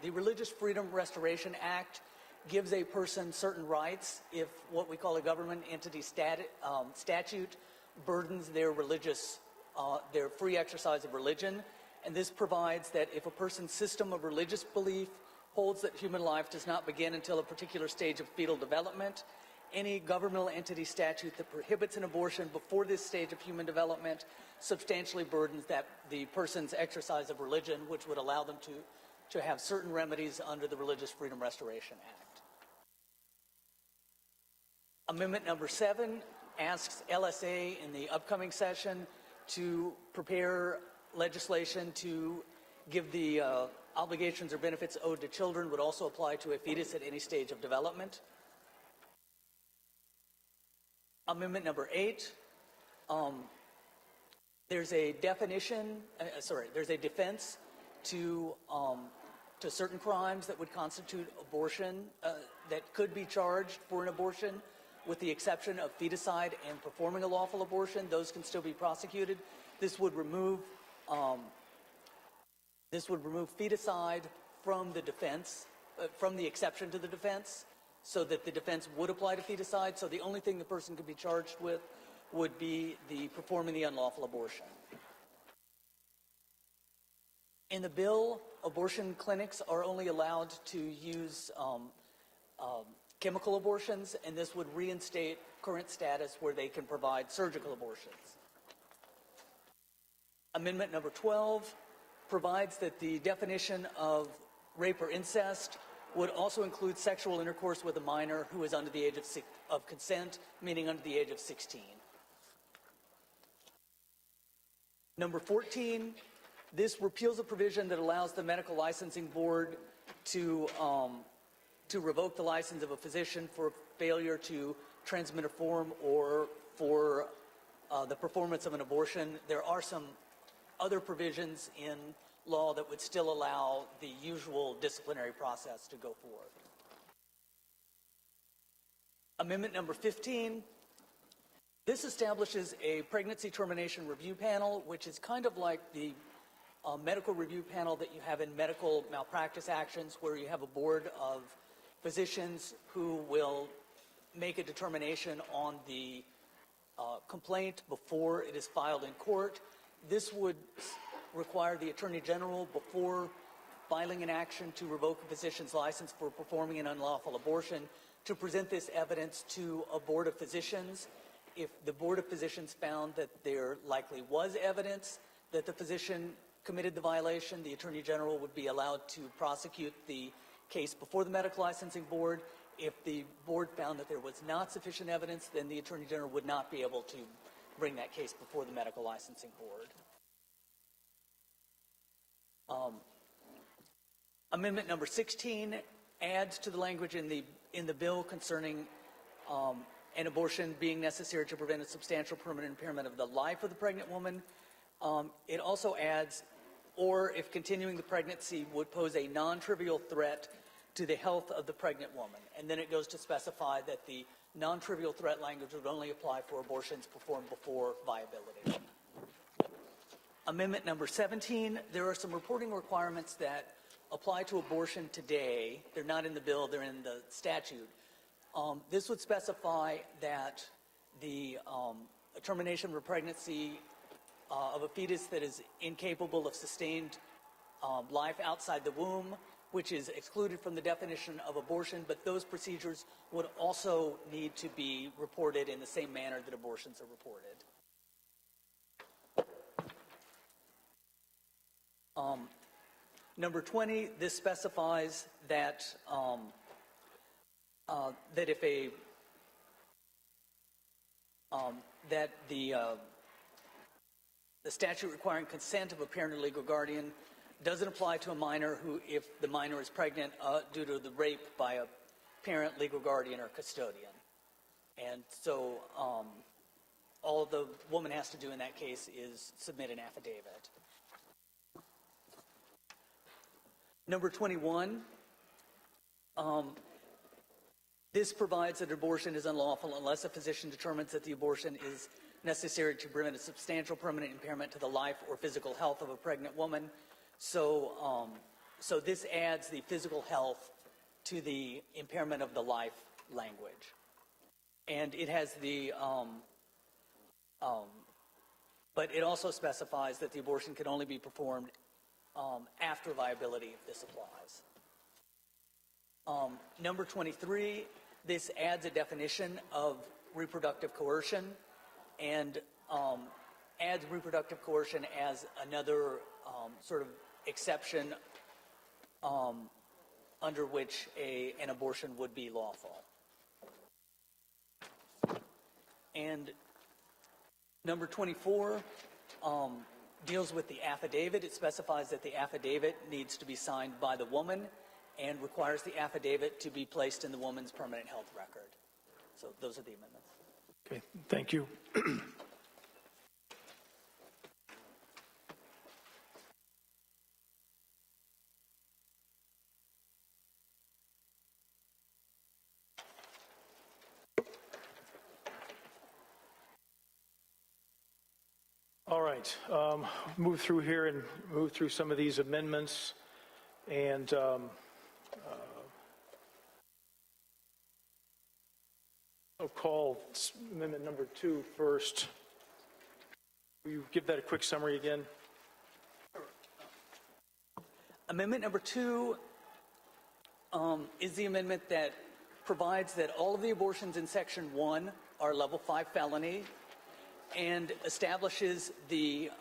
The Religious Freedom Restoration Act gives a person certain rights if what we call a government entity statute burdens their their free exercise of religion. And this provides that if a person's system of religious belief holds that human life does not begin until a particular stage of fetal development, any governmental entity statute that prohibits an abortion before this stage of human development substantially burdens the person's exercise of religion, which would allow them to have certain remedies under the Religious Freedom Restoration Act. Amendment number 7 asks LSA in the upcoming session to prepare legislation to give the obligations or benefits owed to children would also apply to a fetus at any stage of development. Amendment number 8, there's a defense to certain crimes that would constitute abortion that could be charged for an abortion, with the exception of feticide and performing a lawful abortion. Those can still be prosecuted. This would remove feticide from the defense, from the exception to the defense, so that the defense would apply to feticide. So the only thing the person could be charged with would be the performing the unlawful abortion. In the bill, abortion clinics are only allowed to use chemical abortions, and this would reinstate current status where they can provide surgical abortions. Amendment number 12 provides that the definition of rape or incest would also include sexual intercourse with a minor who is under the age of consent, meaning under the age of 16. Number 14, this repeals a provision that allows the medical licensing board to revoke the license of a physician for failure to transmit a form or for the performance of an abortion. There are some other provisions in law that would still allow the usual disciplinary process to go forward. Amendment number 15, this establishes a pregnancy termination review panel, which is kind of like the medical review panel that you have in medical malpractice actions, where you have a board of physicians who will make a determination on the complaint before it is filed in court. This would require the Attorney General, before filing an action to revoke a physician's license for performing an unlawful abortion, to present this evidence to a board of physicians. If the board of physicians found that there likely was evidence that the physician committed the violation, the Attorney General would be allowed to prosecute the case before the Medical Licensing Board. If the board found that there was not sufficient evidence, then the Attorney General would not be able to bring that case before the Medical Licensing Board. Amendment number 16 adds to the language in the bill concerning an abortion being necessary to prevent a substantial permanent impairment of the life of the pregnant woman. It also adds, or if continuing the pregnancy would pose a non-trivial threat to the health of the pregnant woman. And then it goes to specify that the non-trivial threat language would only apply for abortions performed before viability. Amendment number 17, there are some reporting requirements that apply to abortion today. They're not in the bill, they're in the statute. This would specify that the termination of a pregnancy of a fetus that is incapable of sustained life outside the womb, which is excluded from the definition of abortion, but those procedures would also need to be reported in the same manner that abortions are reported. Number 20, this specifies that that if the statute requiring consent of a parent or legal guardian doesn't apply to a minor who, if the minor is pregnant due to the rape by a parent, legal guardian, or custodian. And so all the woman has to do in that case is submit an affidavit. Number 21, this provides that abortion is unlawful unless a physician determines that the abortion is necessary to prevent a substantial permanent impairment to the life or physical health of a pregnant woman. So, so this adds the physical health to the impairment of the life language. And it has the, but it also specifies that the abortion can only be performed after viability if this applies. Number 23, this adds a definition of reproductive coercion and adds reproductive coercion as another sort of exception under which an abortion would be lawful. And number 24 deals with the affidavit. It specifies that the affidavit needs to be signed by the woman and requires the affidavit to be placed in the woman's permanent health record. So those are the amendments. Okay, thank you. All right, move through here and move through some of these amendments, and I'll call amendment number 2 first. Will you give that a quick summary again? Amendment number 2 is the amendment that provides that all of the abortions in Section 1 are level 5 felony, and establishes the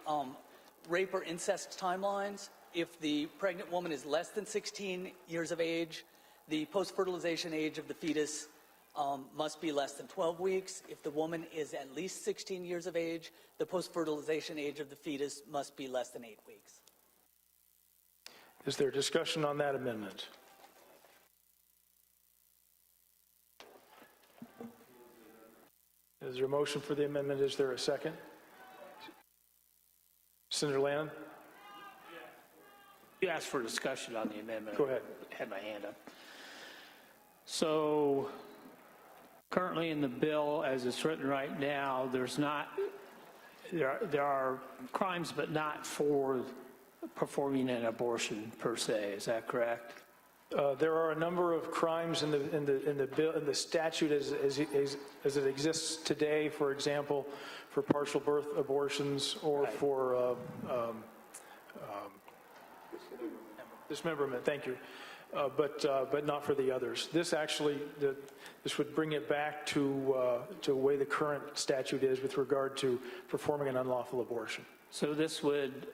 rape or incest timelines. If the pregnant woman is less than 16 years of age, the post-fertilization age of the fetus must be less than 12 weeks. If the woman is at least 16 years of age, the post-fertilization age of the fetus must be less than 8 weeks. Is there discussion on that amendment? Is there a motion for the amendment? Is there a second? Senator Lannon? You asked for discussion on the amendment. Go ahead. I had my hand up. So currently in the bill, as it's written right now, there are crimes, but not for performing an abortion per se. Is that correct? There are a number of crimes in the bill, in the statute as it exists today. For example, for partial birth abortions or right. For dismemberment. Thank you, but not for the others. This actually, this would bring it back to the way the current statute is with regard to performing an unlawful abortion. So this would,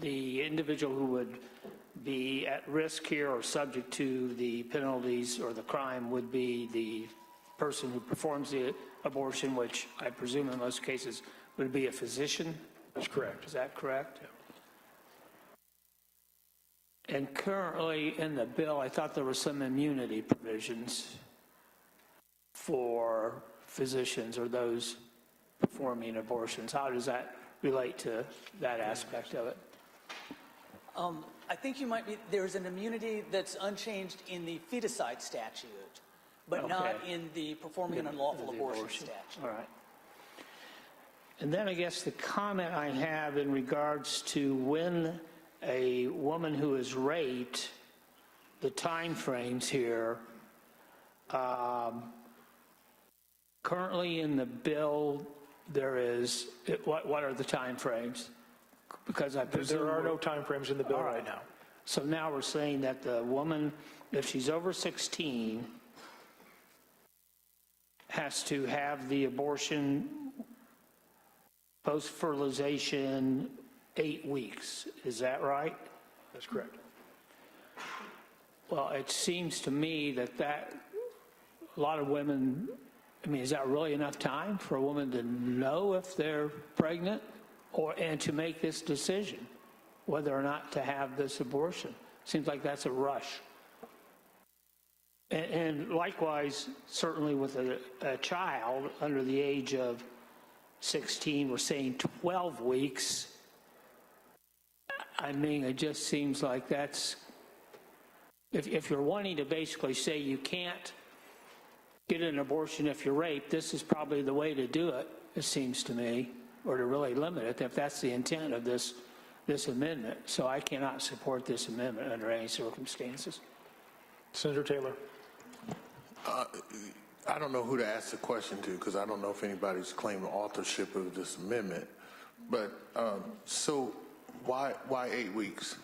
the individual who would be at risk here or subject to the penalties or the crime would be the person who performs the abortion, which I presume in most cases would be a physician? That's correct. Is that correct? Yeah. And currently in the bill, I thought there were some immunity provisions for physicians or those performing abortions. How does that relate to that aspect of it? I think you might be, there's an immunity that's unchanged in the feticide statute, but not in the performing an unlawful abortion statute. All right. And then I guess the comment I have in regards to when a woman who is raped, the time frames here, currently in the bill, there is, what are the time frames? Because I presume there are no time frames in the bill right now. So now we're saying that the woman, if she's over 16, has to have the abortion post-fertilization 8 weeks. Is that right? That's correct. Well, it seems to me that a lot of women, I mean, is that really enough time for a woman to know if they're pregnant and to make this decision, whether or not to have this abortion? Seems like that's a rush. And likewise, certainly with a child under the age of 16, we're saying 12 weeks. I mean, it just seems like that's, if you're wanting to basically say you can't get an abortion if you're raped, this is probably the way to do it, it seems to me, or to really limit it, if that's the intent of this amendment. So I cannot support this amendment under any circumstances. Senator Taylor. I don't know who to ask the question to, because I don't know if anybody's claimed authorship of this amendment. But so why 8 weeks?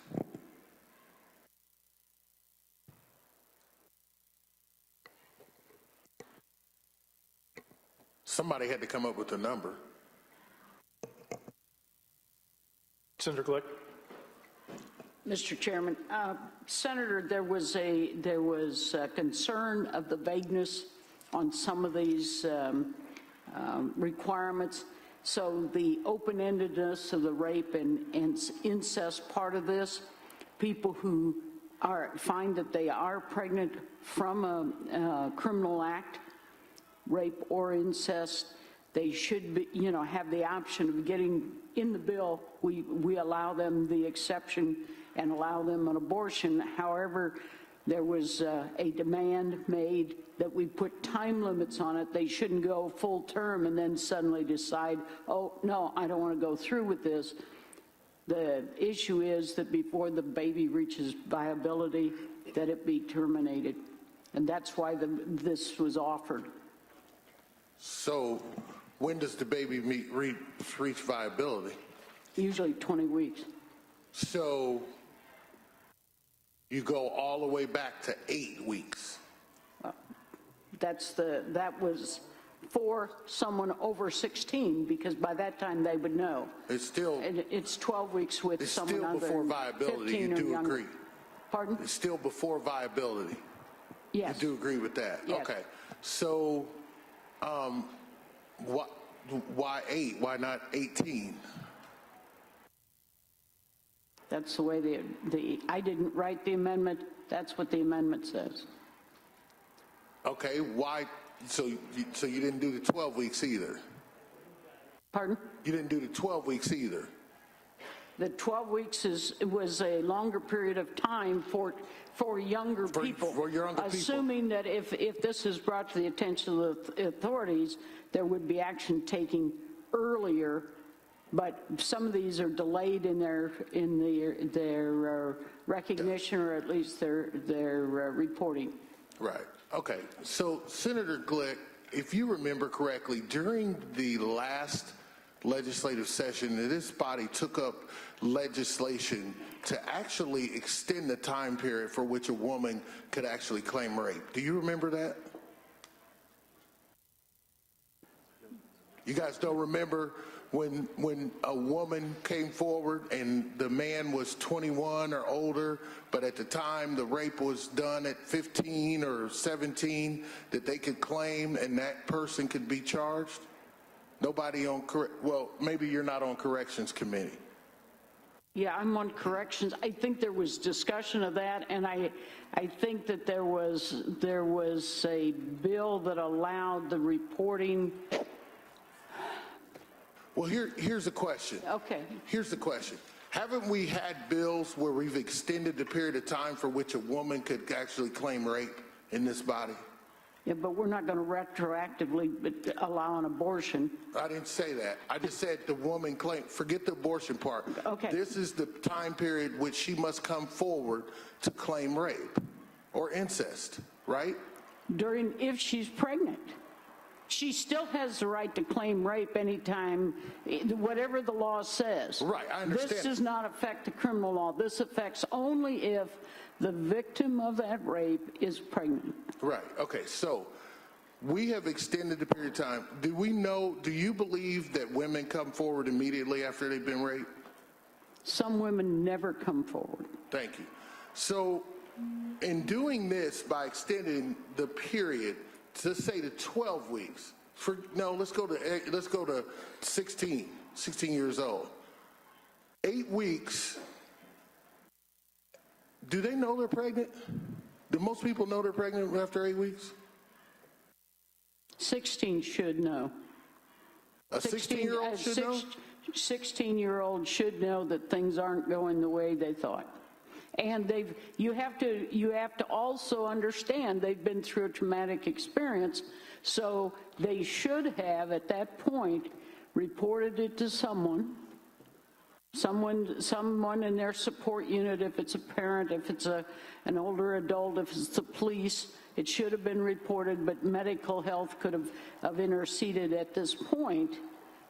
Somebody had to come up with a number. Senator Glick. Mr. Chairman, Senator, there was a concern of the vagueness on some of these requirements. So the open-endedness of the rape and incest part of this, people who find that they are pregnant from a criminal act, rape or incest, they should be, have the option of getting in the bill. We allow them the exception and allow them an abortion. However, there was a demand made that we put time limits on it. They shouldn't go full term and then suddenly decide, oh, no, I don't want to go through with this. The issue is that before the baby reaches viability, that it be terminated. And that's why this was offered. So when does the baby reach viability? Usually 20 weeks. So you go all the way back to 8 weeks. That was for someone over 16, because by that time they would know. It's still. And it's 12 weeks with someone under 15 or younger. It's still before viability. You do agree? Pardon? It's still before viability. Yes. You do agree with that? Yes. Okay. So, why 8? Why not 18? That's the way I didn't write the amendment. That's what the amendment says. Okay, why? So you didn't do the 12 weeks either? Pardon? You didn't do the 12 weeks either? The 12 weeks was a longer period of time for younger people. For younger people. Assuming that if this is brought to the attention of the authorities, there would be action taken earlier. But some of these are delayed in their recognition, or at least their reporting. Right. Okay. So, Senator Glick, if you remember correctly, during the last legislative session, this body took up legislation to actually extend the time period for which a woman could actually claim rape. Do you remember that? You guys don't remember when a woman came forward and the man was 21 or older, but at the time the rape was done at 15 or 17, that they could claim and that person could be charged? Nobody on, well, maybe you're not on corrections committee. Yeah, I'm on corrections. I think there was discussion of that, and I think that there was a bill that allowed the reporting. Well, here's the question. Okay. Here's the question. Haven't we had bills where we've extended the period of time for which a woman could actually claim rape in this body? Yeah, but we're not going to retroactively allow an abortion. I didn't say that. I just said the woman claim. Forget the abortion part. Okay. This is the time period which she must come forward to claim rape or incest, right? If she's pregnant. She still has the right to claim rape anytime, whatever the law says. Right, I understand. This does not affect the criminal law. This affects only if the victim of that rape is pregnant. Right, okay, so we have extended the period of time. Do you believe that women come forward immediately after they've been raped? Some women never come forward. Thank you. So in doing this, by extending the period to say to 12 weeks, let's go to 16 years old. 8 weeks, do they know they're pregnant? Do most people know they're pregnant after 8 weeks? 16 should know. A 16-year-old should know? 16-year-old should know that things aren't going the way they thought. And you have to also understand they've been through a traumatic experience, so they should have at that point reported it to someone in their support unit, if it's a parent, if it's an older adult, if it's the police. It should have been reported, but medical health could have interceded at this point.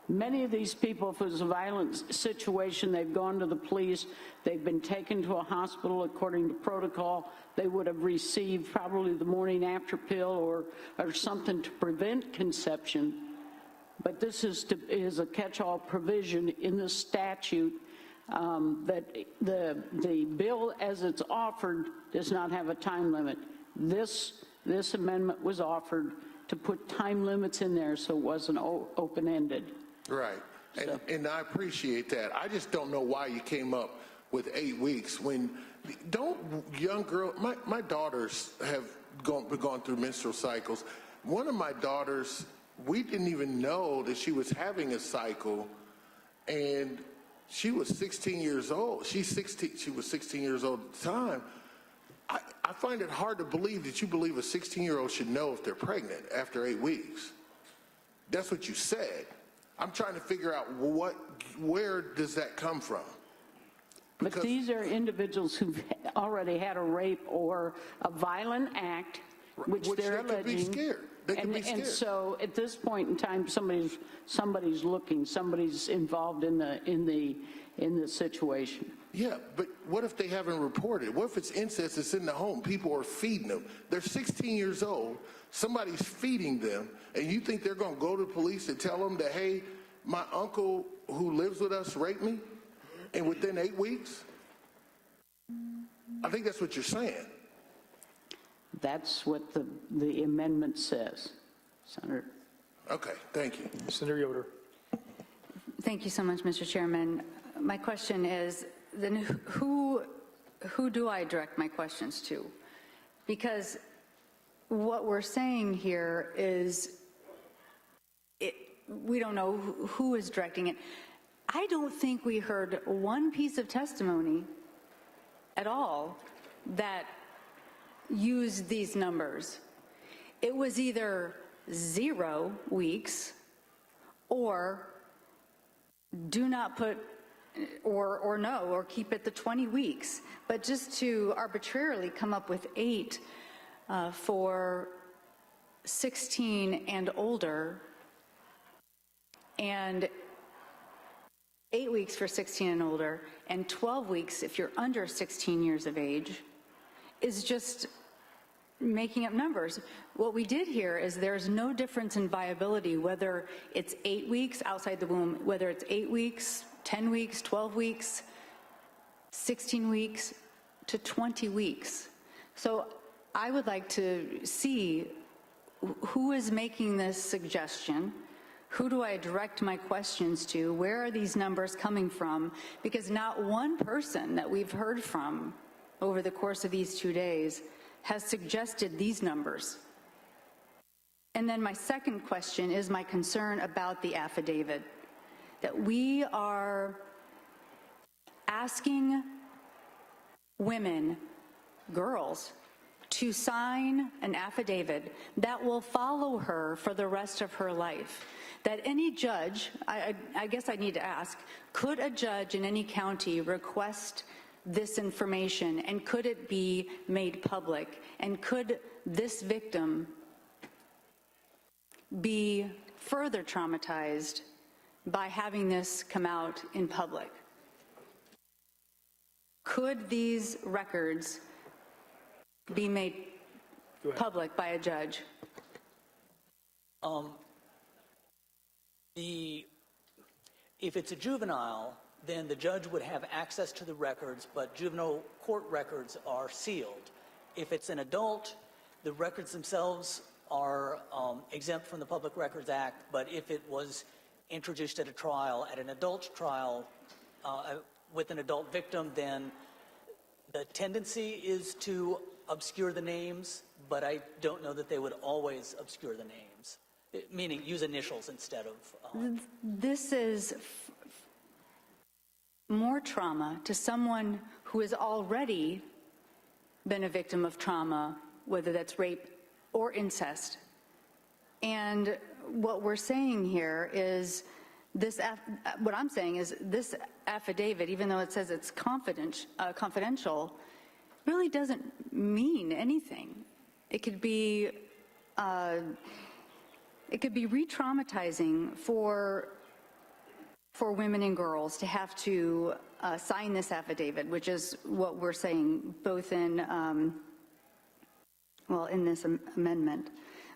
Many of these people, if it was a violent situation, they've gone to the police, they've been taken to a hospital according to protocol, they would have received probably the morning after pill or something to prevent conception. But this is a catch-all provision in the statute that the bill as it's offered does not have a time limit. This amendment was offered to put time limits in there so it wasn't open-ended. Right, and I appreciate that. I just don't know why you came up with 8 weeks when, young girls, my daughters have been going through menstrual cycles. One of my daughters, we didn't even know that she was having a cycle, and she was 16 years old. She was 16 years old at the time. I find it hard to believe that you believe a 16-year-old should know if they're pregnant after 8 weeks. That's what you said. I'm trying to figure out where does that come from? But these are individuals who've already had a rape or a violent act, which they're alleging. Could be scared. They could be scared. And so at this point in time, somebody's looking, somebody's involved in the situation. Yeah, but what if they haven't reported? What if it's incest that's in the home? People are feeding them. They're 16 years old. Somebody's feeding them, and you think they're going to go to the police and tell them that, hey, my uncle who lives with us raped me, and within 8 weeks? I think that's what you're saying. That's what the amendment says, Senator. Okay, thank you. Senator Yoder. Thank you so much, Mr. Chairman. My question is, then who do I direct my questions to? Because what we're saying here is we don't know who is directing it. I don't think we heard one piece of testimony at all that used these numbers. It was either 0 weeks or do not put or no, or keep it the 20 weeks. But just to arbitrarily come up with 8 for 16 and older, and 8 weeks for 16 and older, and 12 weeks if you're under 16 years of age, is just making up numbers. What we did here is there's no difference in viability, whether it's 8 weeks outside the womb, whether it's 8 weeks, 10 weeks, 12 weeks, 16 weeks to 20 weeks. So I would like to see who is making this suggestion. Who do I direct my questions to? Where are these numbers coming from? Because not one person that we've heard from over the course of these 2 days has suggested these numbers. And then my second question is my concern about the affidavit, that we are asking women, girls, to sign an affidavit that will follow her for the rest of her life. That any judge, I guess I need to ask, could a judge in any county request this information, and could it be made public? And could this victim be further traumatized by having this come out in public? Could these records be made public by a judge? If it's a juvenile, then the judge would have access to the records, but juvenile court records are sealed. If it's an adult, the records themselves are exempt from the Public Records Act, but if it was introduced at a trial, at an adult trial with an adult victim, then the tendency is to obscure the names, but I don't know that they would always obscure the names, meaning use initials instead of... This is more trauma to someone who has already been a victim of trauma, whether that's rape or incest. And what we're saying here is this, what I'm saying is this affidavit, even though it says it's confidential, really doesn't mean anything. It could be re-traumatizing for women and girls to have to sign this affidavit, which is what we're saying both in, in this amendment.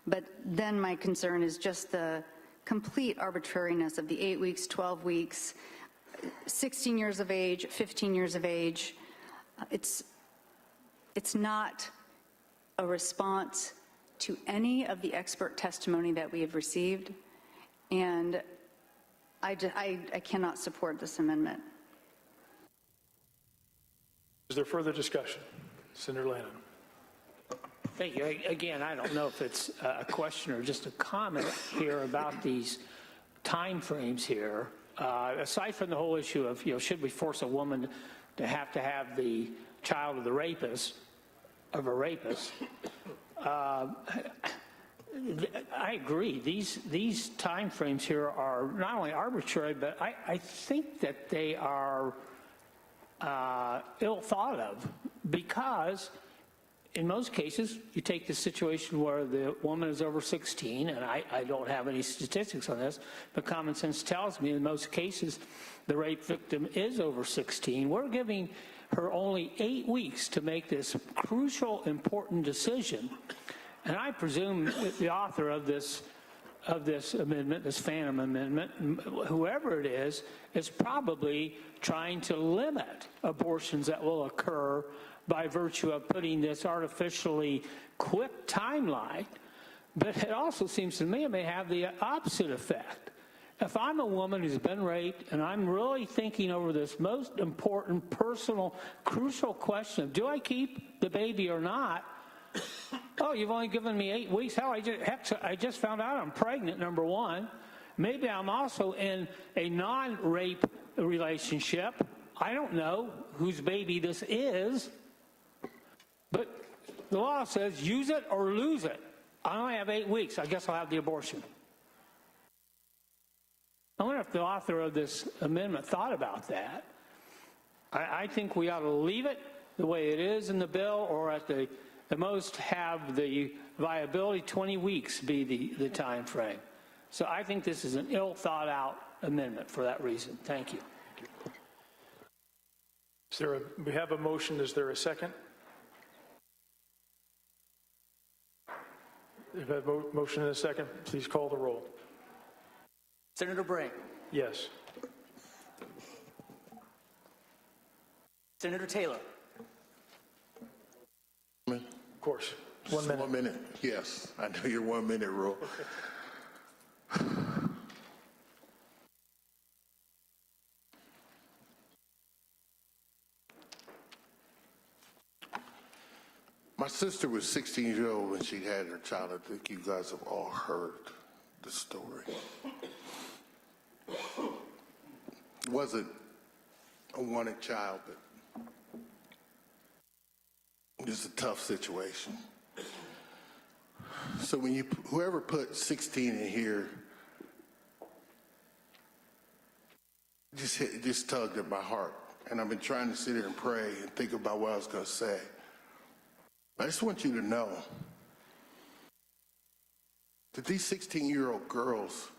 But then my concern is just the complete arbitrariness of the 8 weeks, 12 weeks, 16 years of age, 15 years of age. It's not a response to any of the expert testimony that we have received, and I cannot support this amendment. Is there further discussion? Senator Lannon. Thank you. Again, I don't know if it's a question or just a comment here about these time frames here. Aside from the whole issue of, should we force a woman to have the child of a rapist, I agree. These time frames here are not only arbitrary, but I think that they are ill thought of, because in most cases, you take the situation where the woman is over 16, and I don't have any statistics on this, but common sense tells me in most cases the rape victim is over 16. We're giving her only 8 weeks to make this crucial, important decision. And I presume the author of this amendment, this phantom amendment, whoever it is probably trying to limit abortions that will occur by virtue of putting this artificially quick timeline. But it also seems to me it may have the opposite effect. If I'm a woman who's been raped and I'm really thinking over this most important, personal, crucial question of, do I keep the baby or not? Oh, you've only given me 8 weeks. Hell, I just found out I'm pregnant, number one. Maybe I'm also in a non-rape relationship. I don't know whose baby this is. But the law says use it or lose it. I only have 8 weeks. I guess I'll have the abortion. I wonder if the author of this amendment thought about that. I think we ought to leave it the way it is in the bill, or at the most have the viability 20 weeks be the time frame. So I think this is an ill thought out amendment for that reason. Thank you. We have a motion. Is there a second? We've had a motion and a second. Please call the roll. Senator Bray. Yes. Senator Taylor. Of course. Just 1 minute. Yes, I know your 1 minute rule. My sister was 16 years old when she had her child. I think you guys have all heard the story. It wasn't a wanted child, but it was a tough situation. So when whoever put 16 in here, just tugged at my heart. And I've been trying to sit here and pray and think about what I was going to say. I just want you to know that these 16-year-old girls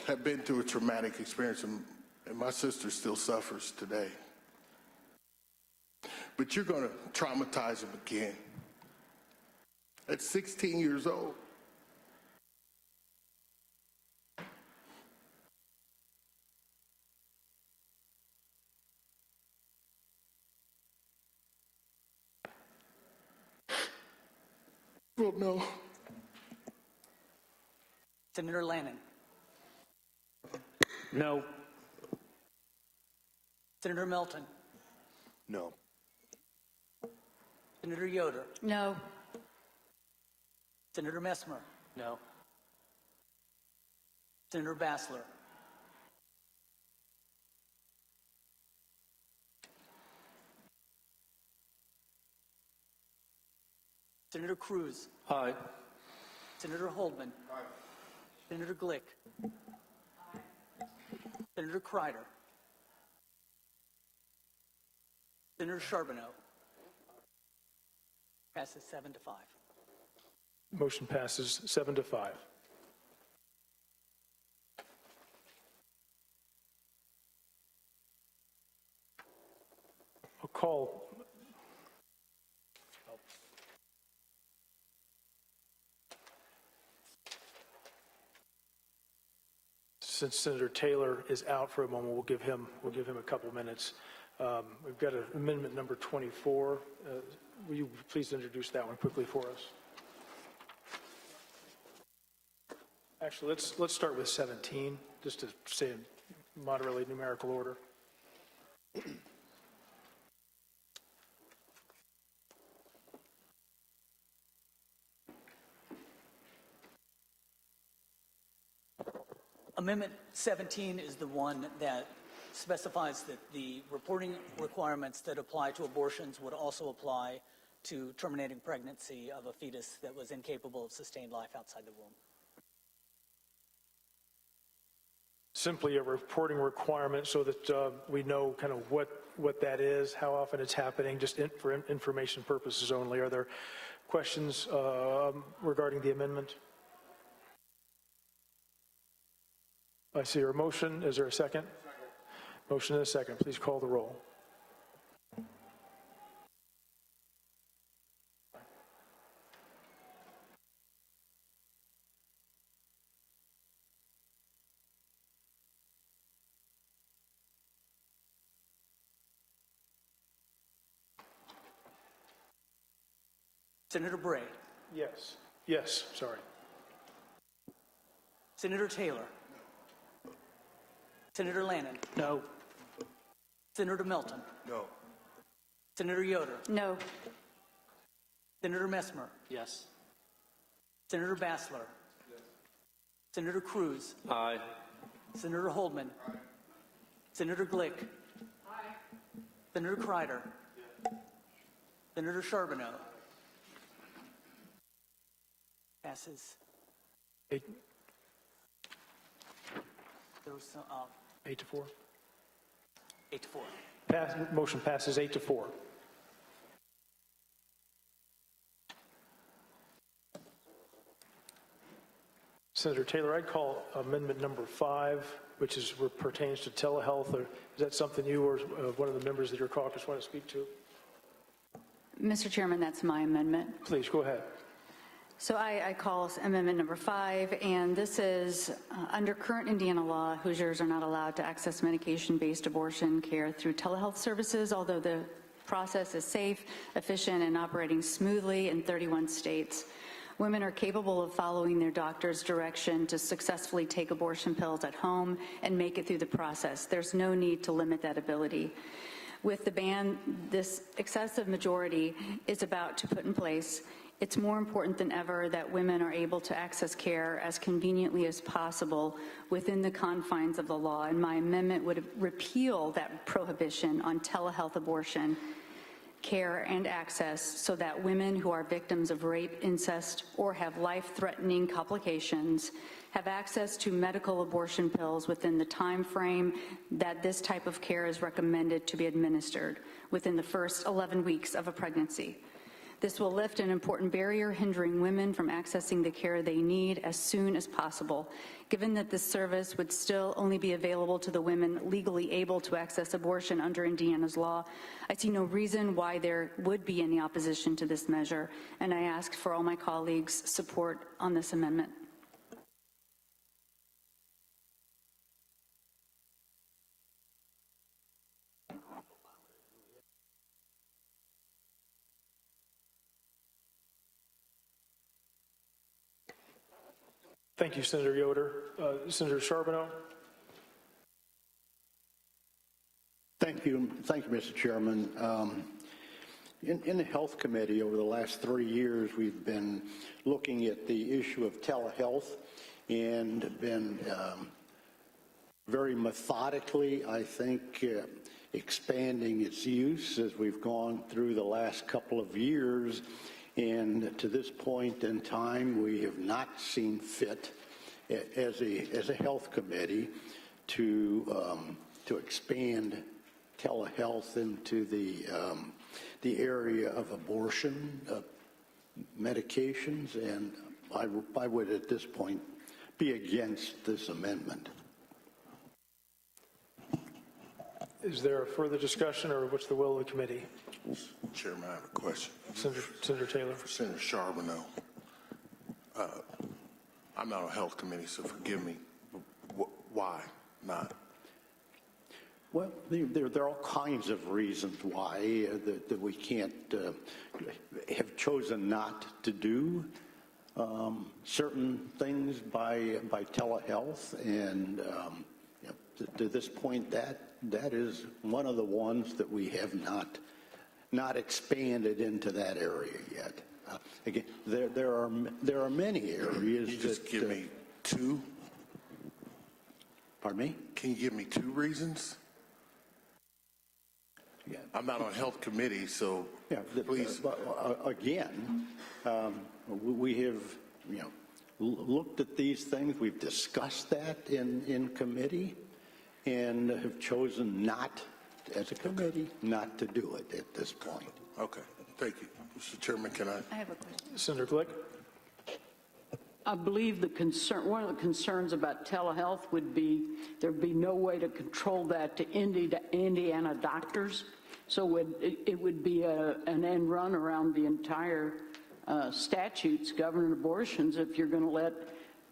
have been through a traumatic experience, and my sister still suffers today. But you're going to traumatize them again. At 16 years old. Well, no. Senator Lannon. No. Senator Melton. No. Senator Yoder. No. Senator Messmer. No. Senator Bassler. Senator Cruz. Aye. Senator Holdman. Aye. Senator Glick. Aye. Senator Kreider. Senator Charbonneau. Passes 7-5. Motion passes 7-5. I'll call. Since Senator Taylor is out for a moment, we'll give him a couple minutes. We've got amendment number 24. Will you please introduce that one quickly for us? Actually, let's start with 17, just to say in moderately numerical order. Amendment 17 is the one that specifies that the reporting requirements that apply to abortions would also apply to terminating pregnancy of a fetus that was incapable of sustained life outside the womb. Simply a reporting requirement so that we know kind of what that is, how often it's happening, just for information purposes only. Are there questions regarding the amendment? I see a motion. Is there a second? Motion and a second. Please call the roll. Senator Bray. Yes. Yes, sorry. Senator Taylor. Senator Lannon. No. Senator Melton. No. Senator Yoder. No. Senator Messmer. Yes. Senator Bassler. Yes. Senator Cruz. Aye. Senator Holdman. Aye. Senator Glick. Aye. Senator Kreider. Yes. Senator Charbonneau. Passes. 8 There was some, 8-4. 8-4. Motion passes 8-4. Senator Taylor, I'd call amendment number 5, which pertains to telehealth. Is that something you or one of the members of your caucus want to speak to? Mr. Chairman, that's my amendment. Please, go ahead. So I call amendment number 5, and this is under current Indiana law, Hoosiers are not allowed to access medication-based abortion care through telehealth services, although the process is safe, efficient, and operating smoothly in 31 states. Women are capable of following their doctor's direction to successfully take abortion pills at home and make it through the process. There's no need to limit that ability. With the ban this excessive majority is about to put in place, it's more important than ever that women are able to access care as conveniently as possible within the confines of the law, and my amendment would repeal that prohibition on telehealth abortion care and access so that women who are victims of rape, incest, or have life-threatening complications have access to medical abortion pills within the time frame that this type of care is recommended to be administered, within the first 11 weeks of a pregnancy. This will lift an important barrier hindering women from accessing the care they need as soon as possible. Given that this service would still only be available to the women legally able to access abortion under Indiana's law, I see no reason why there would be any opposition to this measure, and I ask for all my colleagues' support on this amendment. Thank you, Senator Yoder. Senator Charbonneau. Thank you, Mr. Chairman. In the Health Committee over the last 3 years, we've been looking at the issue of telehealth and been very methodically, I think, expanding its use as we've gone through the last couple of years. And to this point in time, we have not seen fit as a health committee to expand telehealth into the area of abortion medications, and I would at this point be against this amendment. Is there further discussion, or what's the will of the committee? Chairman, I have a question. Senator Taylor. For Senator Charbonneau. I'm not on health committee, so forgive me. Why not? Well, there are all kinds of reasons why that we can't have chosen not to do certain things by telehealth, and to this point, that is one of the ones that we have not expanded into that area yet. Again, there are many areas. Can you just give me two? Pardon me? Can you give me 2 reasons? Yeah. I'm not on health committee, so please. Again, we have looked at these things. We've discussed that in committee, and have chosen not, as a committee, not to do it at this point. Okay, thank you. Mr. Chairman, can I have a question. Senator Glick. I believe one of the concerns about telehealth would be there'd be no way to control that to Indiana doctors. So it would be an end run around the entire statutes governing abortions if you're going to let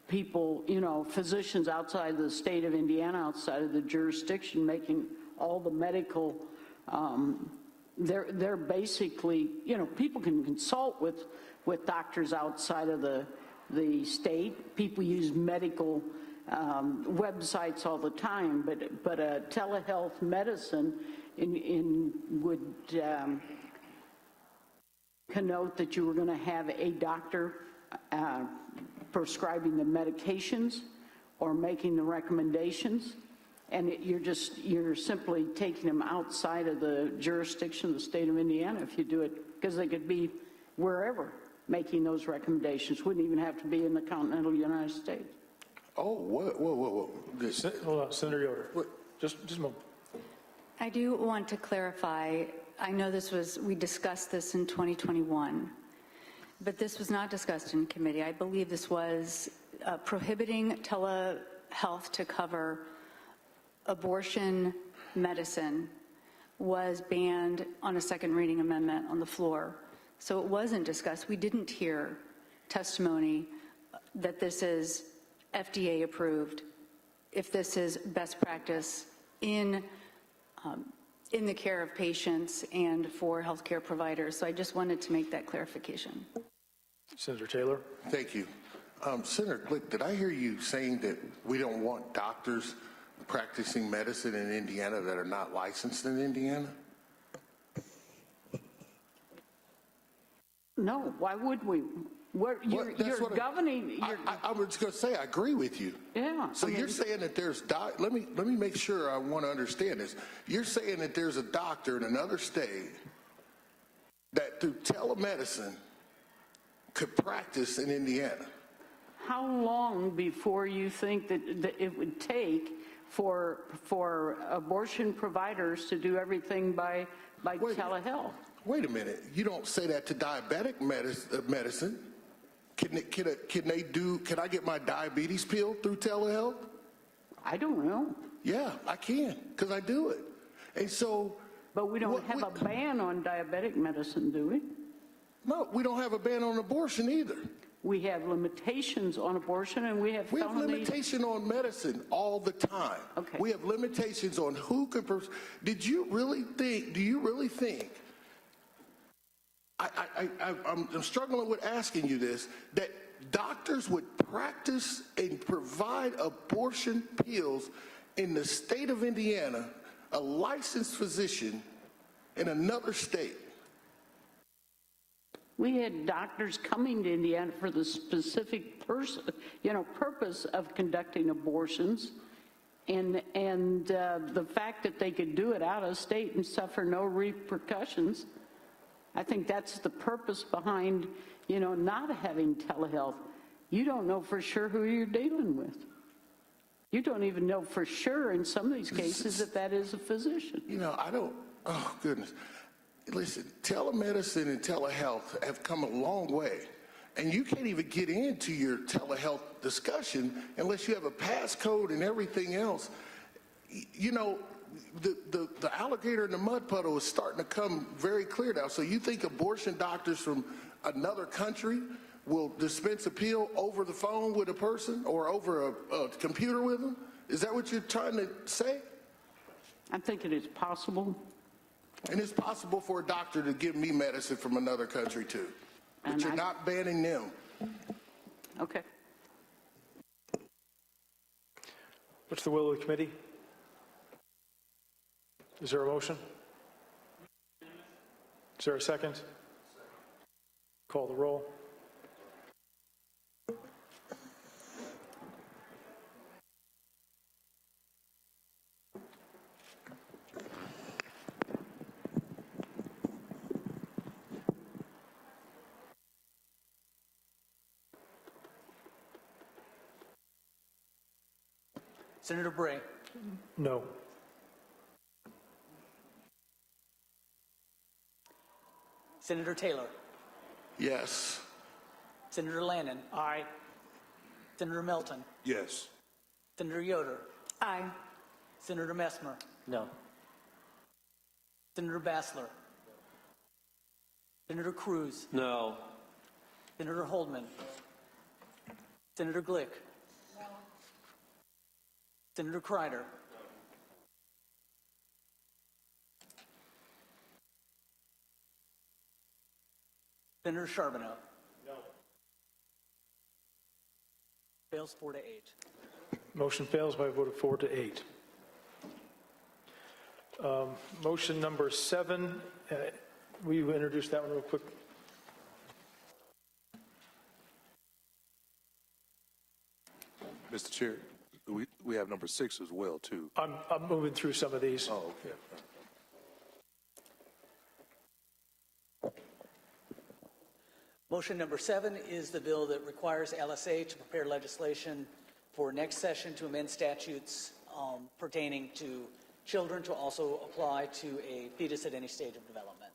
people, physicians outside the state of Indiana, outside of the jurisdiction, making all the medical, they're basically, people can consult with doctors outside of the state. People use medical websites all the time, but a telehealth medicine would connote that you were going to have a doctor prescribing the medications or making the recommendations, and you're simply taking them outside of the jurisdiction of the state of Indiana if you do it, because they could be wherever making those recommendations. Wouldn't even have to be in the continental United States. Oh, whoa. Hold on, Senator Yoder. Just a moment. I do want to clarify, I know we discussed this in 2021, but this was not discussed in committee. I believe this was prohibiting telehealth to cover abortion medicine was banned on a second reading amendment on the floor. So it wasn't discussed. We didn't hear testimony that this is FDA approved, if this is best practice in the care of patients and for healthcare providers. So I just wanted to make that clarification. Senator Taylor. Thank you. Senator Glick, did I hear you saying that we don't want doctors practicing medicine in Indiana that are not licensed in Indiana? No, why would we? You're governing. I was going to say, I agree with you. Yeah. So you're saying that there's, let me make sure I want to understand this. You're saying that there's a doctor in another state that through telemedicine could practice in Indiana. How long before you think that it would take for abortion providers to do everything by telehealth? Wait a minute. You don't say that to diabetic medicine. Can I get my diabetes pill through telehealth? I don't know. Yeah, I can, because I do it. And so. But we don't have a ban on diabetic medicine, do we? No, we don't have a ban on abortion either. We have limitations on abortion, and we have limitation on medicine all the time. Okay. We have limitations on who can. Do you really think? I'm struggling with asking you this, that doctors would practice and provide abortion pills in the state of Indiana, a licensed physician in another state? We had doctors coming to Indiana for the specific purpose of conducting abortions, and the fact that they could do it out of state and suffer no repercussions. I think that's the purpose behind, not having telehealth. You don't know for sure who you're dealing with. You don't even know for sure in some of these cases if that is a physician. Oh, goodness. Listen, telemedicine and telehealth have come a long way. And you can't even get into your telehealth discussion unless you have a passcode and everything else. The alligator in the mud puddle is starting to come very clear now. So you think abortion doctors from another country will dispense a pill over the phone with a person or over a computer with them? Is that what you're trying to say? I think it is possible. And it's possible for a doctor to give me medicine from another country too. But you're not banning them. Okay. What's the will of the committee? Is there a motion? Is there a second? Call the roll. Senator Bray. No. Senator Taylor. Yes. Senator Lannon. Aye. Senator Melton. Yes. Senator Yoder. Aye. Senator Messmer. No. Senator Bassler. Senator Cruz. No. Senator Holdman. Senator Glick. No. Senator Kreider. Senator Charbonneau. No. Fails 4-8. Motion fails by a vote of 4-8. Motion number 7. Will you introduce that one real quick? Mr. Chair, we have number 6 as well, too. I'm moving through some of these. Oh, okay. Motion number 7 is the bill that requires LSA to prepare legislation for next session to amend statutes pertaining to children to also apply to a fetus at any stage of development.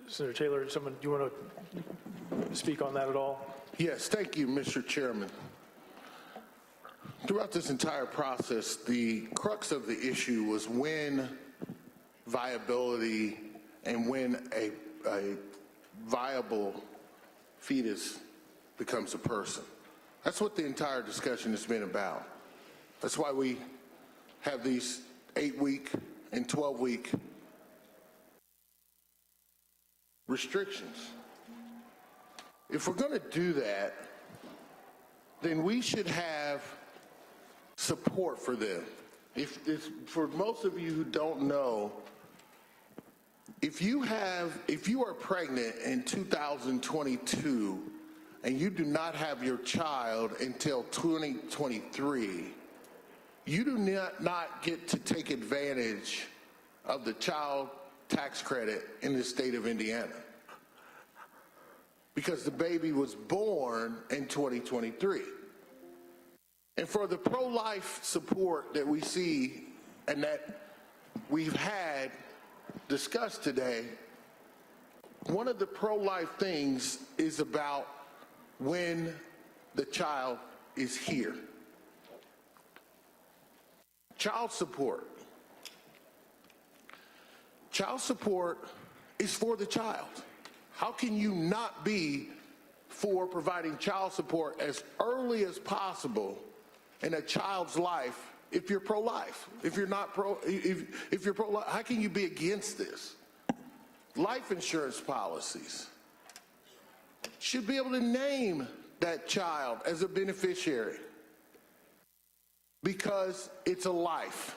Senator Taylor, do you want to speak on that at all? Yes, thank you, Mr. Chairman. Throughout this entire process, the crux of the issue was when viability and when a viable fetus becomes a person. That's what the entire discussion has been about. That's why we have these 8-week and 12-week restrictions. If we're going to do that, then we should have support for them. For most of you who don't know, if you are pregnant in 2022 and you do not have your child until 2023, you do not get to take advantage of the child tax credit in the state of Indiana, because the baby was born in 2023. And for the pro-life support that we see and that we've had discussed today, one of the pro-life things is about when the child is here. Child support. Child support is for the child. How can you not be for providing child support as early as possible in a child's life if you're pro-life? If you're not if you're pro-life, how can you be against this? Life insurance policies should be able to name that child as a beneficiary because it's a life.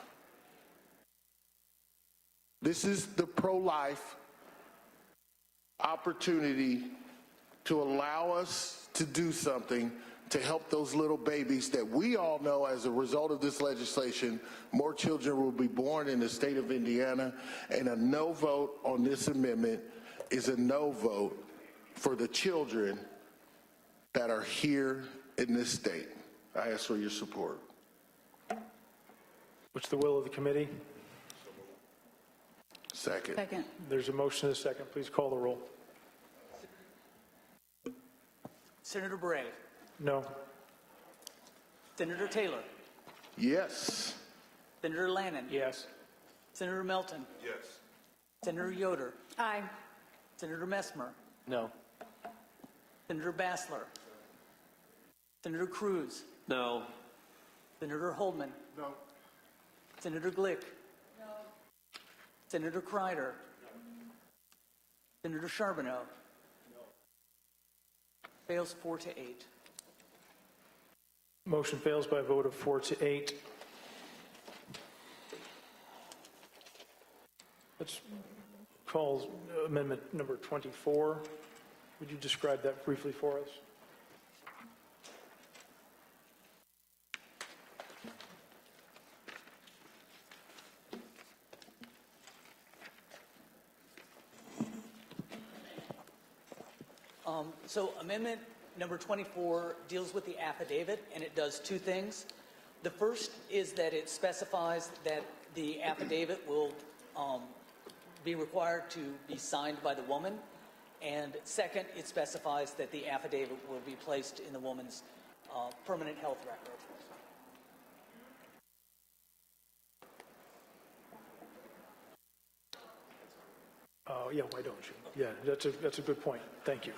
This is the pro-life opportunity to allow us to do something to help those little babies that we all know, as a result of this legislation, more children will be born in the state of Indiana, and a no vote on this amendment is a no vote for the children that are here in this state. I ask for your support. What's the will of the committee? Second. Second. There's a motion and a second. Please call the roll. Senator Bray. No. Senator Taylor. Yes. Senator Lannon. Yes. Senator Melton. Yes. Senator Yoder. Aye. Senator Messmer. No. Senator Bassler. Senator Cruz. No. Senator Holdman. No. Senator Glick. No. Senator Kreider. No. Senator Charbonneau. No. Fails 4-8. Motion fails by a vote of 4-8. Let's call amendment number 24. Would you describe that briefly for us? So amendment number 24 deals with the affidavit, and it does two things. The first is that it specifies that the affidavit will be required to be signed by the woman. And second, it specifies that the affidavit will be placed in the woman's permanent health record. Yeah, why don't you? Yeah, that's a good point. Thank you.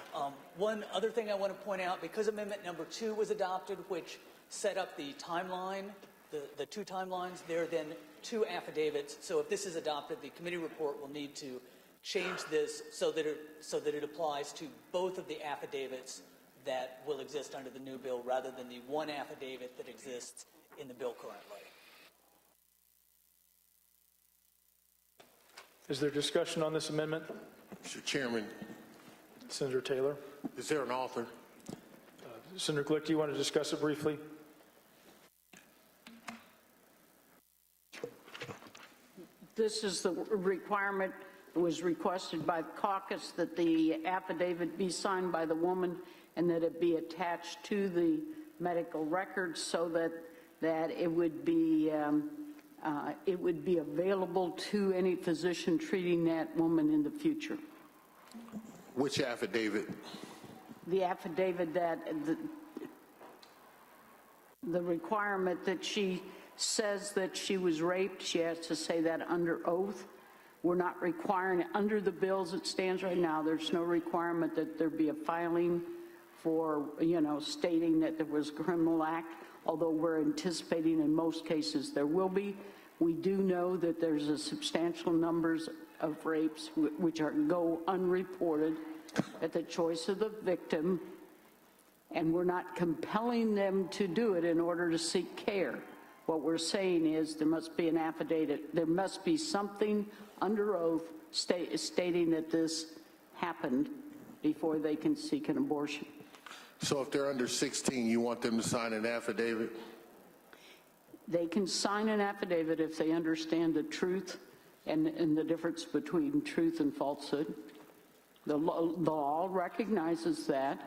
One other thing I want to point out, because amendment number 2 was adopted, which set up the timeline, the two timelines, there are then two affidavits. So if this is adopted, the committee report will need to change this so that it applies to both of the affidavits that will exist under the new bill, rather than the one affidavit that exists in the bill currently. Is there discussion on this amendment? Mr. Chairman. Senator Taylor. Is there an author? Senator Glick, do you want to discuss it briefly? This is the requirement that was requested by the caucus, that the affidavit be signed by the woman and that it be attached to the medical record so that it would be available to any physician treating that woman in the future. Which affidavit? The affidavit that the requirement that she says that she was raped, she has to say that under oath. We're not requiring, under the bills it stands right now, there's no requirement that there be a filing for, stating that there was a criminal act, although we're anticipating in most cases there will be. We do know that there's a substantial numbers of rapes which go unreported at the choice of the victim, and we're not compelling them to do it in order to seek care. What we're saying is there must be an affidavit, there must be something under oath stating that this happened before they can seek an abortion. So if they're under 16, you want them to sign an affidavit? They can sign an affidavit if they understand the truth and the difference between truth and falsehood. The law recognizes that,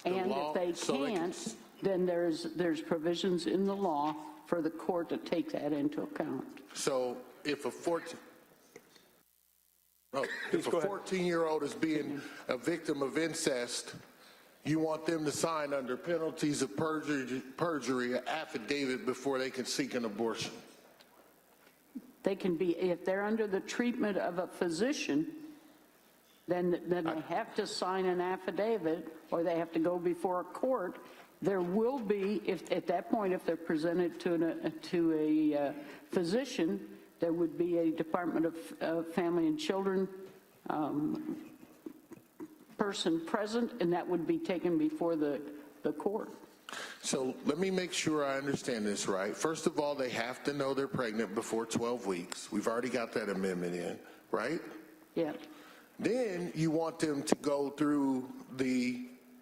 and if they can't, then there's provisions in the law for the court to take that into account. So if a 14-year-old is being a victim of incest, you want them to sign under penalties of perjury an affidavit before they can seek an abortion? They can be, if they're under the treatment of a physician, then they have to sign an affidavit, or they have to go before a court. There will be, if at that point, if they're presented to a physician, there would be a Department of Family and Children person present, and that would be taken before the court. So let me make sure I understand this right. First of all, they have to know they're pregnant before 12 weeks. We've already got that amendment in, right? Yeah. Then you want them to go through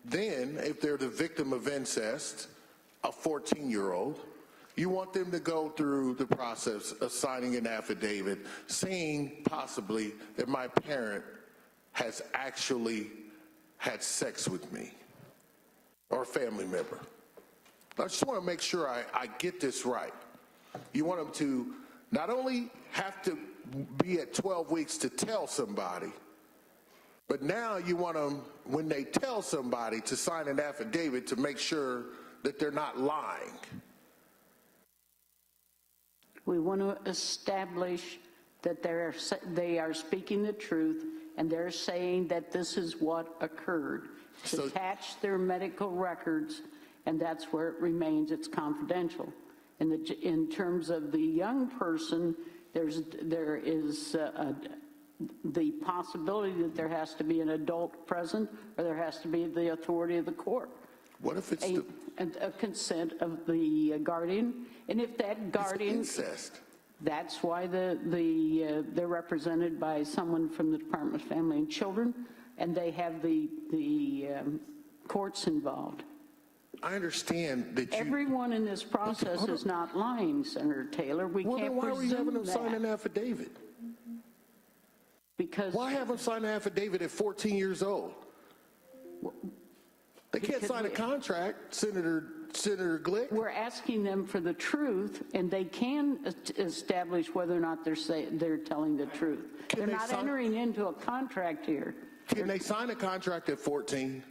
then if they're the victim of incest, a 14-year-old, you want them to go through the process of signing an affidavit saying possibly that my parent has actually had sex with me or a family member. I just want to make sure I get this right. You want them to not only have to be at 12 weeks to tell somebody, but now you want them, when they tell somebody, to sign an affidavit to make sure that they're not lying. We want to establish that they are speaking the truth, and they're saying that this is what occurred. So, attach their medical records, and that's where it remains. It's confidential. In terms of the young person, there is the possibility that there has to be an adult present, or there has to be the authority of the court. What if it's a consent of the guardian? And if that guardian, incest. That's why they're represented by someone from the Department of Family and Children, and they have the courts involved. I understand that everyone in this process is not lying, Senator Taylor. We can't then why presume are you having them that. sign an affidavit? Because why have them sign an affidavit at 14 years old? They can't sign a contract, Senator Glick. We're asking them for the truth, and they can establish whether or not they're telling the truth. They're not entering into a contract here. Can they sign a contract at 14?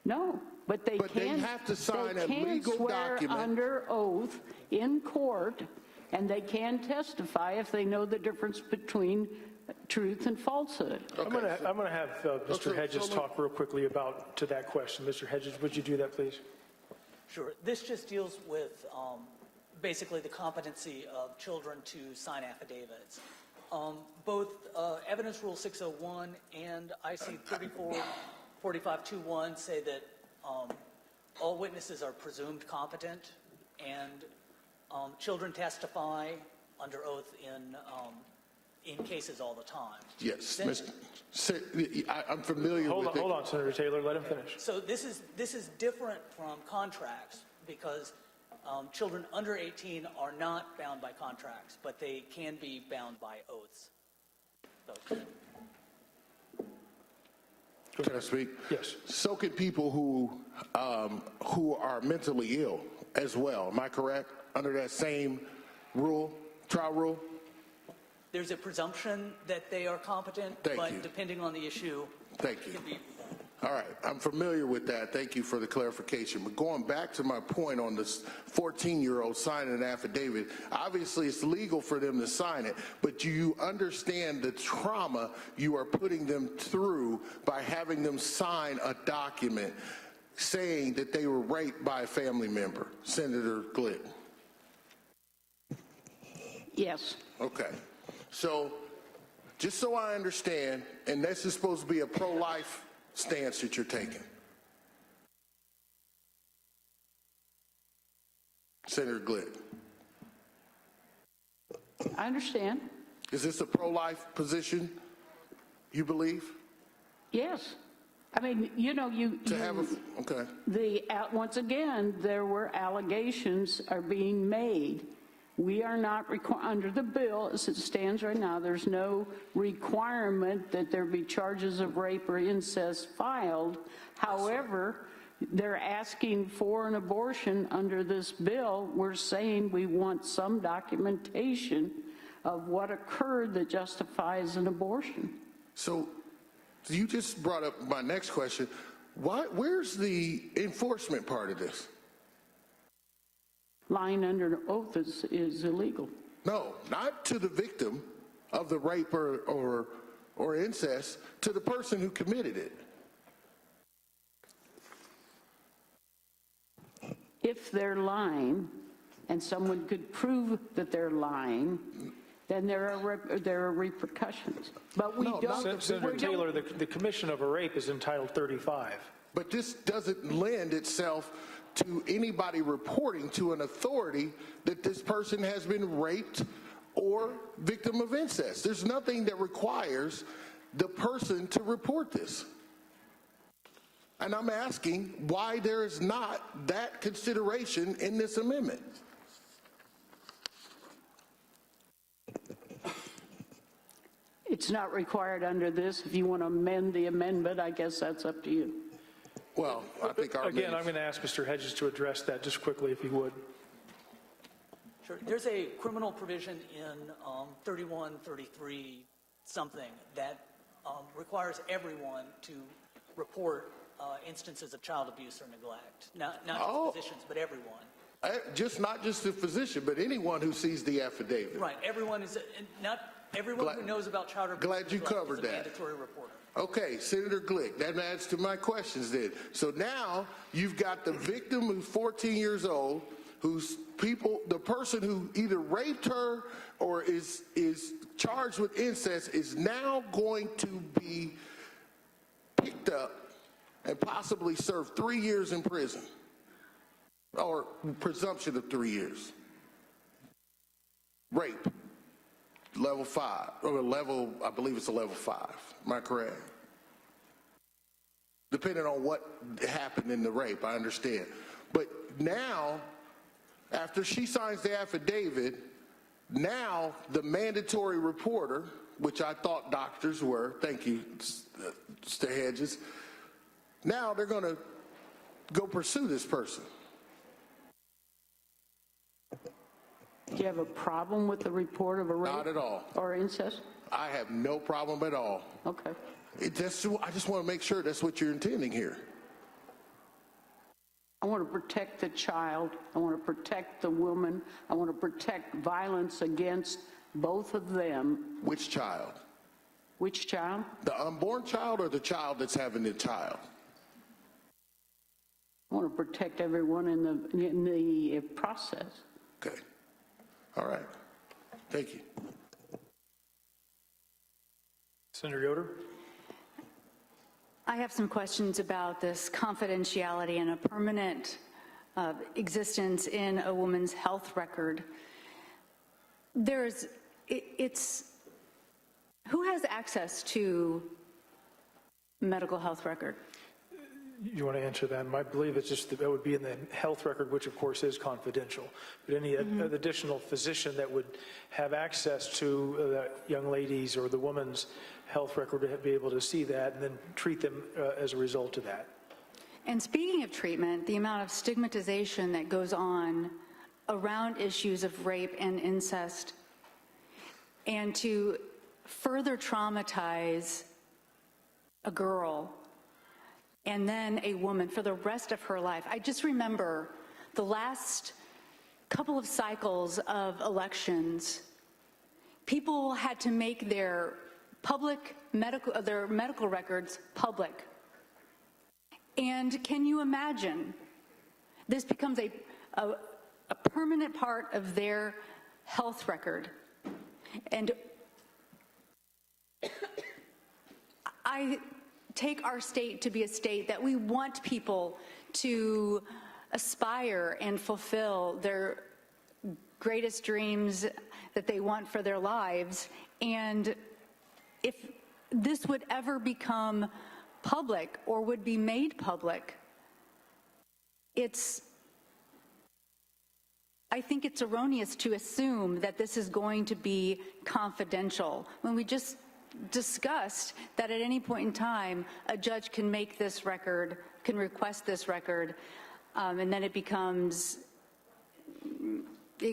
No, but they have to sign a legal swear document under oath in court, and they can testify if they know the difference between truth and falsehood. Okay. I'm going to have Mr. Hedges talk real quickly to that question. Mr. Hedges, would you do that, please? Sure. This just deals with basically the competency of children to sign affidavits. Both Evidence Rule 601 and IC 344521 say that all witnesses are presumed competent, and children testify under oath in cases all the time. Yes, I'm familiar with it. Hold on, Senator Taylor, let him finish. So this is different from contracts because children under 18 are not bound by contracts, but they can be bound by oaths. So. Can I speak? Yes. So can people who are mentally ill as well. Am I correct? Under that same rule, trial rule? There's a presumption that they are competent, but depending on the issue, Thank you. it can be. All right, I'm familiar with that. Thank you for the clarification. But going back to my point on this 14-year-old signing an affidavit, obviously it's legal for them to sign it, but do you understand the trauma you are putting them through by having them sign a document saying that they were raped by a family member, Senator Glick? Yes. Okay. So, just so I understand, and this is supposed to be a pro-life stance that you're taking. Senator Glick. I understand. Is this a pro-life position, you believe? Yes. I mean, you know, okay. Once again, there were allegations are being made. We are not under the bill as it stands right now. There's no requirement that there be charges of rape or incest filed. However, they're asking for an abortion under this bill. We're saying we want some documentation of what occurred that justifies an abortion. So you just brought up my next question. Where's the enforcement part of this? Lying under an oath is illegal. No, not to the victim of the rape or incest, to the person who committed it. If they're lying, and someone could prove that they're lying, then there are repercussions. But we don't. Senator Taylor, the commission of a rape is entitled 35. But this doesn't lend itself to anybody reporting to an authority that this person has been raped or victim of incest. There's nothing that requires the person to report this. And I'm asking why there is not that consideration in this amendment. It's not required under this. If you want to amend the amendment, I guess that's up to you. Well, I think Again, I'm going to ask Mr. Hedges to address that just quickly, if he would. Sure. There's a criminal provision in 3133 something that requires everyone to report instances of child abuse or neglect. Not just physicians, but everyone. Not just the physician, but anyone who sees the affidavit. Right. Everyone is not everyone who knows about child abuse. Glad you covered is a that. Mandatory reporter. Okay, Senator Glick, that adds to my questions then. So now you've got the victim who's 14 years old, the person who either raped her or is charged with incest is now going to be picked up and possibly serve 3 years in prison, or presumption of 3 years. Rape. Level 5, or I believe it's a level 5. Am I correct? Depending on what happened in the rape, I understand. But now, after she signs the affidavit, now the mandatory reporter, which I thought doctors were, thank you, Mr. Hedges, now they're going to go pursue this person. Do you have a problem with the report of a rape? Not at all. Or incest? I have no problem at all. Okay. I just want to make sure that's what you're intending here. I want to protect the child. I want to protect the woman. I want to protect violence against both of them. Which child? Which child? The unborn child or the child that's having the child? I want to protect everyone in the process. Okay. All right. Thank you. Senator Yoder? I have some questions about this confidentiality and a permanent existence in a woman's health record. Who has access to medical health record? You want to answer that? I believe it's just that would be in the health record, which of course is confidential. But any additional physician that would have access to the young lady's or the woman's health record would be able to see that and then treat them as a result of that. And speaking of treatment, the amount of stigmatization that goes on around issues of rape and incest, and to further traumatize a girl and then a woman for the rest of her life. I just remember the last couple of cycles of elections, people had to make their medical records public. And can you imagine? This becomes a permanent part of their health record. And I take our state to be a state that we want people to aspire and fulfill their greatest dreams that they want for their lives. And if this would ever become public or would be made public, I think it's erroneous to assume that this is going to be confidential when we just discussed that at any point in time a judge can make this record, can request this record, and then it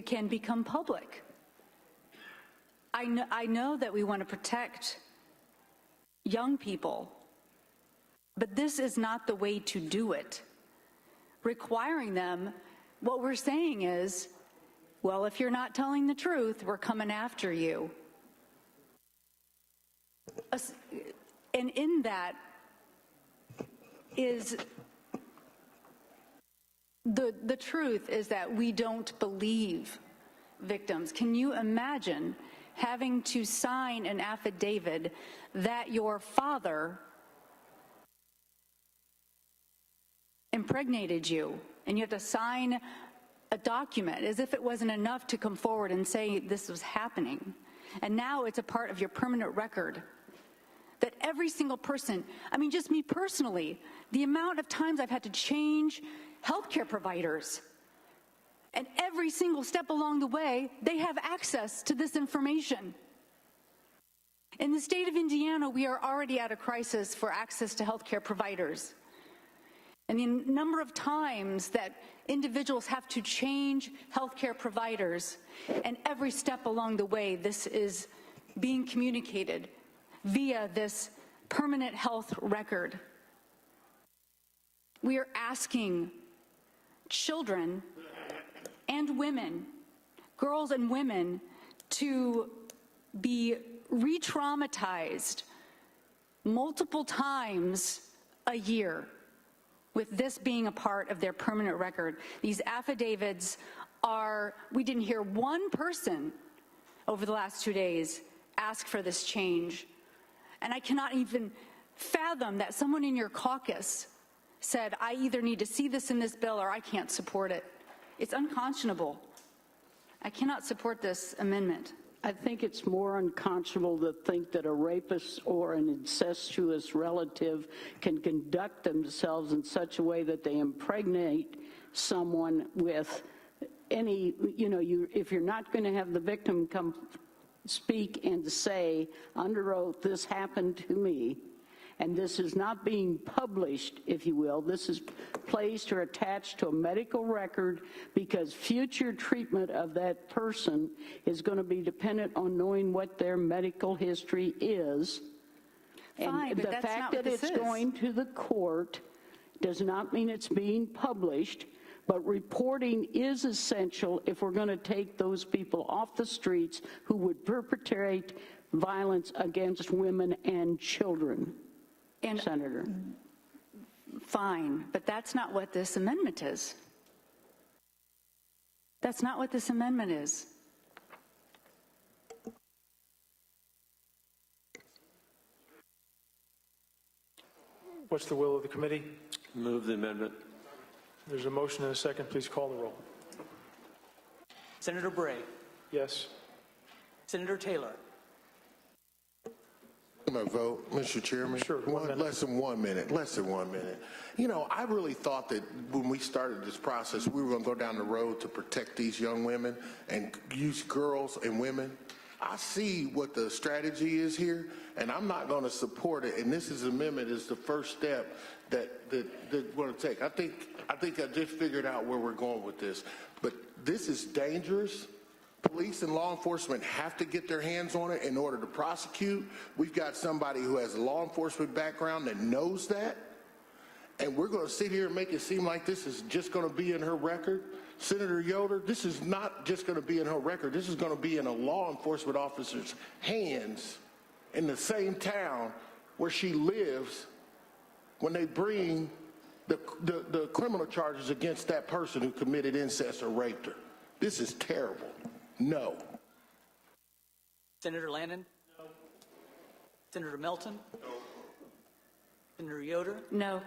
can become public. I know that we want to protect young people, but this is not the way to do it. Requiring them, what we're saying is, well, if you're not telling the truth, we're coming after you. And in that is the truth is that we don't believe victims. Can you imagine having to sign an affidavit that your father impregnated you, and you have to sign a document as if it wasn't enough to come forward and say this was happening? And now it's a part of your permanent record that every single person, I mean, just me personally, the amount of times I've had to change healthcare providers, and every single step along the way, they have access to this information. In the state of Indiana, we are already at a crisis for access to healthcare providers. And the number of times that individuals have to change healthcare providers, and every step along the way, this is being communicated via this permanent health record. We are asking children and women, girls and women, to be re-traumatized multiple times a year, with this being a part of their permanent record. These affidavits we didn't hear one person over the last 2 days ask for this change. And I cannot even fathom that someone in your caucus said, I either need to see this in this bill or I can't support it. It's unconscionable. I cannot support this amendment. I think it's more unconscionable to think that a rapist or an incestuous relative can conduct themselves in such a way that they impregnate someone with any, if you're not going to have the victim come speak and say under oath, this happened to me, and this is not being published, if you will. This is placed or attached to a medical record because future treatment of that person is going to be dependent on knowing what their medical history is. Fine, and but the that's fact not that what this it's is. going to the court does not mean it's being published, but reporting is essential if we're going to take those people off the streets who would perpetrate violence against women and children. And Senator. Fine, but that's not what this amendment is. That's not what this amendment is. What's the will of the committee? Move the amendment. There's a motion and a second. Please call the roll. Senator Bray. Yes. Senator Taylor. I'm going to vote, Mr. Chairman. Sure. Less than 1 minute. Less than 1 minute. I really thought that when we started this process, we were going to go down the road to protect these young women and use girls and women. I see what the strategy is here, and I'm not going to support it. And this amendment is the first step that we're going to take. I think I just figured out where we're going with this. But this is dangerous. Police and law enforcement have to get their hands on it in order to prosecute. We've got somebody who has a law enforcement background that knows that. And we're going to sit here and make it seem like this is just going to be in her record. Senator Yoder, this is not just going to be in her record. This is going to be in a law enforcement officer's hands in the same town where she lives when they bring the criminal charges against that person who committed incest or raped her. This is terrible. No. Senator Landon? No. Senator Melton? No. Senator Yoder? No.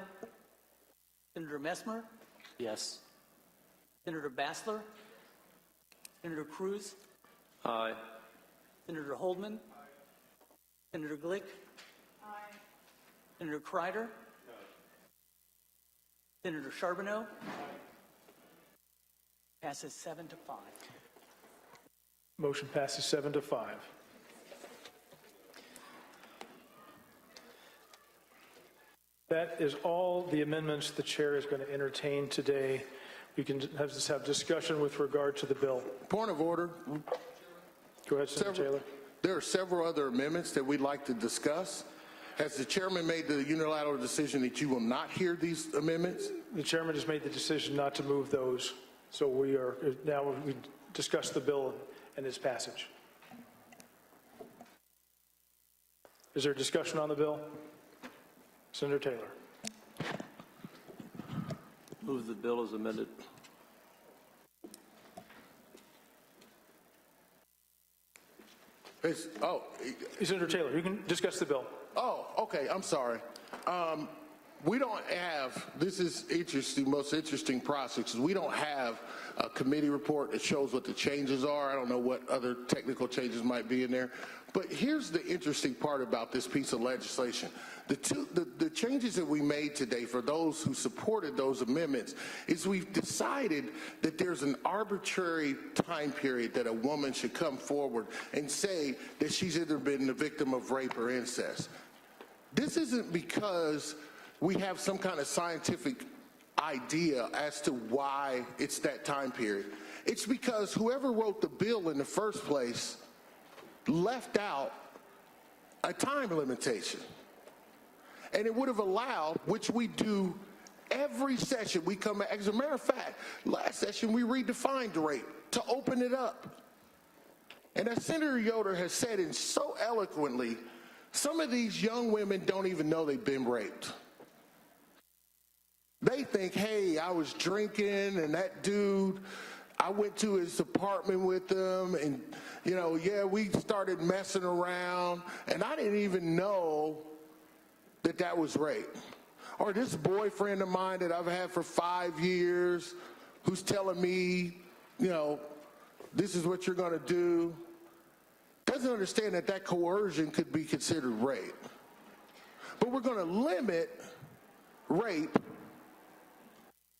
Senator Messmer? Yes. Senator Bassler? Senator Cruz? Aye. Senator Holdman? Aye. Senator Glick? Aye. Senator Kreider? No. Senator Charbonneau? Aye. Passes 7-5. Motion passes 7-5. That is all the amendments the chair is going to entertain today. We can have discussion with regard to the bill. Point of order. Go ahead, Senator Taylor. There are several other amendments that we'd like to discuss. Has the chairman made the unilateral decision that you will not hear these amendments? The chairman has made the decision not to move those. So we discuss the bill and its passage. Is there discussion on the bill? Senator Taylor. Move the bill as amended. Senator Taylor, you can discuss the bill. Oh, okay, I'm sorry. We don't have, this is interesting, most interesting process, we don't have a committee report that shows what the changes are. I don't know what other technical changes might be in there. But here's the interesting part about this piece of legislation. The changes that we made today for those who supported those amendments is we've decided that there's an arbitrary time period that a woman should come forward and say that she's either been the victim of rape or incest. This isn't because we have some kind of scientific idea as to why it's that time period. It's because whoever wrote the bill in the first place left out a time limitation. And it would have allowed, which we do every session, we come, as a matter of fact, last session we redefined rape to open it up. And as Senator Yoder has said in so eloquently, some of these young women don't even know they've been raped. They think, hey, I was drinking and that dude, I went to his apartment with him and, you know, yeah, we started messing around and I didn't even know that that was rape. Or this boyfriend of mine that I've had for 5 years who's telling me, you know, this is what you're going to do, doesn't understand that that coercion could be considered rape. But we're going to limit rape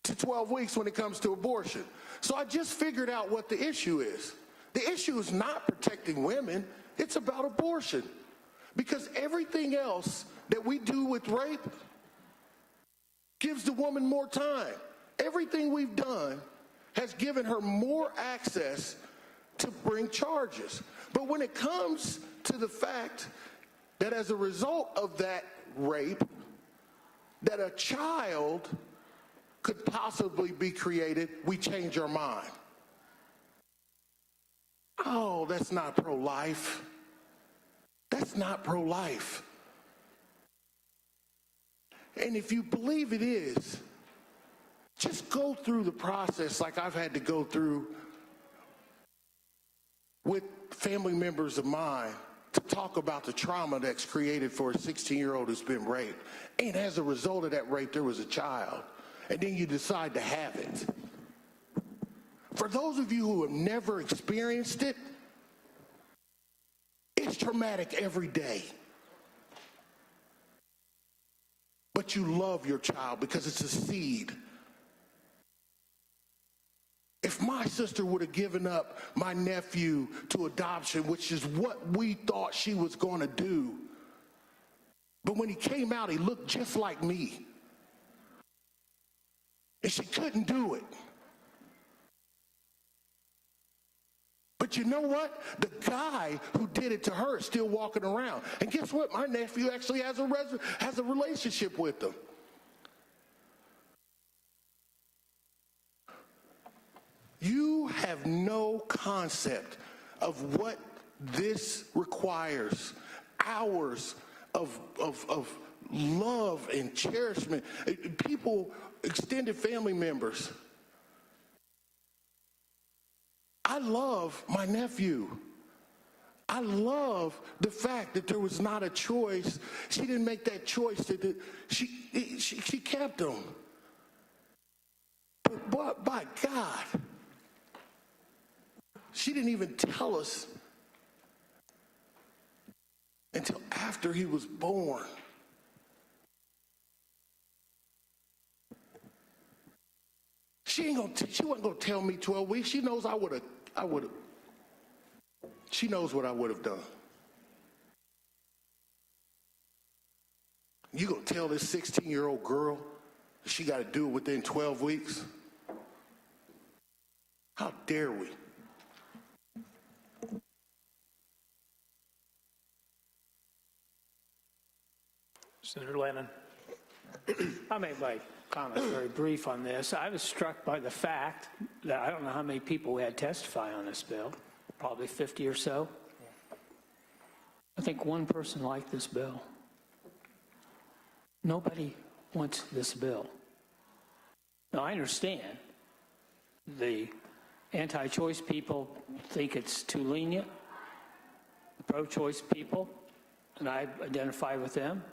to 12 weeks when it comes to abortion. So I just figured out what the issue is. The issue is not protecting women, it's about abortion. Because everything else that we do with rape gives the woman more time. Everything we've done has given her more access to bring charges. But when it comes to the fact that as a result of that rape, that a child could possibly be created, we change our mind. Oh, that's not pro-life. That's not pro-life. And if you believe it is, just go through the process like I've had to go through with family members of mine to talk about the trauma that's created for a 16-year-old who's been raped. And as a result of that rape, there was a child. And then you decide to have it. For those of you who have never experienced it, it's traumatic every day. But you love your child because it's a seed. If my sister would have given up my nephew to adoption, which is what we thought she was going to do, but when he came out, he looked just like me. And she couldn't do it. But you know what? The guy who did it to her is still walking around. And guess what? My nephew actually has a relationship with them. You have no concept of what this requires. Hours of love and cherishment. People, extended family members. I love my nephew. I love the fact that there was not a choice. She didn't make that choice. She kept him. But by God, she didn't even tell us until after he was born. She wasn't gonna tell me 12 weeks. She knows I would have. She knows what I would have done. You gonna tell this 16-year-old girl she got to do it within 12 weeks? How dare we? Senator Lennon. I'll make my comments very brief on this. I was struck by the fact that I don't know how many people we had testify on this bill, probably 50 or so. I think one person liked this bill. Nobody wants this bill. Now, I understand the anti-choice people think it's too lenient. The pro-choice people, and I identify with them,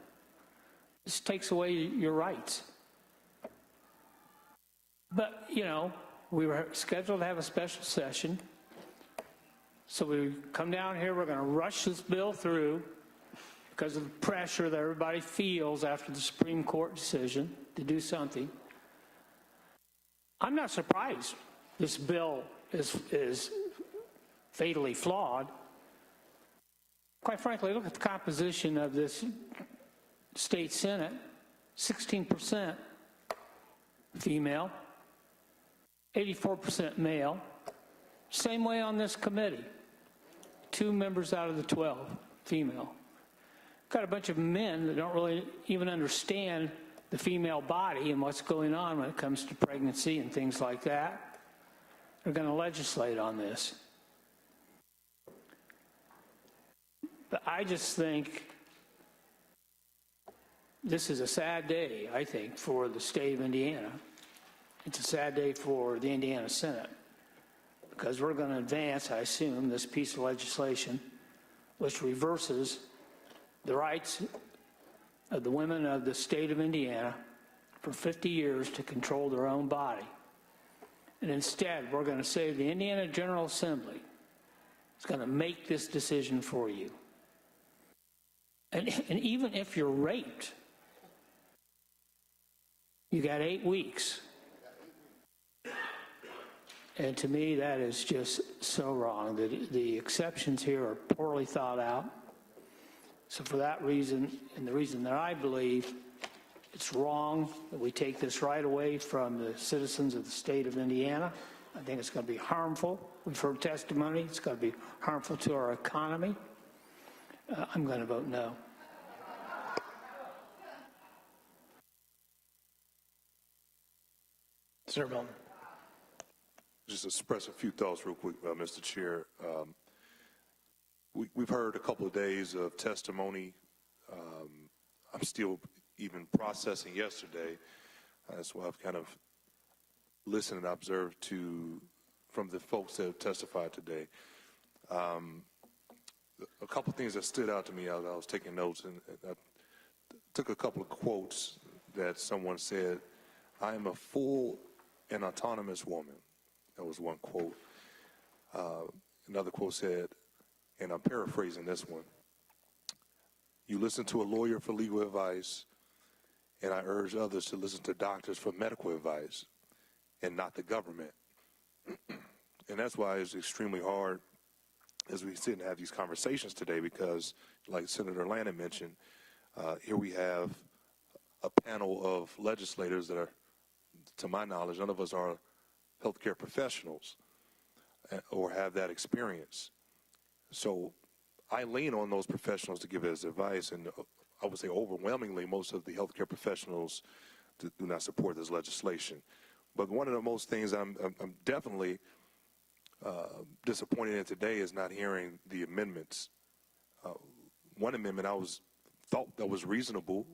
this takes away your rights. But, you know, we were scheduled to have a special session. So we come down here, we're going to rush this bill through because of the pressure that everybody feels after the Supreme Court decision to do something. I'm not surprised this bill is fatally flawed. Quite frankly, look at the composition of this state Senate, 16% female, 84% male. Same way on this committee. 2 members out of the 12, female. Got a bunch of men that don't really even understand the female body and what's going on when it comes to pregnancy and things like that. They're going to legislate on this. But I just think this is a sad day, I think, for the state of Indiana. It's a sad day for the Indiana Senate because we're going to advance, I assume, this piece of legislation which reverses the rights of the women of the state of Indiana for 50 years to control their own body. And instead, we're going to say the Indiana General Assembly is going to make this decision for you. And even if you're raped, you got 8 weeks. And to me, that is just so wrong. The exceptions here are poorly thought out. So for that reason, and the reason that I believe it's wrong that we take this right away from the citizens of the state of Indiana, I think it's going to be harmful. We've heard testimony. It's going to be harmful to our economy. I'm going to vote no. Senator Milton. Just express a few thoughts real quick, Mr. Chair. We've heard a couple of days of testimony. I'm still even processing yesterday. That's why I've kind of listened and observed from the folks that have testified today. A couple of things that stood out to me as I was taking notes, and I took a couple of quotes that someone said. I am a full and autonomous woman. That was one quote. Another quote said, and I'm paraphrasing this one, you listen to a lawyer for legal advice, and I urge others to listen to doctors for medical advice and not the government. And that's why it's extremely hard as we sit and have these conversations today because, like Senator Lannon mentioned, here we have a panel of legislators that are, to my knowledge, none of us are healthcare professionals or have that experience. So I lean on those professionals to give us advice, and I would say overwhelmingly most of the healthcare professionals do not support this legislation. But one of the most things I'm definitely disappointed in today is not hearing the amendments. One amendment thought that was reasonable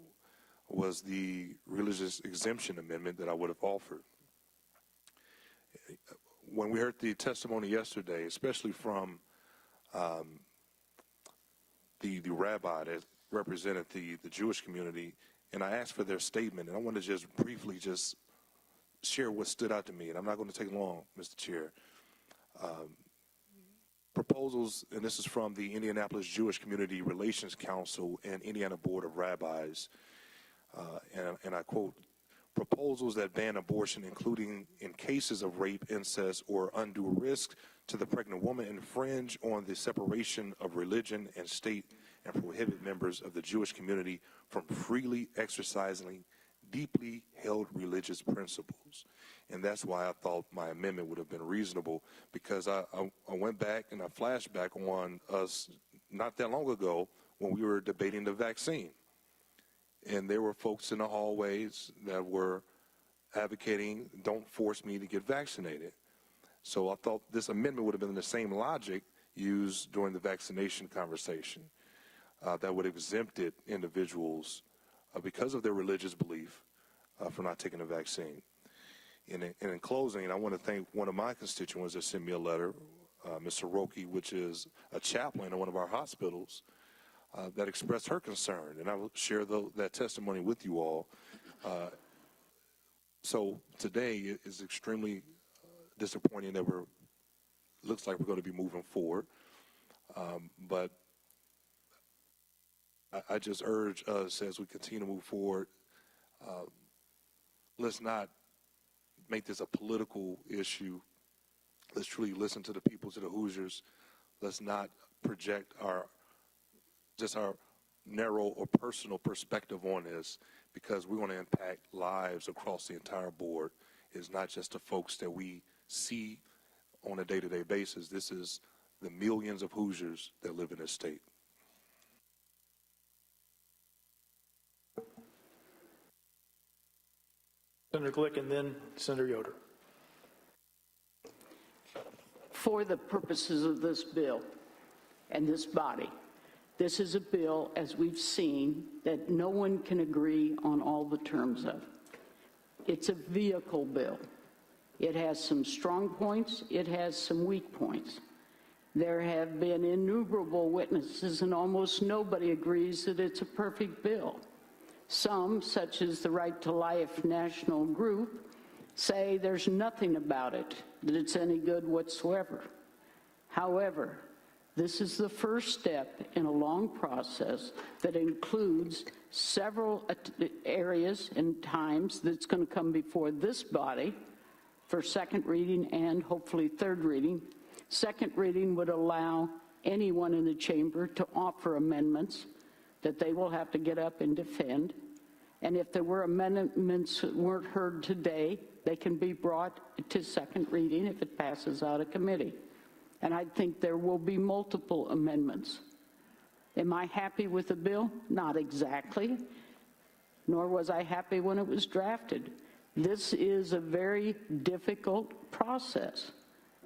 was the religious exemption amendment that I would have offered. When we heard the testimony yesterday, especially from the rabbi that represented the Jewish community, and I asked for their statement, and I want to just briefly just share what stood out to me, and I'm not going to take long, Mr. Chair. Proposals, and this is from the Indianapolis Jewish Community Relations Council and Indiana Board of Rabbis, and I quote, proposals that ban abortion, including in cases of rape, incest, or undue risk to the pregnant woman, infringe on the separation of religion and state and prohibit members of the Jewish community from freely exercising deeply held religious principles. And that's why I thought my amendment would have been reasonable, because I went back and I flashed back on us not that long ago when we were debating the vaccine. And there were folks in the hallways that were advocating, don't force me to get vaccinated. So I thought this amendment would have been the same logic used during the vaccination conversation that would have exempted individuals because of their religious belief for not taking the vaccine. And in closing, I want to thank one of my constituents that sent me a letter, Ms. Soroki, which is a chaplain at one of our hospitals, that expressed her concern, and I will share that testimony with you all. So today it is extremely disappointing that looks like we're going to be moving forward, but I just urge us as we continue to move forward, let's not make this a political issue. Let's truly listen to the people, to the Hoosiers. Let's not project our narrow or personal perspective on this, because we want to impact lives across the entire board. It's not just the folks that we see on a day-to-day basis. This is the millions of Hoosiers that live in this state. Senator Glick and then Senator Yoder. For the purposes of this bill and this body, this is a bill, as we've seen, that no one can agree on all the terms of. It's a vehicle bill. It has some strong points. It has some weak points. There have been innumerable witnesses, and almost nobody agrees that it's a perfect bill. Some, such as the Right to Life National Group, say there's nothing about it, that it's any good whatsoever. However, this is the first step in a long process that includes several areas and times that's going to come before this body for second reading and hopefully third reading. Second reading would allow anyone in the chamber to offer amendments that they will have to get up and defend. And if there were amendments that weren't heard today, they can be brought to second reading if it passes out of committee. And I think there will be multiple amendments. Am I happy with the bill? Not exactly, nor was I happy when it was drafted. This is a very difficult process,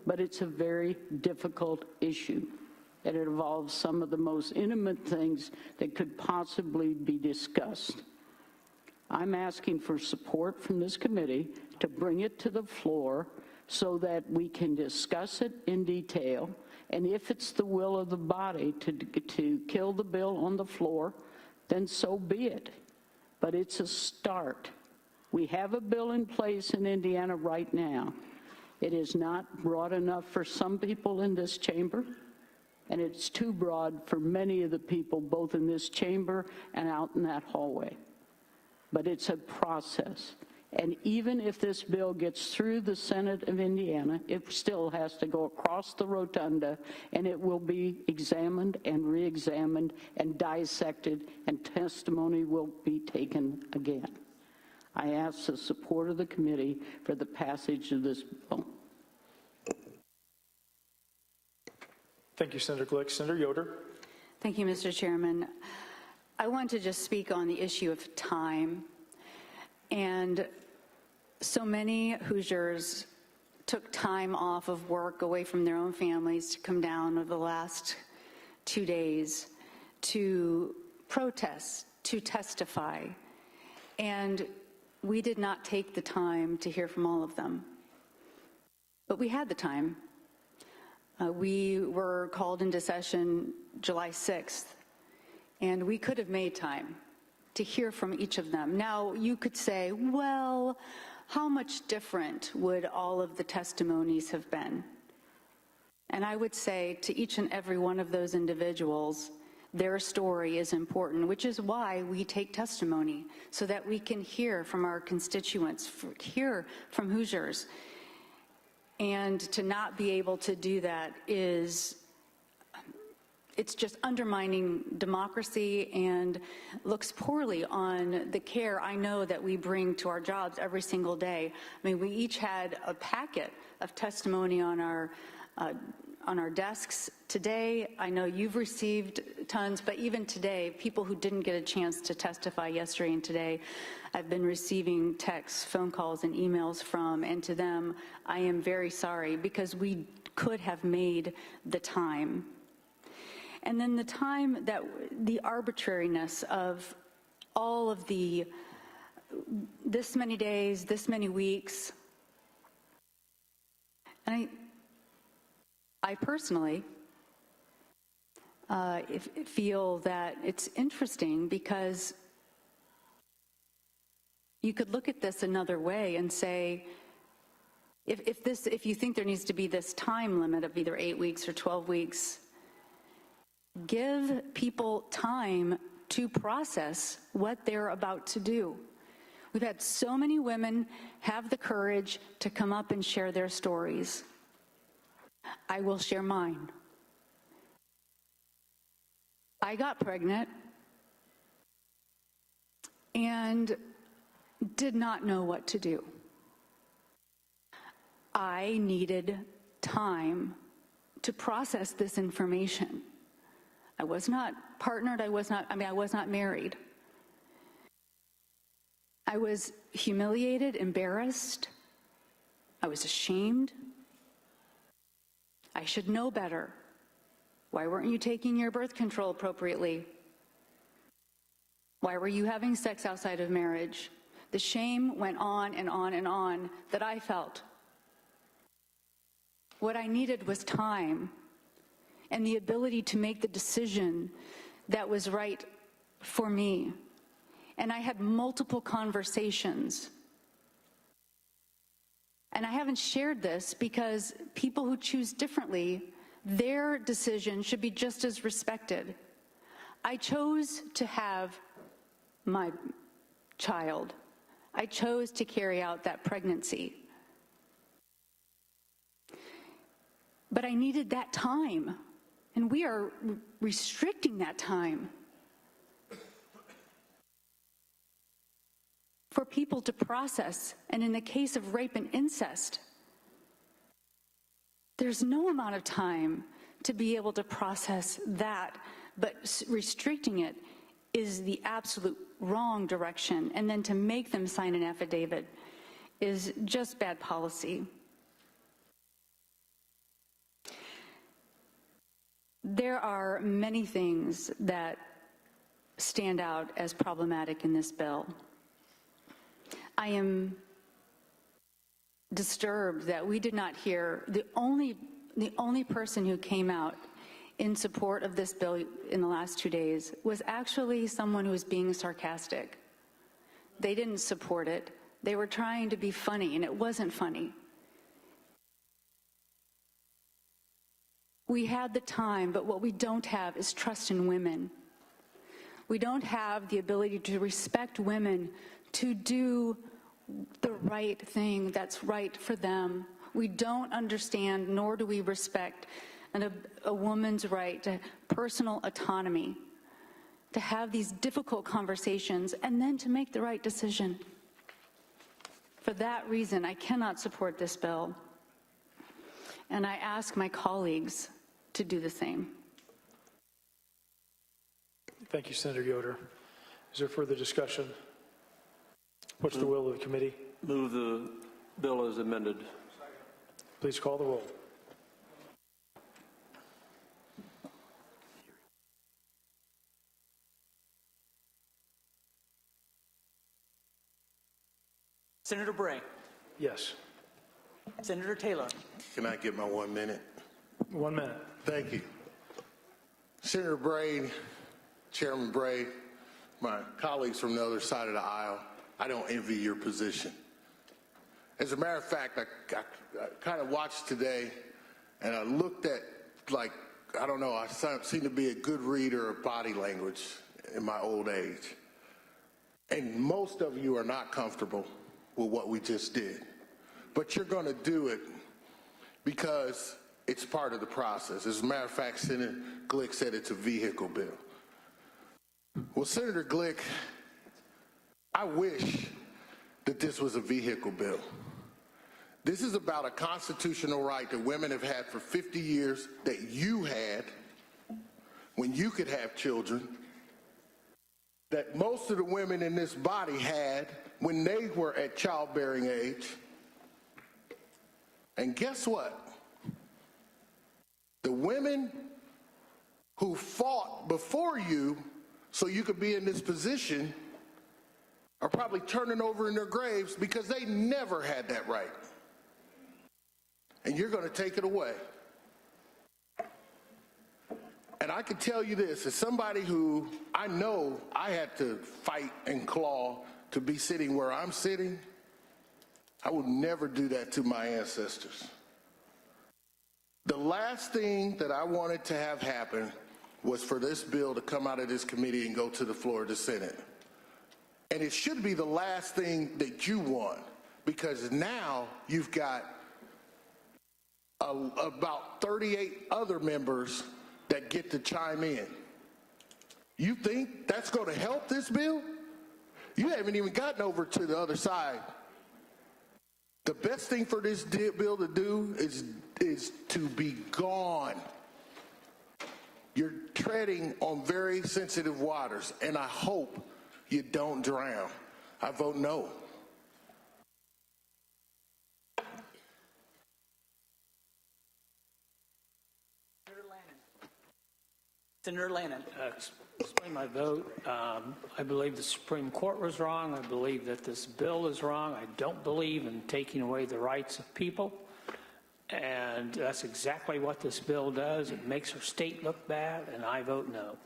but it's a very difficult issue. And it involves some of the most intimate things that could possibly be discussed. I'm asking for support from this committee to bring it to the floor so that we can discuss it in detail, and if it's the will of the body to kill the bill on the floor, then so be it. But it's a start. We have a bill in place in Indiana right now. It is not broad enough for some people in this chamber, and it's too broad for many of the people both in this chamber and out in that hallway. But it's a process. And even if this bill gets through the Senate of Indiana, it still has to go across the rotunda, and it will be examined and re-examined and dissected, and testimony will be taken again. I ask the support of the committee for the passage of this bill. Thank you, Senator Glick. Senator Yoder. Thank you, Mr. Chairman. I want to just speak on the issue of time. And so many Hoosiers took time off of work, away from their own families, to come down over the last 2 days to protest, to testify. And we did not take the time to hear from all of them. But we had the time. We were called into session July 6th, and we could have made time to hear from each of them. Now, you could say, well, how much different would all of the testimonies have been? And I would say to each and every one of those individuals, their story is important, which is why we take testimony, so that we can hear from our constituents, hear from Hoosiers. And to not be able to do that it's just undermining democracy and looks poorly on the care I know that we bring to our jobs every single day. I mean, we each had a packet of testimony on our desks today. I know you've received tons, but even today, people who didn't get a chance to testify yesterday and today, I've been receiving texts, phone calls, and emails from, and to them, I am very sorry, because we could have made the time. And then the time that, the arbitrariness of all of this many days, this many weeks, and I personally feel that it's interesting, because you could look at this another way and say, if you think there needs to be this time limit of either 8 weeks or 12 weeks, give people time to process what they're about to do. We've had so many women have the courage to come up and share their stories. I will share mine. I got pregnant and did not know what to do. I needed time to process this information. I was not partnered, I was not married. I was humiliated, embarrassed. I was ashamed. I should know better. Why weren't you taking your birth control appropriately? Why were you having sex outside of marriage? The shame went on and on and on that I felt. What I needed was time and the ability to make the decision that was right for me. And I had multiple conversations. And I haven't shared this because people who choose differently, their decision should be just as respected. I chose to have my child. I chose to carry out that pregnancy. But I needed that time, and we are restricting that time for people to process. And in the case of rape and incest, there's no amount of time to be able to process that, but restricting it is the absolute wrong direction. And then to make them sign an affidavit is just bad policy. There are many things that stand out as problematic in this bill. I am disturbed that we did not hear the only person who came out in support of this bill in the last 2 days was actually someone who was being sarcastic. They didn't support it. They were trying to be funny, and it wasn't funny. We had the time, but what we don't have is trust in women. We don't have the ability to respect women to do the right thing that's right for them. We don't understand, nor do we respect a woman's right to personal autonomy, to have these difficult conversations, and then to make the right decision. For that reason, I cannot support this bill. And I ask my colleagues to do the same. Thank you, Senator Yoder. Is there further discussion? What's the will of the committee? Move the bill as amended. Please call the roll. Senator Bray. Yes. Senator Taylor. Can I get my 1 minute? 1 minute. Thank you. Senator Bray, Chairman Bray, my colleagues from the other side of the aisle, I don't envy your position. As a matter of fact, I kind of watched today and I looked at, like, I don't know, I seem to be a good reader of body language in my old age. And most of you are not comfortable with what we just did. But you're going to do it because it's part of the process. As a matter of fact, Senator Glick said it's a vehicle bill. Well, Senator Glick, I wish that this was a vehicle bill. This is about a constitutional right that women have had for 50 years, that you had when you could have children, that most of the women in this body had when they were at childbearing age. And guess what? The women who fought before you so you could be in this position are probably turning over in their graves because they never had that right. And you're going to take it away. And I can tell you this, as somebody who I know I had to fight and claw to be sitting where I'm sitting, I will never do that to my ancestors. The last thing that I wanted to have happen was for this bill to come out of this committee and go to the floor of the Senate. And it should be the last thing that you want, because now you've got about 38 other members that get to chime in. You think that's going to help this bill? You haven't even gotten over to the other side. The best thing for this bill to do is to be gone. You're treading on very sensitive waters, and I hope you don't drown. I vote no. Senator Lannon. Explain my vote. I believe the Supreme Court was wrong. I believe that this bill is wrong. I don't believe in taking away the rights of people. And that's exactly what this bill does. It makes our state look bad, and I vote no.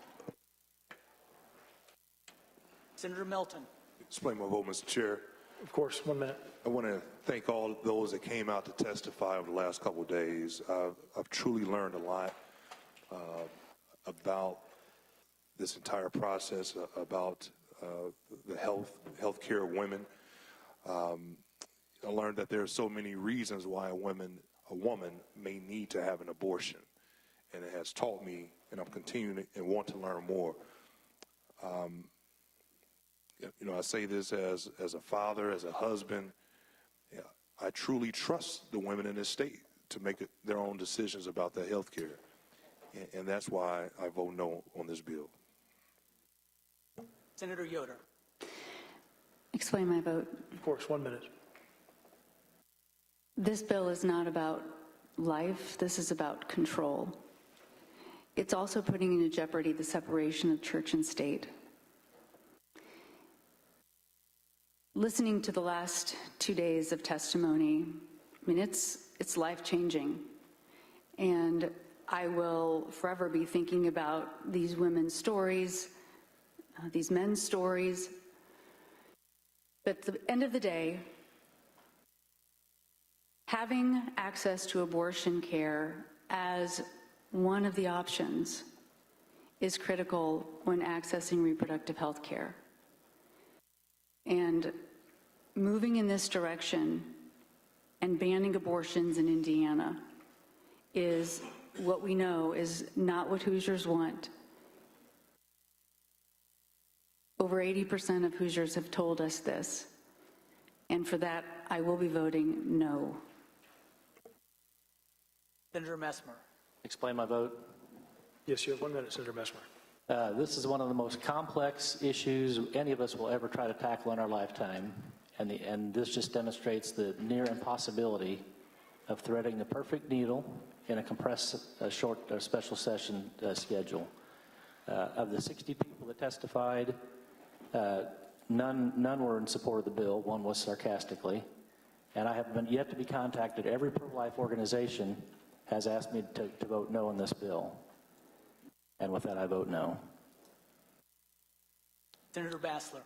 Senator Melton. Explain my vote, Mr. Chair. Of course, 1 minute. I want to thank all those that came out to testify over the last couple of days. I've truly learned a lot about this entire process, about the health care of women. I learned that there are so many reasons why a woman may need to have an abortion, and it has taught me, and I'm continuing and want to learn more. You know, I say this as a father, as a husband. Yeah, I truly trust the women in this state to make their own decisions about their health care, and that's why I vote no on this bill. Senator Yoder. Explain my vote. Of course, 1 minute. This bill is not about life. This is about control. It's also putting into jeopardy the separation of church and state. Listening to the last 2 days of testimony, I mean, it's life-changing. And I will forever be thinking about these women's stories, these men's stories. But at the end of the day, having access to abortion care as one of the options is critical when accessing reproductive health care. And moving in this direction and banning abortions in Indiana is what we know is not what Hoosiers want. Over 80% of Hoosiers have told us this, and for that, I will be voting no. Senator Messmer. Explain my vote. Yes, you have 1 minute, Senator Messmer. This is one of the most complex issues any of us will ever try to tackle in our lifetime, and this just demonstrates the near impossibility of threading the perfect needle in a compressed, short, special session schedule. Of the 60 people that testified, none were in support of the bill. One was sarcastically. And I have been yet to be contacted. Every pro-life organization has asked me to vote no on this bill. And with that, I vote no. Senator Bassler.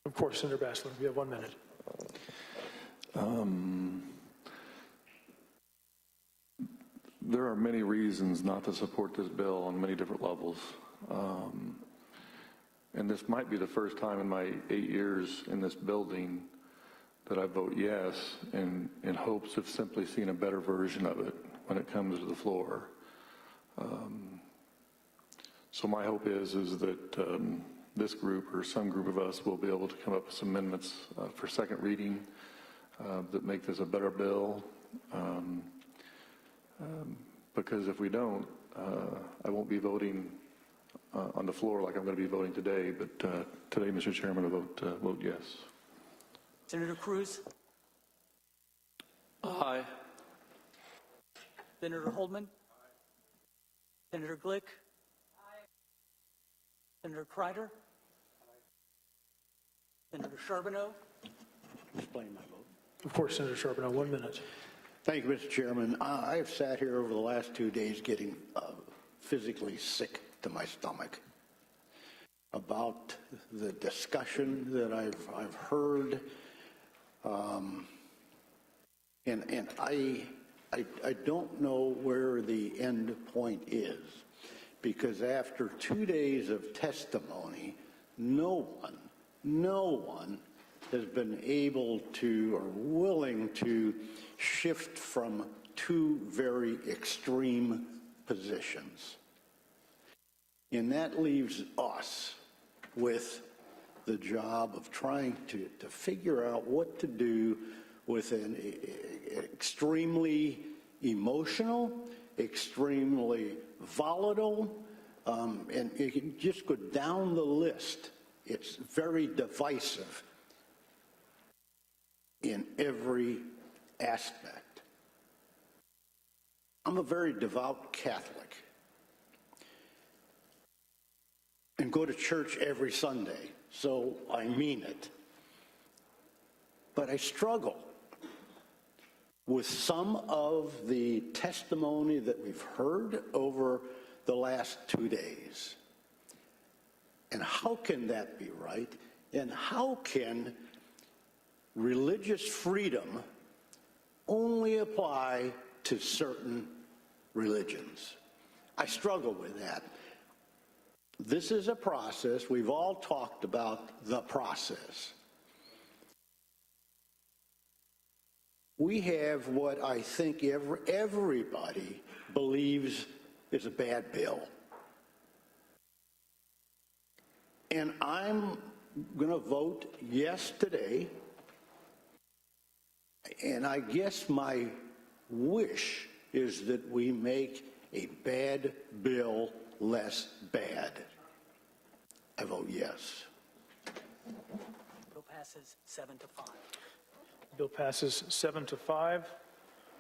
Of course, Senator Bassler, you have 1 minute. There are many reasons not to support this bill on many different levels. And this might be the first time in my 8 years in this building that I vote yes in hopes of simply seeing a better version of it when it comes to the floor. So my hope is that this group or some group of us will be able to come up with some amendments for second reading that make this a better bill. Because if we don't, I won't be voting on the floor like I'm going to be voting today. But today, Mr. Chairman, I vote yes. Senator Cruz. Aye. Senator Holdman. Aye. Senator Glick. Aye. Senator Kreider. Aye. Senator Charbonneau. Explain my vote. Of course, Senator Charbonneau, 1 minute. Thank you, Mr. Chairman. I have sat here over the last 2 days getting physically sick to my stomach about the discussion that I've heard, and I don't know where the end point is, because after 2 days of testimony, no one has been able to or willing to shift from two very extreme positions. And that leaves us with the job of trying to figure out what to do with an extremely emotional, extremely volatile, and you can just go down the list. It's very divisive in every aspect. I'm a very devout Catholic and go to church every Sunday, so I mean it. But I struggle with some of the testimony that we've heard over the last 2 days. And how can that be right? And how can religious freedom only apply to certain religions? I struggle with that. This is a process. We've all talked about the process. We have what I think everybody believes is a bad bill. And I'm going to vote yes today. And I guess my wish is that we make a bad bill less bad. I vote yes. Bill passes 7-5. Bill passes 7-5.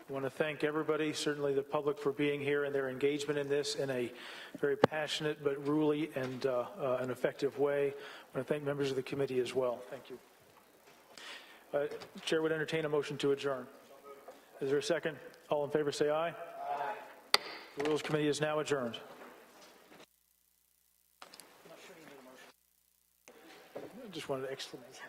I want to thank everybody, certainly the public, for being here and their engagement in this in a very passionate but ruly and an effective way. I want to thank members of the committee as well. Thank you. Chair would entertain a motion to adjourn. Is there a second? All in favor say aye. Aye. The Rules Committee is now adjourned. I just wanted to exclamation.